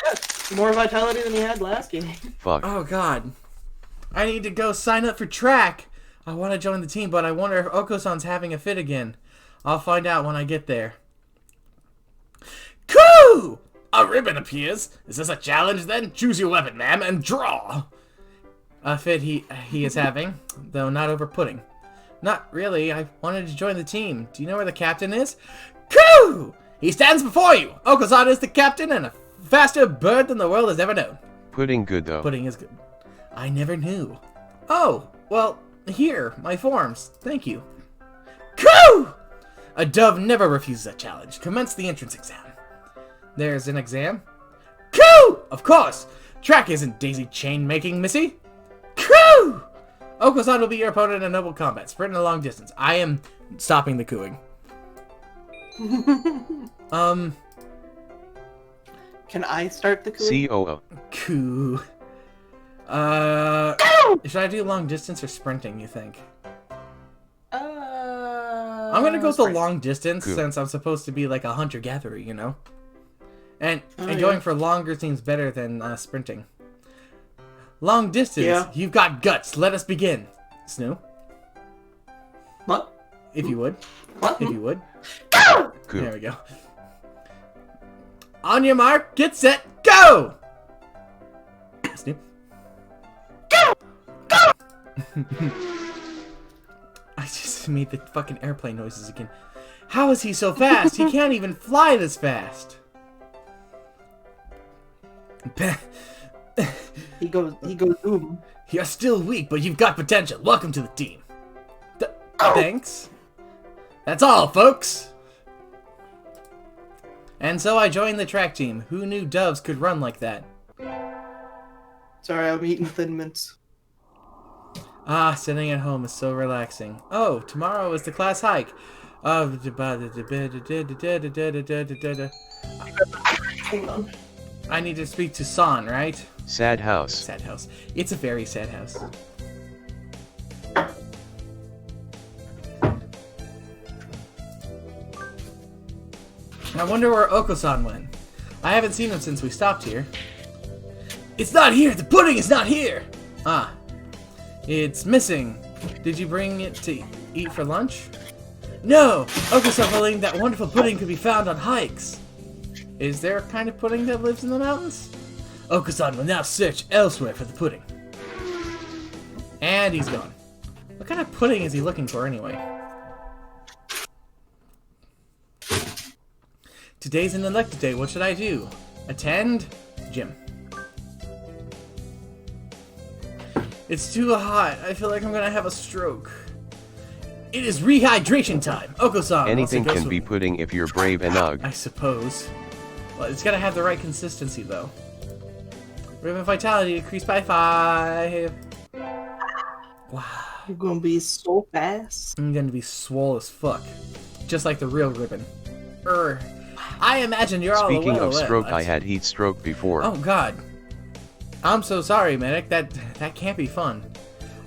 Yeah, more vitality than you had last game. Fuck. Oh god. I need to go sign up for track. I want to join the team, but I wonder if Oko-san's having a fit again. I'll find out when I get there. Coo! A ribbon appears. Is this a challenge then? Choose your weapon, ma'am, and draw. A fit he is having, though not over pudding. Not really. I wanted to join the team. Do you know where the captain is? Coo! He stands before you. Oko-san is the captain and a faster bird than the world has ever known. Pudding good though. Pudding is good. I never knew. Oh, well, here, my forms. Thank you. Coo! A dove never refuses a challenge. Commence the entrance exam. There's an exam. Coo! Of course. Track isn't daisy chain making, missy. Coo! Oko-san will be your opponent in noble combat. Sprint a long distance. I am stopping the cooing. Can I start the coup? COO. Cool. Should I do long distance or sprinting, you think? I'm gonna go with the sprint. long distance Cool. since I'm supposed to be like a hunter-gatherer, you know? And yeah. going for longer seems better than sprinting. Long distance, Yeah. you've got guts. Let us begin. Snoo, What? if you would. What? If you would. Go! Cool. There we go. On your mark, get set, go! Snoop. I just made the fucking airplane noises again. How is he so fast? He can't even fly this fast. He goes boom. You're still weak, but you've got potential. Welcome to the team. Thanks. That's all, folks. And so I joined the track team. Who knew doves could run like that? Sorry, I'm eating Thin Mints. Ah, sitting at home is so relaxing. Oh, tomorrow is the class hike. Hang on. I need to speak to San, right? Sad house. Sad house. It's a very sad house. I wonder where Oko-san went. I haven't seen him since we stopped here. It's not here! The pudding is not here! Ah. It's missing. Did you bring it to eat for lunch? No! Oko-san believed that wonderful pudding could be found on hikes. Is there a kind of pudding that lives in the mountains? Oko-san will now search elsewhere for the pudding. And he's gone. What kind of pudding is he looking for anyway? Today's an elected day. What should I do? Attend? Gym. It's too hot. I feel like I'm gonna have a stroke. It is rehydration time. Oko-san. Anything wants to can go be pudding if you're brave enough. I suppose. Well, it's gotta have the right consistency, though. Ribbon vitality increased by 5. Wow. You're gonna be so fast. I'm gonna be swole as fuck. Just like the real ribbon. I imagine you're all Speaking well of stroke, aware. I had heat stroke before. Oh god. I'm so sorry, medic. That can't be fun.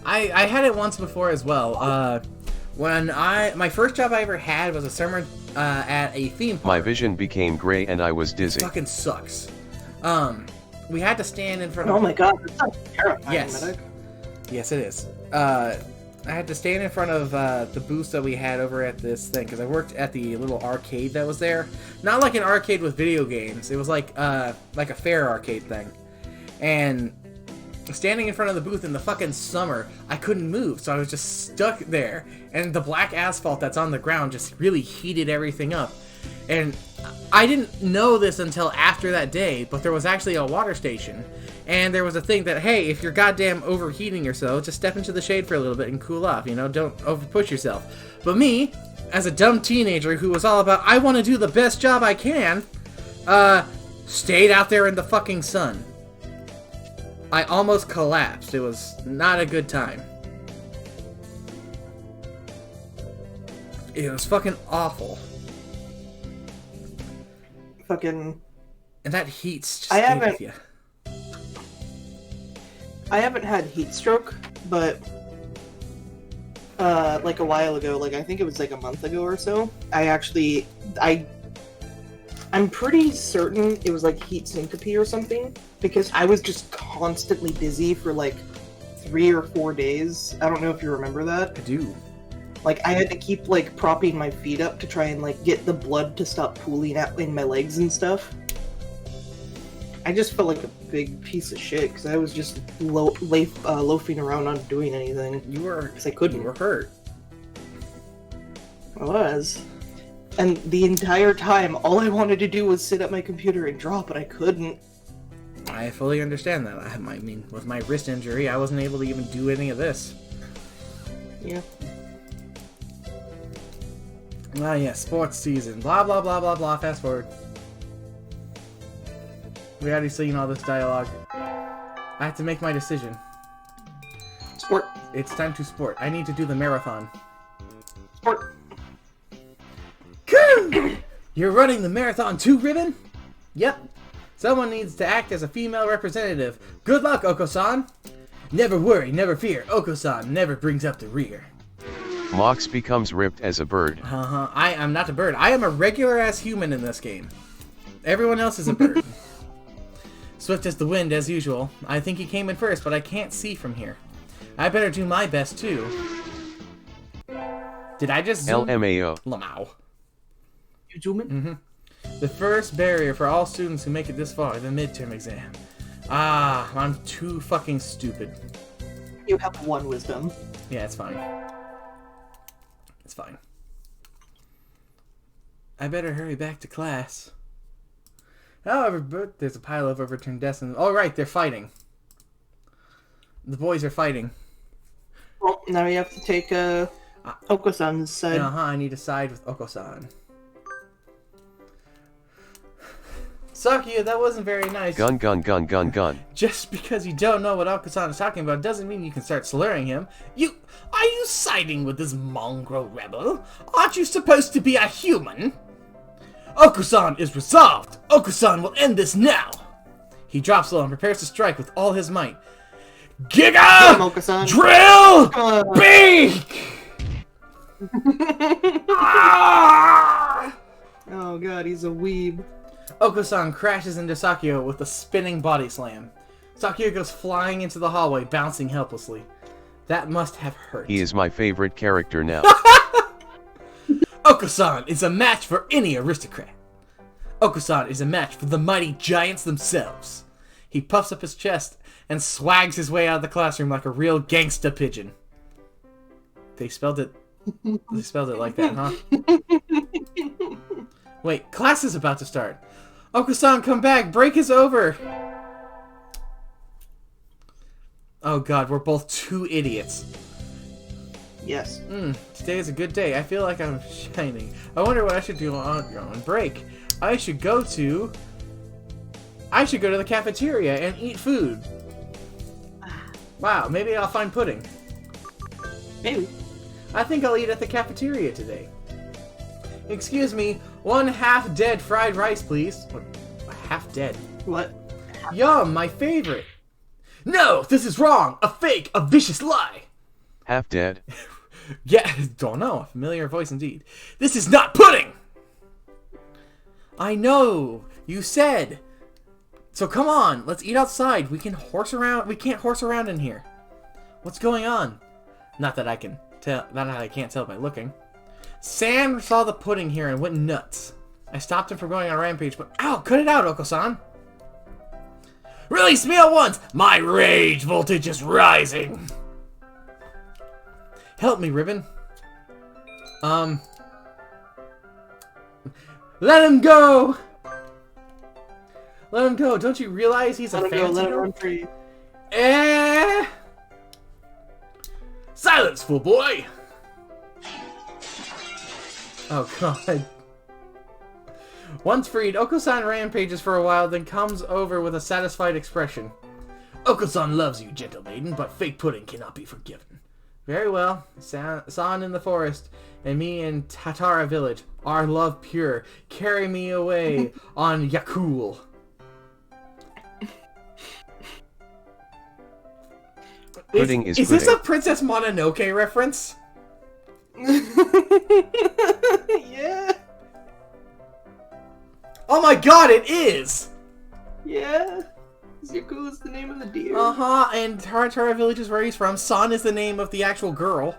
I had it once before as well. When my first job I ever had was a summer at a theme park. My vision became gray and I was dizzy. Fucking sucks. We had to stand in front of. Oh my god, that sounds terrifying, Yes. medic. Yes, it is. I had to stand in front of the booth that we had over at this thing because I worked at the little arcade that was there. Not like an arcade with video games. It was like a fair arcade thing. And standing in front of the booth in the fucking summer, I couldn't move, so I was just stuck there. And the black asphalt that's on the ground just really heated everything up. And I didn't know this until after that day, but there was actually a water station. And there was a thing that, hey, if you're goddamn overheating yourself, just step into the shade for a little bit and cool off, you know? Don't overpush yourself. But me, as a dumb teenager who was all about, I want to do the best job I can, stayed out there in the fucking sun. I almost collapsed. It was not a good time. It was fucking awful. Fucking. And that heat's just I stayed haven't- with you. I haven't had heat stroke, but like a while ago, like I think it was like a month ago or so, I'm pretty certain it was like heat syncope or something, because I was just constantly dizzy for like 3 or 4 days. I don't know if you remember that. I do. Like I had to keep like propping my feet up to try and like get the blood to stop pooling out in my legs and stuff. I just felt like a big piece of shit because I was just loafing around not doing anything. You were. 'Cause I couldn't. You were hurt. I was. And the entire time, all I wanted to do was sit at my computer and draw, but I couldn't. I fully understand that. I mean, with my wrist injury, I wasn't able to even do any of this. Yeah. Ah, yeah, sports season. Blah, blah, blah, blah, blah. Fast forward. We already seen all this dialogue. I have to make my decision. Sport. It's time to sport. I need to do the marathon. Sport. You're running the marathon too, Ribbon? Yep. Someone needs to act as a female representative. Good luck, Oko-san! Never worry, never fear. Oko-san never brings up the rear. Mox becomes ripped as a bird. I am not a bird. I am a regular-ass human in this game. Everyone else is a bird. Swift as the wind, as usual. I think he came in first, but I can't see from here. I better do my best, too. Did I just zoom? LMAO. Lamau. You zoom in? The first barrier for all students who make it this far, the midterm exam. Ah, I'm too fucking stupid. You have 1 wisdom. Yeah, it's fine. It's fine. I better hurry back to class. However, but there's a pile of overturned desks. Oh, right, they're fighting. The boys are fighting. Well, now you have to take Oko-san's side. I need to side with Oko-san. Sakuya, that wasn't very nice. Gun, gun, gun, gun, gun. Just because you don't know what Oko-san is talking about doesn't mean you can start slurring him. Are you siding with this mongrel rebel? Aren't you supposed to be a human? Oko-san is resolved. Oko-san will end this now. He drops low and prepares to strike with all his might. Giga! Oko-san. Drill! Beak! Ah! Oh god, he's a weeb. Oko-san crashes into Sakuya with a spinning body slam. Sakuya goes flying into the hallway, bouncing helplessly. That must have hurt. He is my favorite character now. Oko-san is a match for any aristocrat. Oko-san is a match for the mighty giants themselves. He puffs up his chest and swags his way out of the classroom like a real gangsta pigeon. They spelled it like that, huh? Wait, class is about to start. Oko-san, come back! Break is over! Oh god, we're both 2 idiots. Yes. Today is a good day. I feel like I'm shining. I wonder what I should do on break. I should go to the cafeteria and eat food. Wow, maybe I'll find pudding. Maybe. I think I'll eat at the cafeteria today. Excuse me, 1 half-dead fried rice, please. What? Half-dead? What? Yum, my favorite. No, this is wrong. A fake, a vicious lie. Half dead. Yeah, don't know. A familiar voice indeed. This is not pudding! I know. You said. So come on, let's eat outside. We can horse around. We can't horse around in here. What's going on? Not that I can tell. Not that I can't tell by looking. Sam saw the pudding here and went nuts. I stopped him from going on a rampage, but ow! Cut it out, Oko-san. Release me at once! My rage voltage is rising. Help me, Ribbon. Let him go! Let him go. Don't you realize he's a fancy Let him girl? run free. Silence, fool boy! Oh god. Once freed, Oko-san rampages for a while, then comes over with a satisfied expression. Oko-san loves you, gentle maiden, but fake pudding cannot be forgiven. Very well. San in the forest, and me in Tatara village. Our love pure. Carry me away on Yakul. Pudding is Is this a pudding. Princess Mononoke reference? Yeah. Oh my god, it is! Yeah. Zuko is the name of the deer. Uh-huh, and Tatara village is where he's from. San is the name of the actual girl.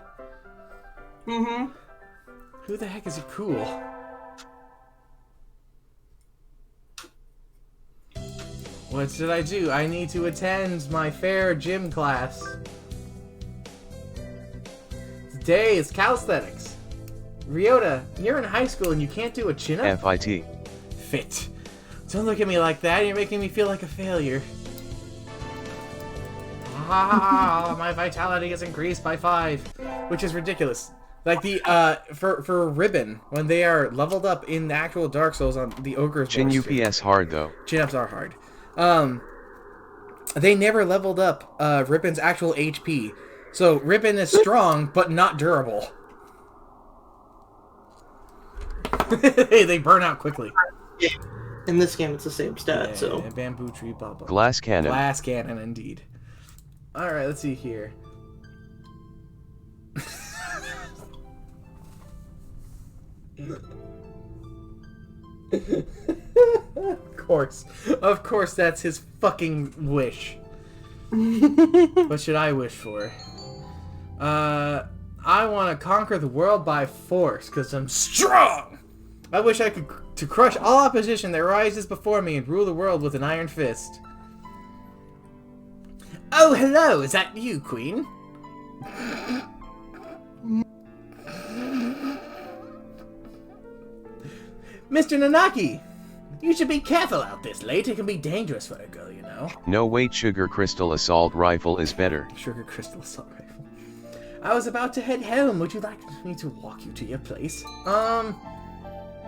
Mm-hmm. Who the heck is Yakul? What should I do? I need to attend my fair gym class. Today is calisthenics. Ryota, you're in high school and you can't do a chin-up? FIT. Fit. Don't look at me like that. You're making me feel like a failure. Ah, my vitality is increased by 5, which is ridiculous. Like the for Ribbon, when they are leveled up in the actual Dark Souls on the Ogre's Chin Board UPS hard though. Chin-ups are hard. They never leveled up Ribbon's actual HP. So Ribbon is strong, but not durable. They burn out quickly. In this game, it's the same stat, so... Bamboo tree, blah, blah. Glass cannon. Glass cannon, indeed. Alright, let's see here. Of course that's his fucking wish. What should I wish for? I want to conquer the world by force, because I'm strong! I wish I could to crush all opposition that rises before me and rule the world with an iron fist. Oh, hello, is that you, Queen? Mr. Nanaki! You should be careful out this late. It can be dangerous for a girl, you know. No, wait, sugar crystal assault rifle is better. Sugar crystal assault rifle. I was about to head home. Would you like me to walk you to your place?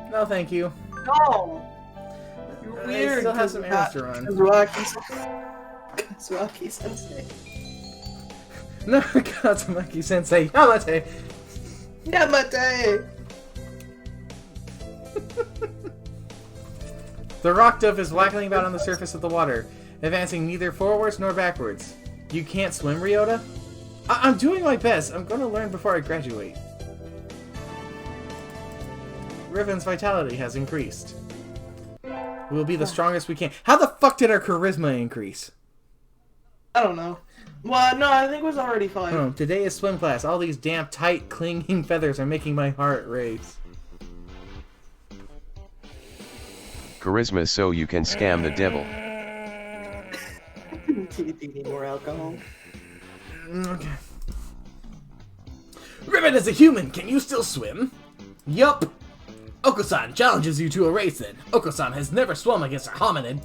No thank you. No! You're I weird. still have some errands to run. Kazuaki Sensei. No, Katsumaki Sensei. Yamate! Yamate! The rock dove is waggling about on the surface of the water, advancing neither forwards nor backwards. You can't swim, Ryota? I'm doing my best. I'm going to learn before I graduate. Riven's vitality has increased. We'll be the strongest we can. How the fuck did our charisma increase? I don't know. Well, no, I think it was already 5. Oh, today is swim class. All these damp, tight, clinging feathers are making my heart race. Charisma so you can scam the devil. Need more alcohol. Okay. Riven is a human. Can you still swim? Yup. Oko-san challenges you to a race then. Oko-san has never swum against a hominid.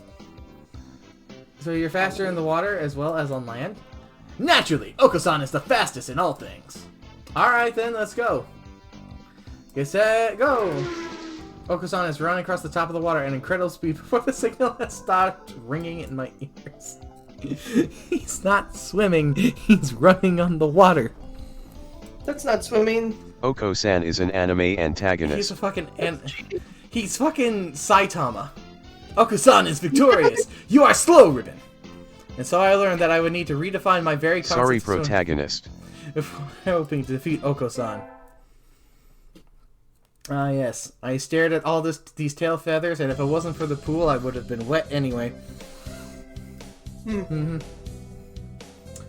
So you're faster in the water as well as on land? Naturally, Oko-san is the fastest in all things. Alright then, let's go. Get set, go! Oko-san is running across the top of the water at incredible speed before the signal has stopped ringing in my ears. He's not swimming, he's running on the water. That's not swimming. Oko-san is an anime antagonist. He's a fucking he's fucking Saitama. Oko-san is victorious. You are slow, Ribbon. And so I learned that I would need to redefine my very concept Sorry, of swimming protagonist. before hoping to defeat Oko-san. Ah, yes. I stared at all these tail feathers, and if it wasn't for the pool, I would have been wet anyway.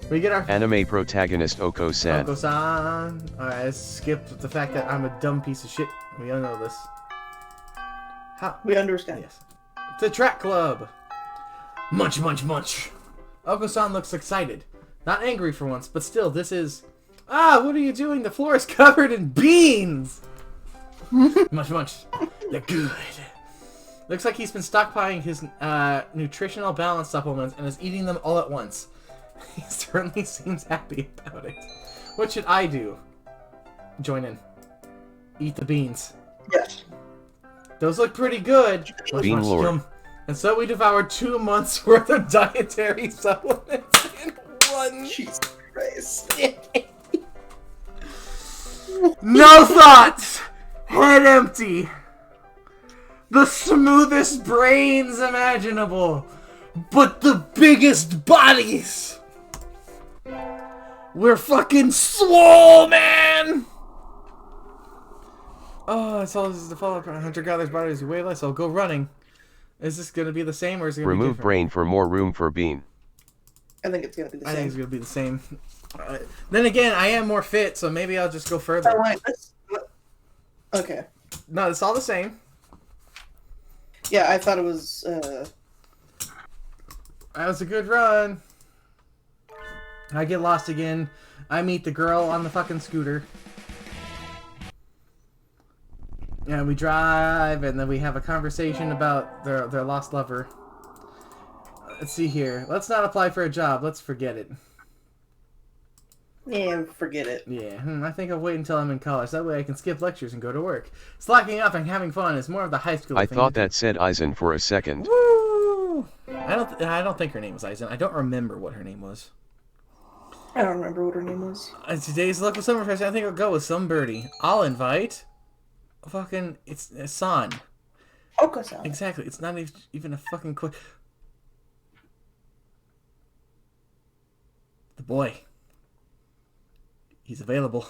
We get our Anime protagonist Oko-san. Oko-san. Alright, let's skip the fact that I'm a dumb piece of shit. We all know this. How? We understand. Yes. The track club. Munch, munch, munch. Oko-san looks excited. Not angry for once, but still, this is... Ah, what are you doing? The floor is covered in beans! Munch, munch. They're good. Looks like he's been stockpiling his nutritional balance supplements and is eating them all at once. He certainly seems happy about it. What should I do? Join in. Eat the beans. Yes. Those look pretty good. Bean Munch, Lord. yum. And so we devoured 2 months worth of dietary supplements in one. Jesus Christ. No thoughts! Head empty! The smoothest brains imaginable! But the biggest bodies! We're fucking swole, man! Oh, it's all this is the follow-up. Hunter-gatherer's bodies are way less. I'll go running. Is this gonna be the same or is it gonna be Remove different? brain for more room for bean. I think it's gonna be the I think it's same. gonna be the same. Then again, I am more fit, so maybe I'll just go further. Oh, wait, okay. No, it's all the same. Yeah, I thought it was, That was a good run. I get lost again. I meet the girl on the fucking scooter. And we drive, and then we have a conversation about their lost lover. Let's see here. Let's not apply for a job. Let's forget it. yeah, forget it. Yeah, I think I'll wait until I'm in college. That way I can skip lectures and go to work. Slacking off and having fun is more of the high school I thing. thought that said Aizen for a second. Woo! I don't think her name was Aizen. I don't remember what her name was. I don't remember what her name was. Today's local summer fest. I think I'll go with some birdie. I'll invite. Fucking, it's San. Oko-san. Exactly. It's not even a fucking quick. The boy. He's available.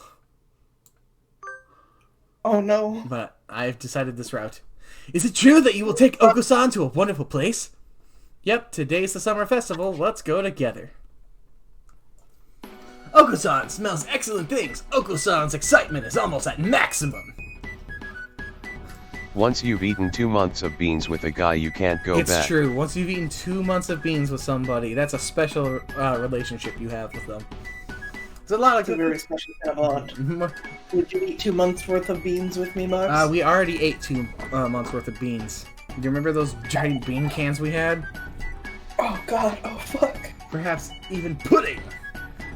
Oh no. But I've decided this route. Is it true that you will take Oko-san to a wonderful place? Yep, today's the summer festival. Let's go together. Oko-san smells excellent things. Oko-san's excitement is almost at maximum. Once you've eaten 2 months of beans with a guy, you can't go back. It's true. Once you've eaten 2 months of beans with somebody, that's a special relationship you have with them. There's a lot It's a of very special kind of bond. Would you eat 2 months worth of beans with me, Max? we already ate 2 months worth of beans. Do you remember those giant bean cans we had? Oh god, oh fuck. Perhaps even pudding.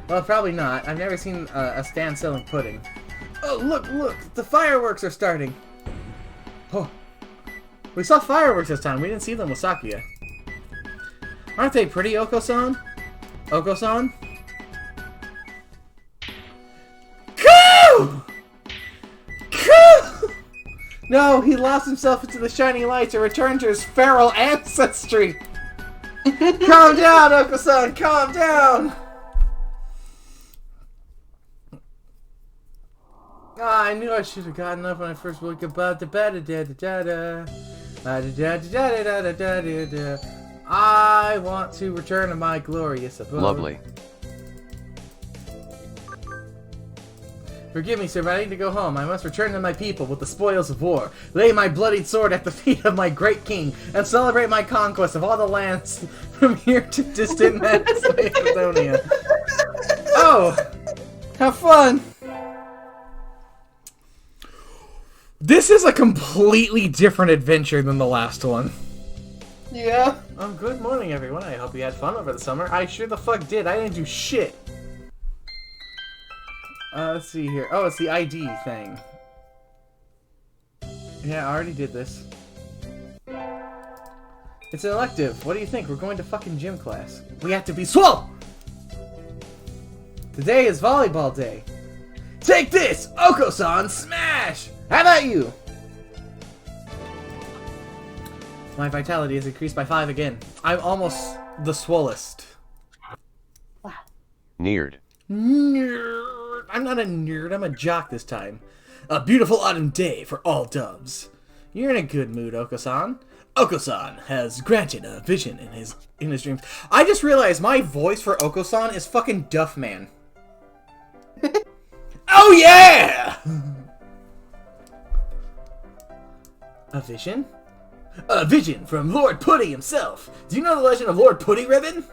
Well, probably not. I've never seen a stand selling pudding. Oh, look! The fireworks are starting. Oh, we saw fireworks this time. We didn't see them with Sakuya. Aren't they pretty, Oko-san? Oko-san? Coo! Coo! No, he lost himself into the shining lights and returned to his feral ancestry. Calm down, Oko-san. Calm down. Ah, I knew I should have gotten up when I first woke up. I want to return to my glorious abode. Lovely. Forgive me, sir, but I need to go home. I must return to my people with the spoils of war, lay my bloodied sword at the feet of my great king, and celebrate my conquest of all the lands from here to distant Macedonia. Oh, have fun! This is a completely different adventure than the last one. Yeah. Good morning, everyone. I hope you had fun over the summer. I sure the fuck did. I didn't do shit. Let's see here. Oh, it's the ID thing. Yeah, I already did this. It's an elective. What do you think? We're going to fucking gym class. We have to be swole! Today is volleyball day. Take this! Oko-san, smash! How about you? My vitality has increased by 5 again. I'm almost the swollest. Wow. Nerd. Nerd. I'm not a nerd, I'm a jock this time. A beautiful autumn day for all doves. You're in a good mood, Oko-san. Oko-san has granted a vision in his dreams. I just realized my voice for Oko-san is fucking Duffman. Oh yeah! A vision? A vision from Lord Putty himself. Do you know the legend of Lord Putty Ribbon?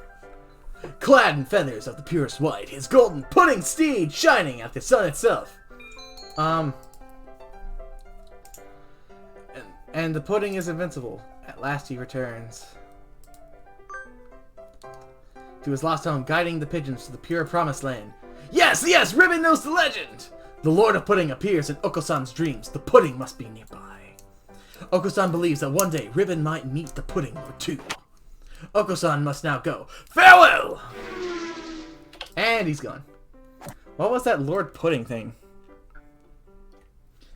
Clad in feathers of the purest white, his golden pudding steed shining at the sun itself. And the pudding is invincible. At last he returns to his lost home, guiding the pigeons to the pure promised land. Yes, yes, Ribbon knows the legend! The Lord of Pudding appears in Oko-san's dreams. The pudding must be nearby. Oko-san believes that one day Ribbon might meet the Pudding Lord too. Oko-san must now go. Farewell! And he's gone. What was that Lord Pudding thing?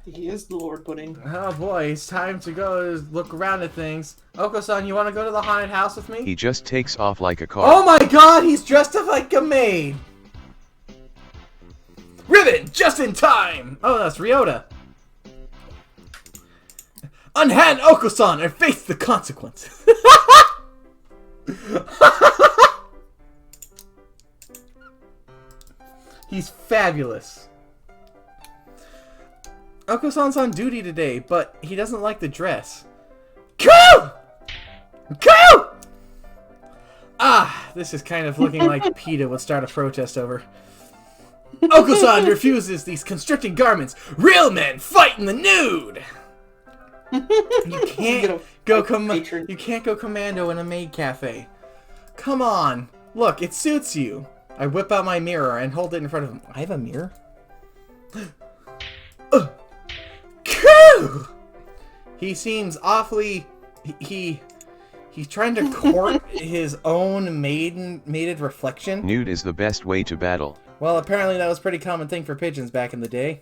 He is the Lord Pudding. Oh boy, it's time to go look around at things. Oko-san, you want to go to the haunted house with me? He just takes off like a car. Oh my god, he's dressed up like a maid! Ribbon, just in time! Oh, that's Ryota. Unhand Oko-san and face the consequences. He's fabulous. Oko-san's on duty today, but he doesn't like the dress. Coo! Coo! Ah, this is kind of looking like PETA would start a protest over. Oko-san refuses these constricting garments. Real men fight in the nude! You can't go you can't go commando in a maid cafe. Come on. Look, it suits you. I whip out my mirror and hold it in front of him. I have a mirror? He seems awfully he's trying to court his own mated reflection. Nude is the best way to battle. Well, apparently that was a pretty common thing for pigeons back in the day.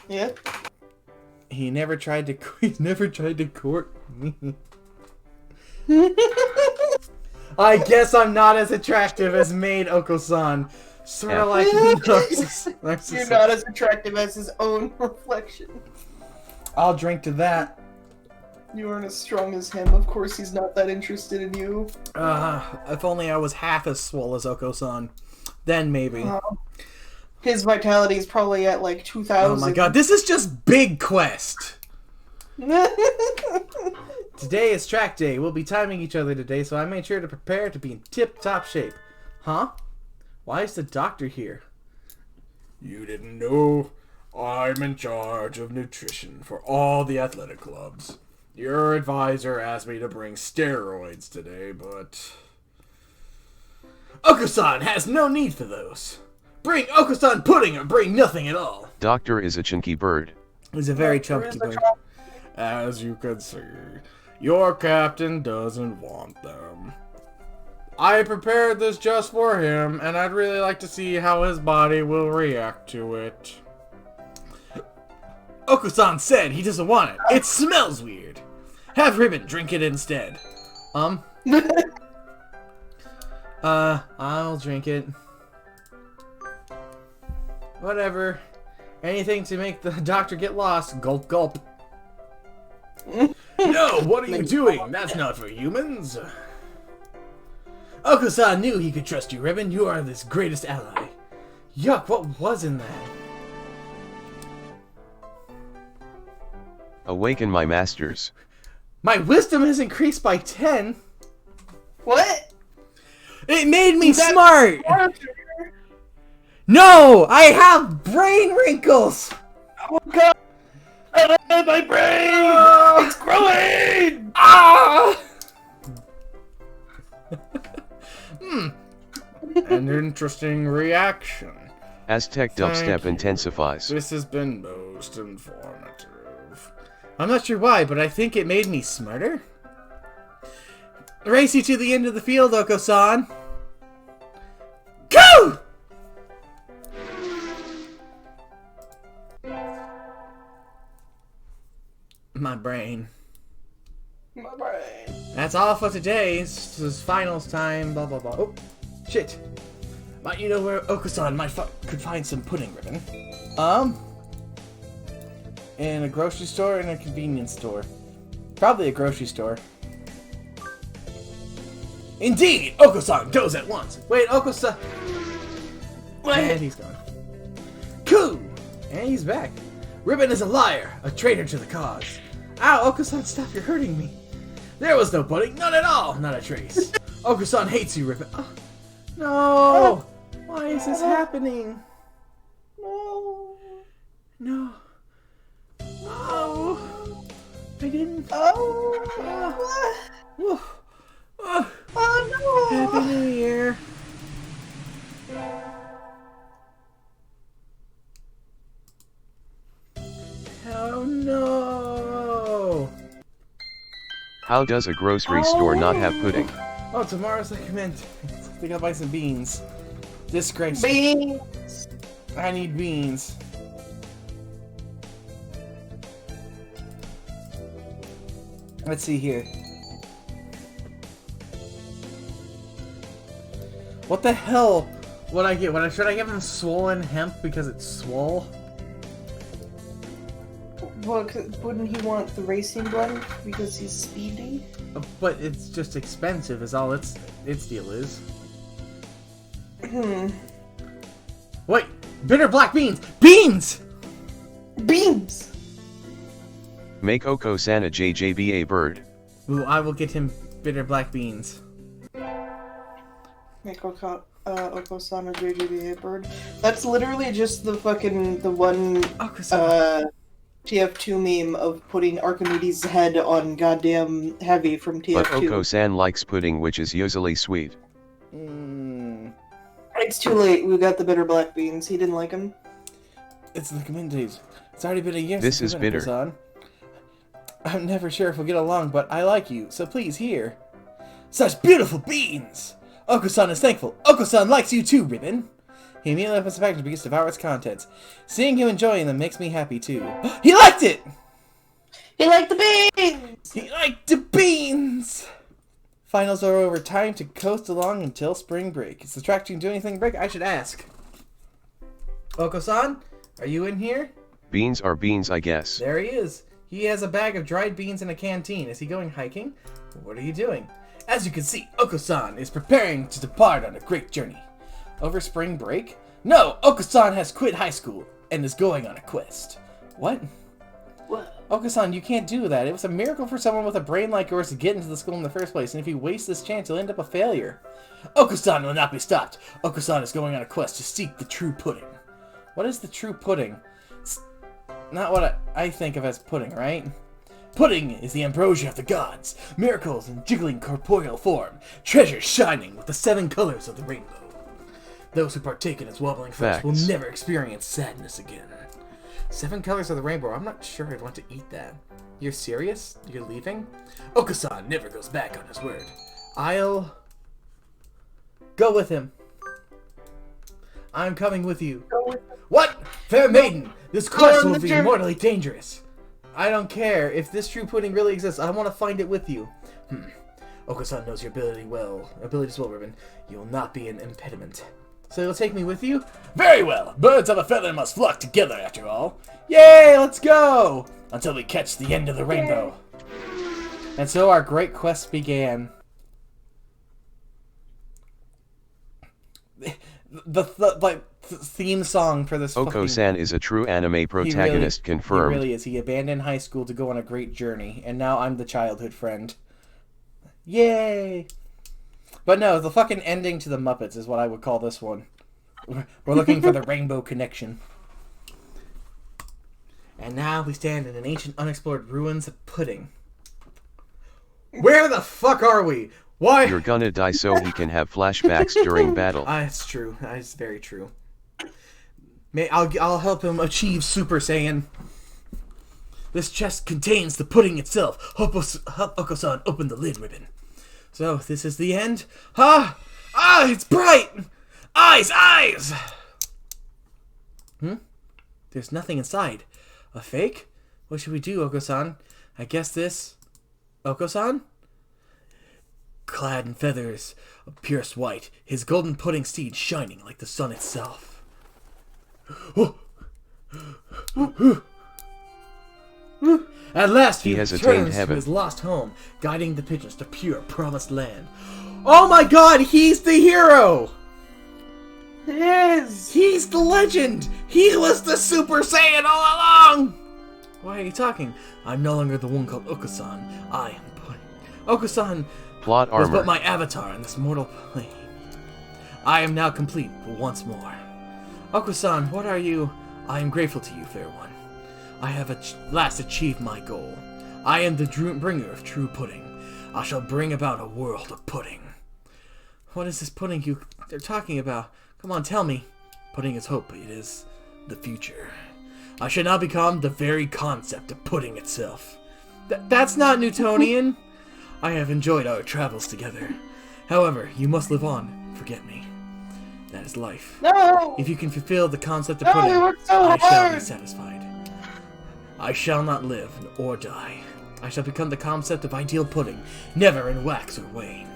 Yeah. He never tried to. He's never tried to court me. I guess I'm not as attractive as Maid Oko-san. Sort of like narcissist. You're not as attractive as his own reflection. I'll drink to that. You aren't as strong as him. Of course, he's not that interested in you. If only I was half as swole as Oko-san. Then maybe. His vitality is probably at like 2,000. Oh my god, this is just Big Quest! Today is track day. We'll be timing each other today, so I made sure to prepare to be in tip-top shape. Huh? Why is the doctor here? You didn't know? I'm in charge of nutrition for all the athletic clubs. Your advisor asked me to bring steroids today, but... Oko-san has no need for those. Bring Oko-san pudding or bring nothing at all. Doctor is a chunky bird. He's a very chunky bird. As you can see, your captain doesn't want them. I prepared this just for him, and I'd really like to see how his body will react to it. Oko-san said he doesn't want it. It smells weird. Have Ribbon drink it instead. I'll drink it. Whatever. Anything to make the doctor get lost. Gulp, gulp. No, what are you doing? That's not for humans. Oko-san knew he could trust you, Ribbon. You are his greatest ally. Yuck, what was in that? Awaken my masters. My wisdom has increased by 10. What? It made me smart. No, I have brain wrinkles. Oh god! My brain! It's growing! Ah! An interesting reaction. Aztec dubstep intensifies. This has been most informative. I'm not sure why, but I think it made me smarter. Race you to the end of the field, Oko-san. Go! My brain. My brain. That's all for today. This is finals time. Blah blah blah. Oh, shit. Might you know where Oko-san could find some pudding, Ribbon? In a grocery store and a convenience store. Probably a grocery store. Indeed! Oko-san goes at once. Wait, Oko-san. And he's gone. Cool! And he's back. Ribbon is a liar, a traitor to the cause. Ow, Oko-san, stop, you're hurting me. There was no pudding, none at all, not a trace. Oko-san hates you, Ribbon. Oh, no! Why is this happening? No. No. Oh! I didn't. Oh. Woof. Oh, Oh no. Happy New Year. Oh no! How does a grocery store not have pudding? Oh, tomorrow's like meant. They gotta buy some beans. Disgrace. Beans. I need beans. Let's see here. What the hell would I get? Should I give him swollen hemp because it's swole? Well, wouldn't he want the racing blend because he's speedy? But it's just expensive is all its deal is. Wait! Bitter black beans! Beans! Beans! Make Oko-san a JJBA bird. Ooh, I will get him bitter black beans. Make Oko-san a JJBA bird. That's literally just the one TF2 meme of putting Archimedes' head on goddamn Heavy from TF2. But Oko-san likes pudding, which is usually sweet. It's too late. We got the bitter black beans. He didn't like them. It's the communities. It's already been a year This since is we've been bitter. on. I'm never sure if we'll get along, but I like you, so please here. Such beautiful beans! Oko-san is thankful. Oko-san likes you too, Ribbon. He immediately opens the package and begins to devour its contents. Seeing him enjoying them makes me happy too. He liked it! He liked the beans! He liked the beans! Finals are over. Time to coast along until spring break. Is the track team doing anything break? I should ask. Oko-san, are you in here? Beans are beans, I guess. There he is. He has a bag of dried beans in a canteen. Is he going hiking? What are you doing? As you can see, Oko-san is preparing to depart on a great journey. Over spring break? No, Oko-san has quit high school and is going on a quest. What? Oko-san, you can't do that. It was a miracle for someone with a brain like yours to get into the school in the first place, and if you waste this chance, you'll end up a failure. Oko-san will not be stopped. Oko-san is going on a quest to seek the true pudding. What is the true pudding? It's not what I think of as pudding, right? Pudding is the ambrosia of the gods, miracles in jiggling corporeal form, treasures shining with the 7 colors of the rainbow. Those who partake in its wobbling flesh will never experience sadness again. 7 colors of the rainbow. I'm not sure I'd want to eat that. You're serious? You're leaving? Oko-san never goes back on his word. I'll go with him. I'm coming with you. What? Fair maiden, this quest will be mortally dangerous. I don't care. If this true pudding really exists, I want to find it with you. Oko-san knows your abilities well, Ribbon. You will not be an impediment. So you'll take me with you? Very well! Birds of a feather must flock together, after all. Yay! Let's go! Until we catch the end of the rainbow. And so our great quest began. The theme song for this Oko-san is a true anime protagonist, confirmed. He really is. He abandoned high school to go on a great journey, and now I'm the childhood friend. Yay! But no, the fucking ending to the Muppets is what I would call this one. We're looking for the rainbow connection. And now we stand in an ancient unexplored ruins of pudding. Where the fuck are we? Why? You're gonna die so he can have flashbacks during battle. It's true. It's very true. I'll help him achieve Super Saiyan. This chest contains the pudding itself. Oko-san, open the lid, Ribbon. So, this is the end? It's bright! Eyes! There's nothing inside. A fake? What should we do, Oko-san? I guess this... Oko-san? Clad in feathers of purest white, his golden pudding steed shining like the sun itself. At last he has attained returns to heaven. his lost home, guiding the pigeons to pure promised land. Oh my god, he's the hero! He is! He's the legend! He was the Super Saiyan all along! Why are you talking? I'm no longer the one called Oko-san. I am Pudding. Oko-san Plot was armor. but my avatar in this mortal plane. I am now complete once more. Oko-san, what are you? I am grateful to you, fair one. I have at last achieved my goal. I am the bringer of true pudding. I shall bring about a world of pudding. What is this pudding they're talking about? Come on, tell me. Pudding is hope, it is the future. I shall now become the very concept of pudding itself. That's not Newtonian. I have enjoyed our travels together. However, you must live on. Forget me. That is life. No! If you can fulfill the concept of No, pudding, we worked so I shall be hard! satisfied. I shall not live or die. I shall become the concept of ideal pudding, never in wax or wane.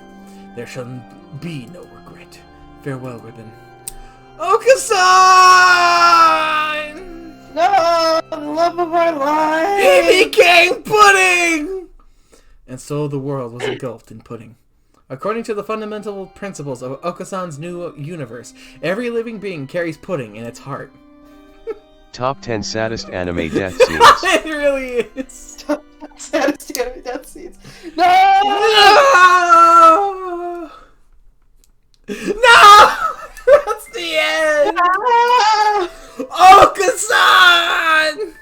There shall be no regret. Farewell, Ribbon. Oko-san! No! The love of our life! He became pudding! And so the world was engulfed in pudding. According to the fundamental principles of Oko-san's new universe, every living being carries pudding in its heart. Top 10 saddest anime death scenes. It really is. Saddest anime death scenes. No! No! No! That's the end! Ah! Oko-san!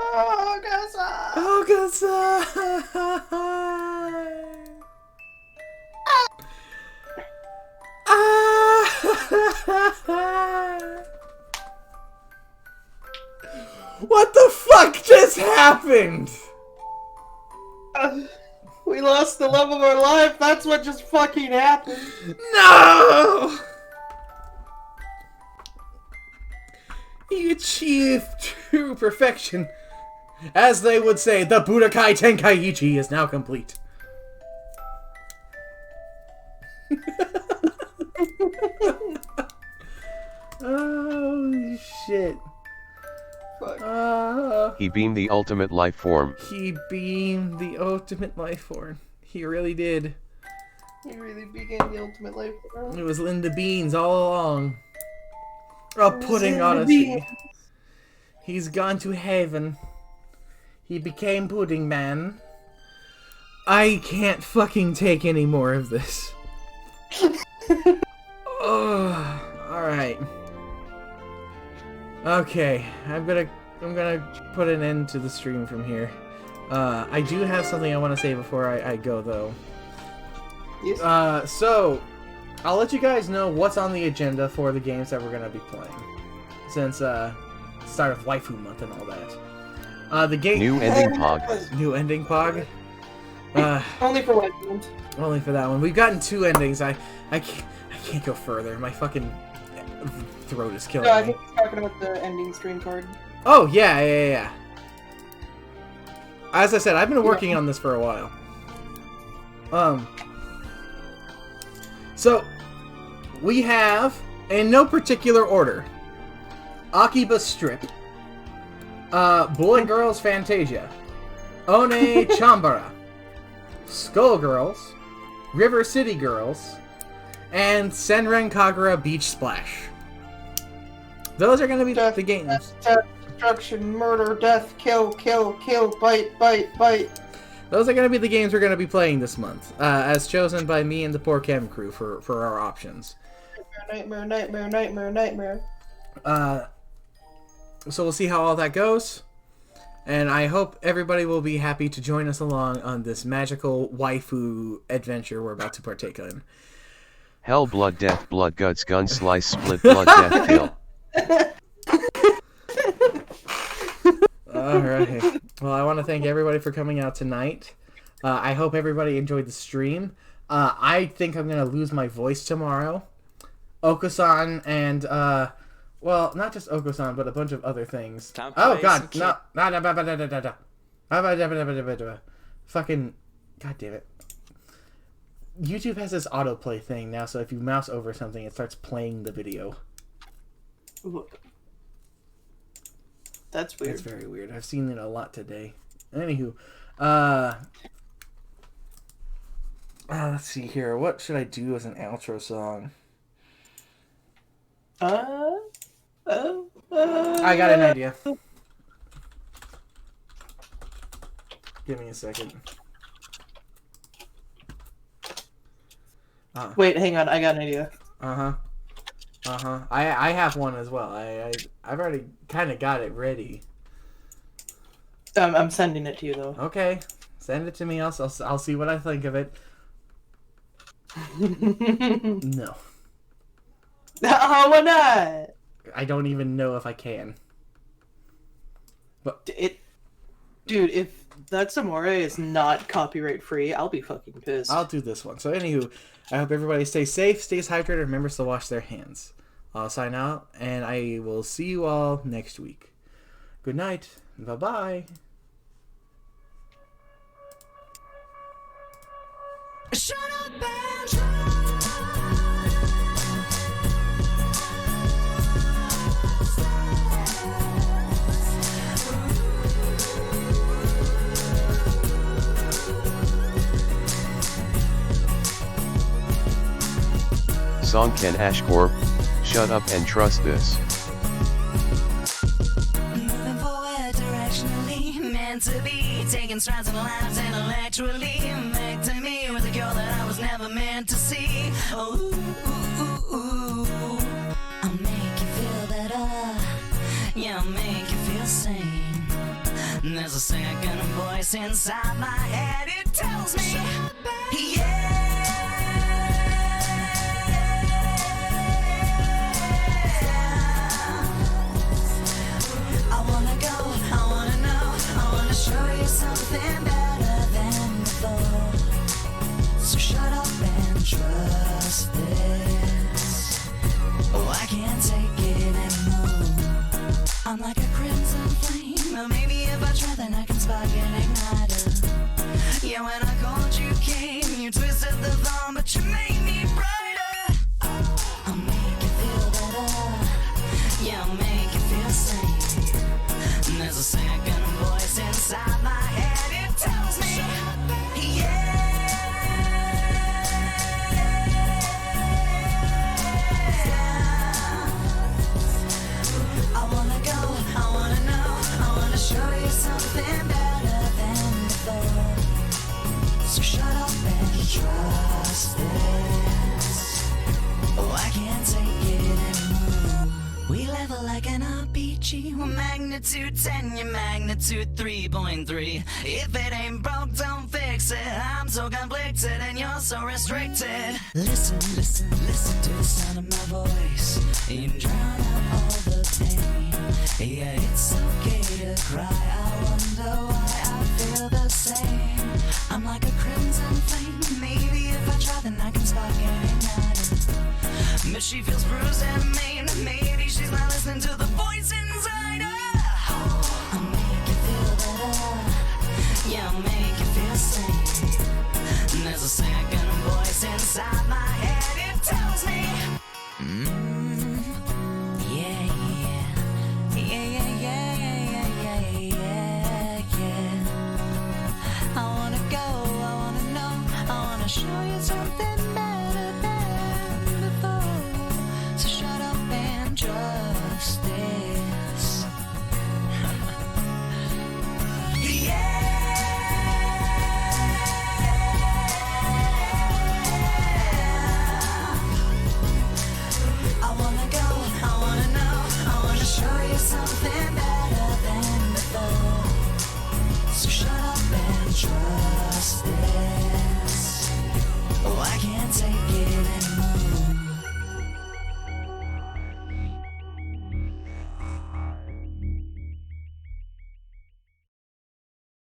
Oh, Gaza! Oko-san! What the fuck just happened? We lost the love of our life. That's what just fucking happened. No! He achieved true perfection. As they would say, the Budokai Tenkaichi is now complete. Oh, shit. Fuck. He beamed the ultimate life form. He beamed the ultimate life form. He really did. He really became the ultimate life form. It was Linda Beans all along. A pudding Linda odyssey. Beans. He's gone to heaven. He became Pudding Man. I can't fucking take any more of this. Oh, alright. Okay, I'm gonna put an end to the stream from here. I do have something I want to say before I go, though. Yes. So, I'll let you guys know what's on the agenda for the games that we're gonna be playing. Since, start of Waifu Month and all that. The game... New ending pog. New ending pog? Only for one. Only for that one. We've gotten 2 endings. I can't go further. My fucking throat is killing No, I me. think he's talking about the ending stream card. Oh, yeah. As I said, I've been working on this for a while. So, we have, in no particular order, Akiba Strip, Boy Girls Fantasia, One Chambara, Skullgirls, River City Girls, and Senran Kagura Beach Splash. Those are going to be Death, the games. Death, destruction, murder, death, kill, bite, bite. Those are going to be the games we're going to be playing this month, as chosen by me and the Poor Chem crew for our options. Nightmare. So we'll see how all that goes. And I hope everybody will be happy to join us along on this magical waifu adventure we're about to partake in. Hell, blood, death, blood, guts, gun, slice, split, blood, death, kill. Alright. Well, I want to thank everybody for coming out tonight. I hope everybody enjoyed the stream. I think I'm going to lose my voice tomorrow. Okusan and, well, not just Okusan, but a bunch of other things. Oh, God. No. Fucking. God damn it. YouTube has this autoplay thing now, so if you mouse over something, it starts playing the video. That's weird. That's very weird. I've seen it a lot today. Anywho, let's see here. What should I do as an outro song? I got an idea. Give me a second. Wait, hang on. I got an idea. I have one as well. I've already kind of got it ready. I'm sending it to you though. Okay, send it to me. I'll see what I think of it. No. Why not? I don't even know if I can. But Dude, if that Amore is not copyright free, I'll be fucking pissed. I'll do this one. So anywho, I hope everybody stays safe, stays hydrated, remembers to wash their hands. I'll sign out, and I will see you all next week. Good night. Bye-bye. Shut up and try. Songken Ashkor, shut up and trust this. Moving forward directionally, meant to be taking strides in lives intellectually. Make to me was a girl that I was never meant to see. Oh, I'll make you feel better. Yeah, I'll make you feel sane. There's a second voice inside my head. It tells me, yeah. Show you something better than before. So shut up and trust this. Oh, I can't take it anymore. I'm like a crimson flame. Or maybe if I try, then I can spark an igniter. Yeah, when I called, you came. You twisted the thumb, but you made me brighter. I'll make you feel better. Yeah, I'll make you feel sane. And there's a second voice inside my head. It tells me, yeah. I wanna go, I wanna know, I wanna show you something better than before. So shut up and trust this. Oh, I can't take it anymore. We level like an RPG. We're magnitude 10, you're magnitude 3.3. If it ain't broke, don't fix it. I'm so conflicted and you're so restricted. Listen, listen, listen to the sound of my voice. You can drown out all the pain. Yeah, it's okay to cry. I wonder why I feel the same. I'm like a crimson flame. Maybe if I try, then I can spark an igniter. But she feels bruised and mean. Maybe she's not listening to the voice in